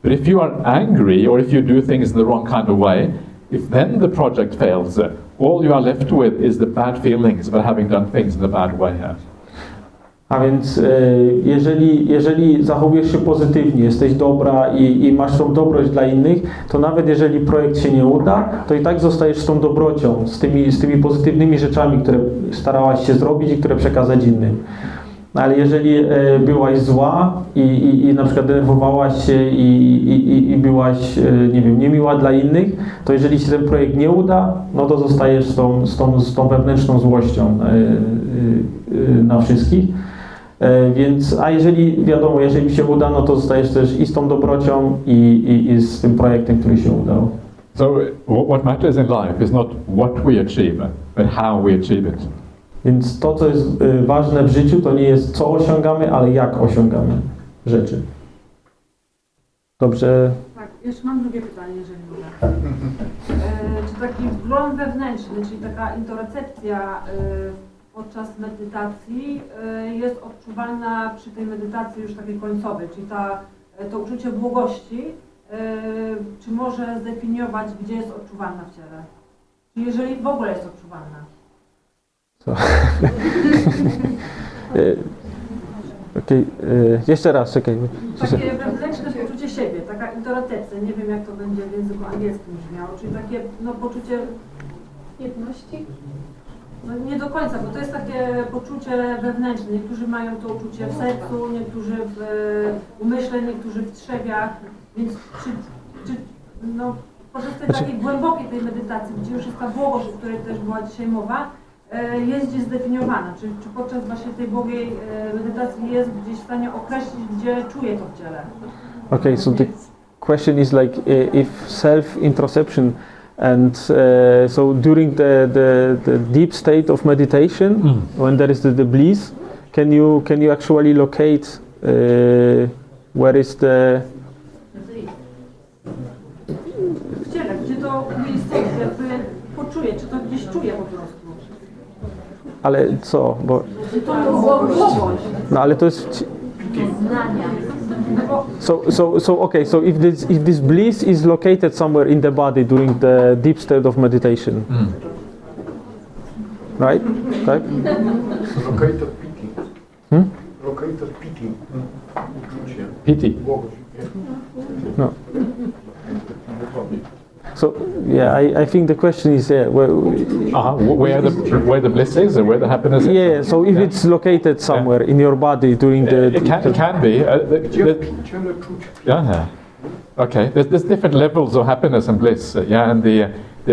But if you are angry or if you do things in the wrong kind of way, if then the project fails, all you are left with is the bad feelings about having done things in a bad way. A więc jeżeli zachowujesz się pozytywnie, jesteś dobra i masz tą dobroć dla innych, to nawet jeżeli projekt się nie uda, to i tak zostajesz z tą dobrocią, z tymi pozytywnymi rzeczami, które starałaś się zrobić i które przekazać innym. Ale jeżeli byłaś zła i na przykład denerwowałaś się i byłaś, nie wiem, niemiła dla innych, to jeżeli się ten projekt nie uda, no to zostajesz z tą wewnętrzną złością na wszystkich. Więc, a jeżeli się uda, no to zostajesz też i z tą dobrocią i z tym projektem, który się udał. So what matters in life is not what we achieve, but how we achieve it. Więc to, co jest ważne w życiu, to nie jest co osiągamy, ale jak osiągamy rzeczy. Dobrze? Tak. jeszcze mam drugie pytanie, jeżeli mogę. Czy taki wgląd wewnętrzny, czyli taka interocepcja podczas medytacji jest odczuwalna przy tej medytacji już takiej końcowej, czyli to uczucie błogości, czy może zdefiniować, gdzie jest odczuwalna w ciele? Czyli jeżeli w ogóle jest odczuwalna? Okej, jeszcze raz, czekaj. Takie wewnętrzne poczucie siebie, taka interocepcja, nie wiem jak to będzie w języku angielskim brzmiało, czyli takie poczucie Jedności? no nie do końca, bo to jest takie poczucie wewnętrzne. Niektórzy mają to uczucie w sercu, niektórzy w umyśle, niektórzy w trzewiach, więc podczas tej takiej głębokiej tej medytacji, gdzie już jest ta błogość, o której też była dzisiaj mowa, jest gdzieś zdefiniowana, czy podczas właśnie tej błogiej medytacji jest gdzieś w stanie określić, gdzie czuje to w ciele. Okay, so the question is like if self-introspection and so during the deep state of meditation, when there is the bliss, can you actually locate where is the W ciele, gdzie to miejsce jakby poczuje, czy to gdzieś czuje po prostu. ale co? Bo To jest błogość. no ale to jest so okay, so if this bliss is located somewhere in the body during the deep state of meditation, right? Tak? Locator pity. Locator pity. Pity. No. So yeah, I think the question is Where the bliss is, or where the happiness is? yeah. So if it's located somewhere in your body during the It can be. Yeah. Okay. There's different levels of happiness and bliss. And the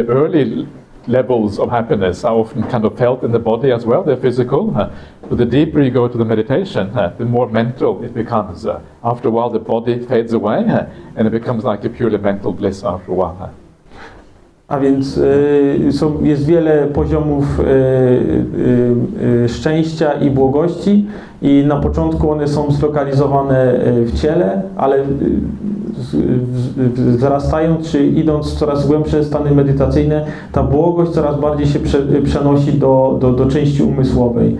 early levels of happiness are often kind of felt in the body as well. They're physical. But the deeper you go to the meditation, the more mental it becomes. After a while, the body fades away, and it becomes like a purely mental bliss after a while. A więc jest wiele poziomów szczęścia i błogości i na początku one są zlokalizowane w ciele, ale wzrastając czy idąc w coraz głębsze stany medytacyjne, ta błogość coraz bardziej się przenosi do części umysłowej.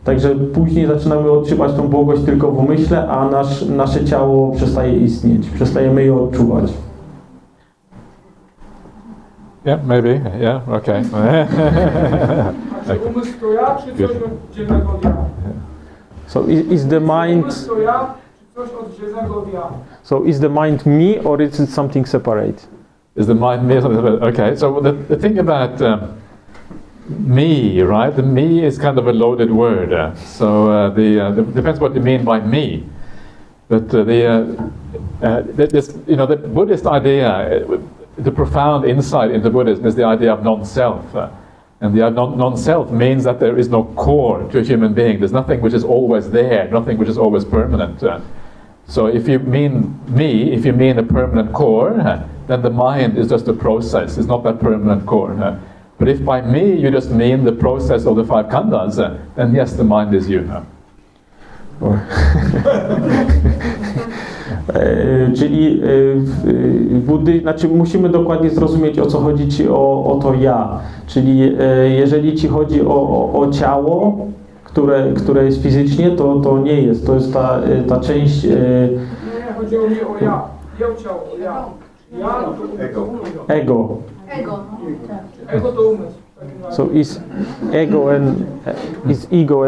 Także później zaczynamy odczuwać tą błogość tylko w umyśle, a nasze ciało przestaje istnieć, przestajemy je odczuwać. Yeah, maybe. Yeah, okay. Czy umysł to ja, czy coś oddzielnego od ja? So is the mind? Umysł to ja, czy coś oddzielnego od ja? So is the mind me or is it something separate? Is the mind me or something like that? Okay, so the thing about me, right? The me is kind of a loaded word. Depends what you mean by me. But the Buddhist idea, the profound insight into Buddhism is the idea of non-self. And the non-self means that there is no core to a human being. There's nothing which is always there, nothing which is always permanent. So if you mean me, if you mean a permanent core, then the mind is just a process. It's not that permanent core. But if by me you just mean the process of the five khandhas, then yes, the mind is you. Czyli znaczy musimy dokładnie zrozumieć, o co chodzi ci o to ja. Czyli jeżeli ci chodzi o ciało, które jest fizycznie, to nie jest. To jest ta część... Nie, chodziło mi o ja. Ja ciało, ja. Ja to Ego. Ego, Ego to umysł. So is ego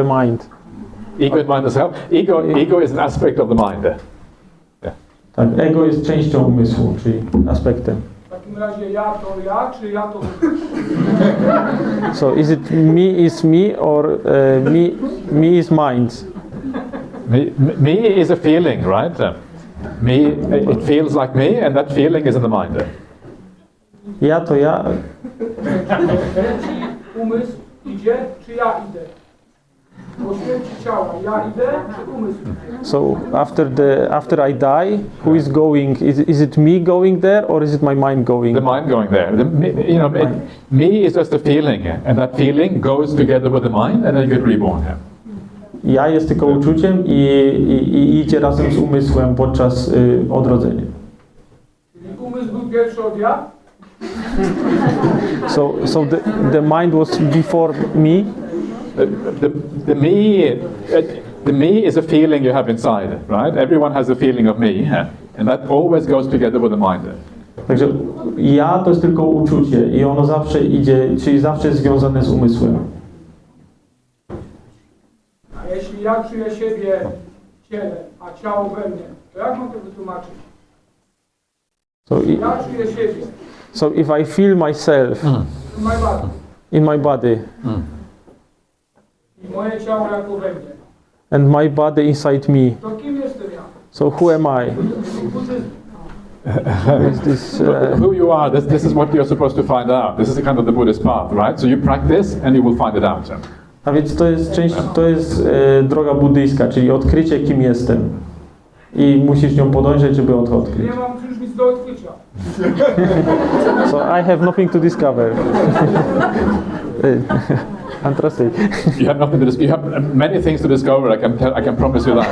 a mind? Ego is mind itself. Ego is an aspect of the mind. Tak, ego jest częścią umysłu, czyli aspektem. W takim razie ja to ja, czy ja to So is it me or me is mind? Me is a feeling, right? It feels like me, and that feeling is in the mind. Ja to ja. Czy umysł idzie, czy ja idę? Po śmierci ciała, ja idę, czy umysł idzie? So after I die, who is going? Is it me going there or is it my mind going? The mind going there. Me is just a feeling, and that feeling goes together with the mind, and then you get reborn. Ja jest tylko uczuciem i idzie razem z umysłem podczas odrodzenia. Czyli umysł był pierwszy od ja? So the mind was before me. The me is a feeling you have inside, right? Everyone has a feeling of me, and that always goes together with the mind. Także ja to jest tylko uczucie i ono zawsze idzie, czyli zawsze jest związane z umysłem. A jeśli ja czuję siebie w ciele, a ciało we mnie, to jak mam to wytłumaczyć? Ja czuję siebie. So if I feel myself in my body I moje ciało jako we mnie, and my body inside me, to kim jestem ja? so who am I? Who you are, this is what you're supposed to find out. This is the kind of the Buddhist path, right? So you practice and you will find it out. A więc to jest droga buddyjska, czyli odkrycie, kim jestem. I musisz nią podążać, żeby to odkryć. Nie mam już nic do odkrycia. So I have nothing to discover. I'm trusting. You have nothing to discover. You have many things to discover. I can promise you that.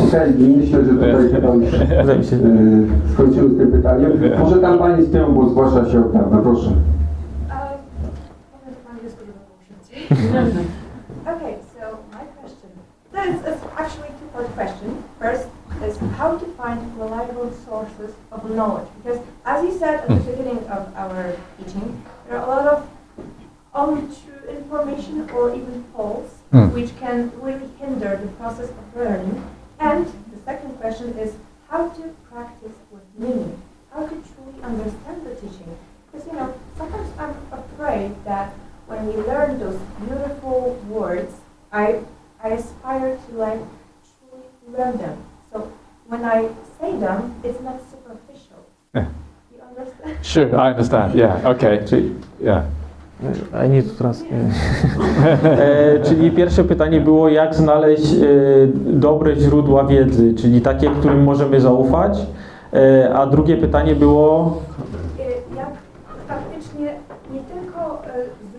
Okej, myślę, że tutaj chyba już skończymy z tym pytaniem. Może tam pani z tyłu, bo zgłasza się Oktarna, proszę. Okay, so my question, it's actually a two-part question. First is how to find reliable sources of knowledge, because as you said at the beginning of our teaching, there are a lot of untrue information or even false, which can really hinder the process of learning. And the second question is how to practice with meaning, how to truly understand the teaching. Because, you know, sometimes I'm afraid that when we learn those beautiful words, I aspire to like truly learn them. So when I say them, it's not superficial. You understand? Sure, I understand. Yeah, okay. Yeah. I need to translate. Czyli pierwsze pytanie było, jak znaleźć dobre źródła wiedzy, czyli takie, którym możemy zaufać. A drugie pytanie było... Jak faktycznie nie tylko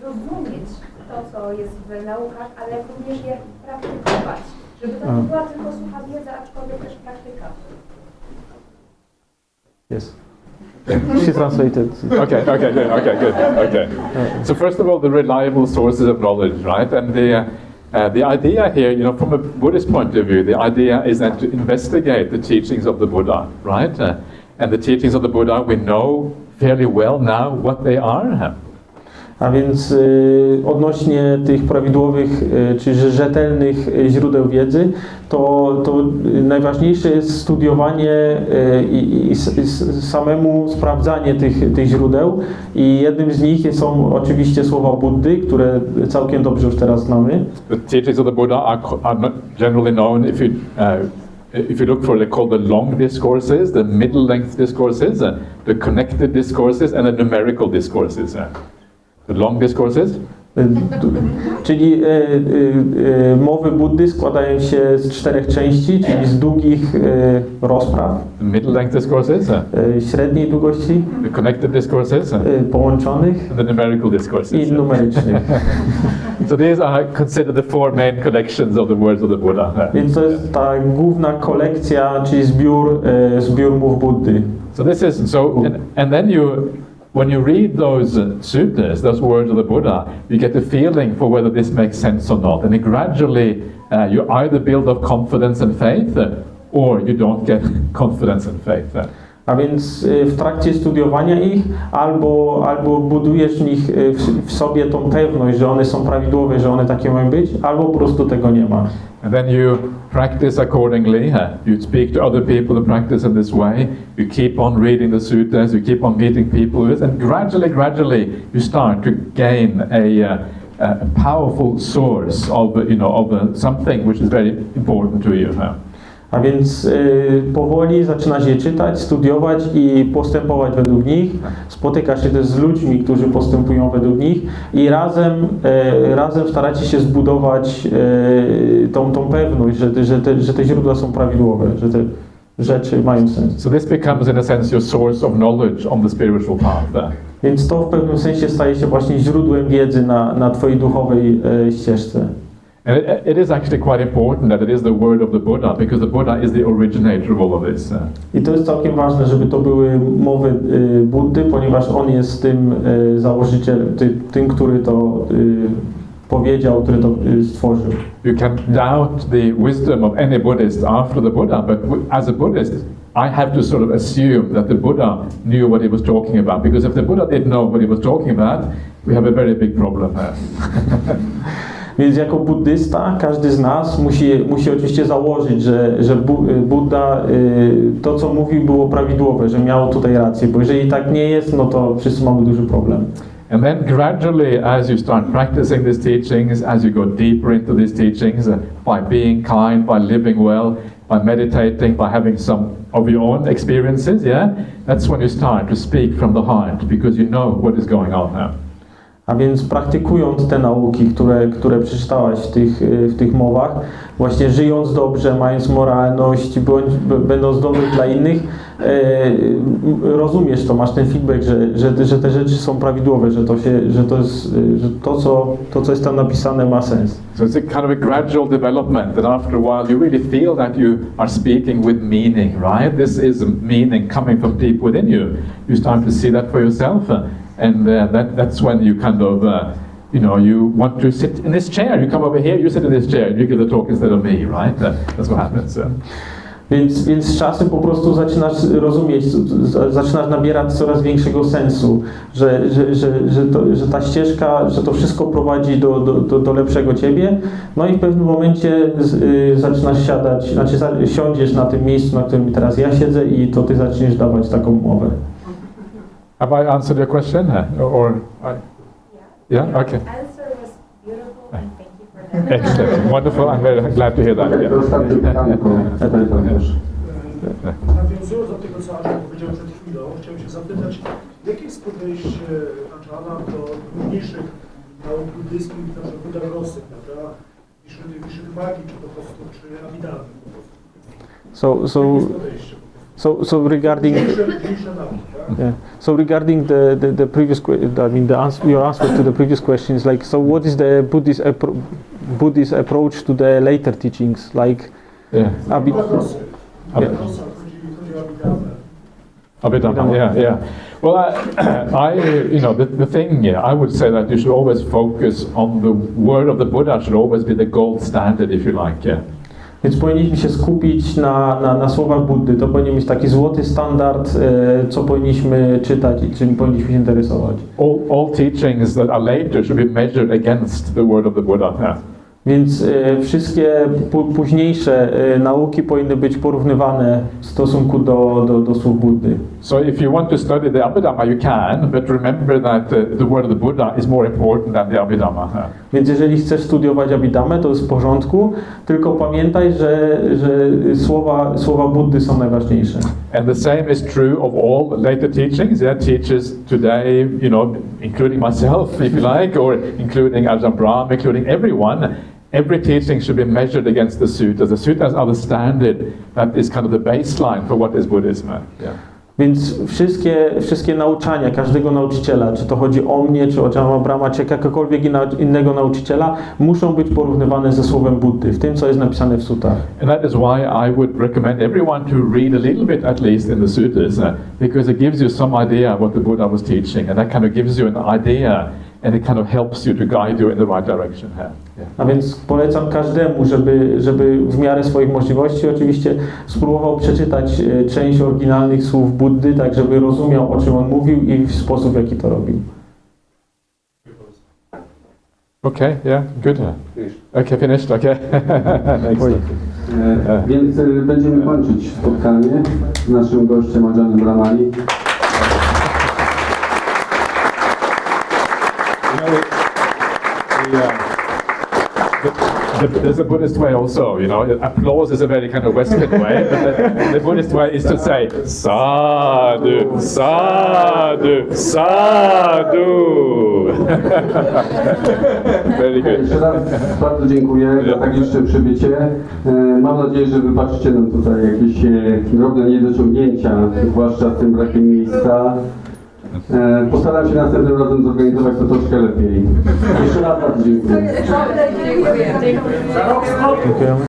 zrozumieć to, co jest w naukach, ale również je praktykować. Żeby to nie była tylko sucha wiedza, aczkolwiek też praktyka. Yes. She translated. Okay, good. So first of all, the reliable sources of knowledge, right? And the idea here, you know, from a Buddhist point of view, the idea is that to investigate the teachings of the Buddha, right? And the teachings of the Buddha, we know fairly well now what they are. A więc odnośnie tych prawidłowych czy rzetelnych źródeł wiedzy, to najważniejsze jest studiowanie i samemu sprawdzanie tych źródeł. I jednym z nich są oczywiście słowa Buddy, które całkiem dobrze już teraz znamy. The teachings of the Buddha are not generally known if you look for, they're called the long discourses, the middle length discourses, the connected discourses, and the numerical discourses. The long discourses? Czyli mowy Buddy składają się z 4 części, czyli z długich rozpraw. The middle length discourses? Średniej długości. The connected discourses? Połączonych. And the numerical discourses. I numerycznych. So these are considered the 4 main collections of the words of the Buddha. Więc to jest ta główna kolekcja, czyli zbiór mów Buddy. So this is and then when you read those sutras, those words of the Buddha, you get a feeling for whether this makes sense or not. And it gradually, you either build up confidence and faith, or you don't get confidence and faith. A więc w trakcie studiowania ich albo budujesz w sobie tą pewność, że one są prawidłowe, że one takie mają być, albo po prostu tego nie ma. And then you practice accordingly. You speak to other people to practice in this way. You keep on reading the sutras. You keep on meeting people with it, and gradually you start to gain a powerful source of something which is very important to you. A więc powoli zaczynasz je czytać, studiować i postępować według nich. Spotykasz się też z ludźmi, którzy postępują według nich i razem staracie się zbudować tą pewność, że te źródła są prawidłowe, że te rzeczy mają sens. So this becomes in a sense your source of knowledge on the spiritual path. Więc to w pewnym sensie staje się właśnie źródłem wiedzy na twojej duchowej ścieżce. And it is actually quite important that it is the word of the Buddha, because the Buddha is the originator of all of this. I to jest całkiem ważne, żeby to były mowy Buddy, ponieważ on jest tym założycielem, tym, który to powiedział, który to stworzył. You can doubt the wisdom of any Buddhist after the Buddha, but as a Buddhist, I have to sort of assume that the Buddha knew what he was talking about, because if the Buddha didn't know what he was talking about, we have a very big problem there. Więc jako buddysta każdy z nas musi oczywiście założyć, że Buddha to, co mówił, było prawidłowe, że miał tutaj rację, bo jeżeli tak nie jest, no to wszyscy mamy duży problem. And then gradually, as you start practicing these teachings, as you go deeper into these teachings, by being kind, by living well, by meditating, by having some of your own experiences, that's when you start to speak from the heart, because you know what is going on now. A więc praktykując te nauki, które przeczytałaś w tych mowach, właśnie żyjąc dobrze, mając moralność, będąc dobry dla innych, rozumiesz to, masz ten feedback, że te rzeczy są prawidłowe, że to, co jest tam napisane, ma sens. So it's a kind of a gradual development, that after a while you really feel that you are speaking with meaning, right? This is meaning coming from deep within you. You start to see that for yourself. And that's when you kind of, you want to sit in this chair. You come over here, you sit in this chair, and you give the talk instead of me, right? That's what happens. Więc z czasem po prostu zaczynasz rozumieć, zaczynasz nabierać coraz większego sensu, że ta ścieżka, że to wszystko prowadzi do lepszego ciebie. No i w pewnym momencie zaczynasz siadać, siądziesz na tym miejscu, na którym teraz ja siedzę, i to ty zaczniesz dawać taką mowę. Have I answered your question? Yeah? Okay. Answer was beautiful and thank you for that. Excellent. Wonderful. I'm very glad to hear that. Yeah. Ostatnie pytanko. Nawiązując do tego, co Ajahn powiedział przed chwilą, chciałem się zapytać, jakie jest podejście Ajahna do mniejszych nauk buddyjskich, na przykład Buddha-Rosy, prawda? Wiszydhvagi, czy po prostu, czy Abhidhamy po prostu. So regarding the previous your answer to the previous question is like, so what is the Buddhist approach to the later teachings, like Abhidhamma, yeah. Well, the thing, I would say that you should always focus on the word of the Buddha. Should always be the gold standard, if you like. Więc powinniśmy się skupić na słowach Buddy. To powinien być taki złoty standard, co powinniśmy czytać i czym powinniśmy się interesować. All teachings that are later should be measured against the word of the Buddha. Więc wszystkie późniejsze nauki powinny być porównywane w stosunku do słów Buddy. So if you want to study the Abhidhamma, you can, but remember that the word of the Buddha is more important than the Abhidhamma. Więc jeżeli chcesz studiować Abhidhammę, to jest w porządku, tylko pamiętaj, że słowa Buddy są najważniejsze. And the same is true of all later teachings. Teachers today, including myself, if you like, or including Ajahn Brahma, including everyone. Every teaching should be measured against the suttas. The suttas are the standard that is kind of the baseline for what is Buddhism. Więc wszystkie nauczania każdego nauczyciela, czy to chodzi o mnie, czy o Ajahna Brahma, czy jakiegokolwiek innego nauczyciela, muszą być porównywane ze słowem Buddy, w tym, co jest napisane w sutach. And that is why I would recommend everyone to read a little bit at least in the suttas, because it gives you some idea what the Buddha was teaching, and that kind of gives you an idea, and it kind of helps you to guide you in the right direction. A więc polecam każdemu, żeby w miarę swoich możliwości oczywiście spróbował przeczytać część oryginalnych słów Buddy, tak żeby rozumiał, o czym on mówił i w sposób, w jaki to robił. Okay, yeah, good. Okay, finished, okay. Więc będziemy kończyć spotkanie z naszym gościem Ajahnem Brahmali. There's a Buddhist way also, applause is a very kind of Western way, but the Buddhist way is to say, sadhu, sadhu, sadhu. Very good. Jeszcze raz bardzo dziękuję za tak liczne przybycie. Mam nadzieję, że wybaczycie nam tutaj jakieś drobne niedociągnięcia, zwłaszcza z tym brakiem miejsca. Postaram się następnym razem zorganizować to troszkę lepiej. Jeszcze raz bardzo dziękuję. Dziękuję. Dziękujemy.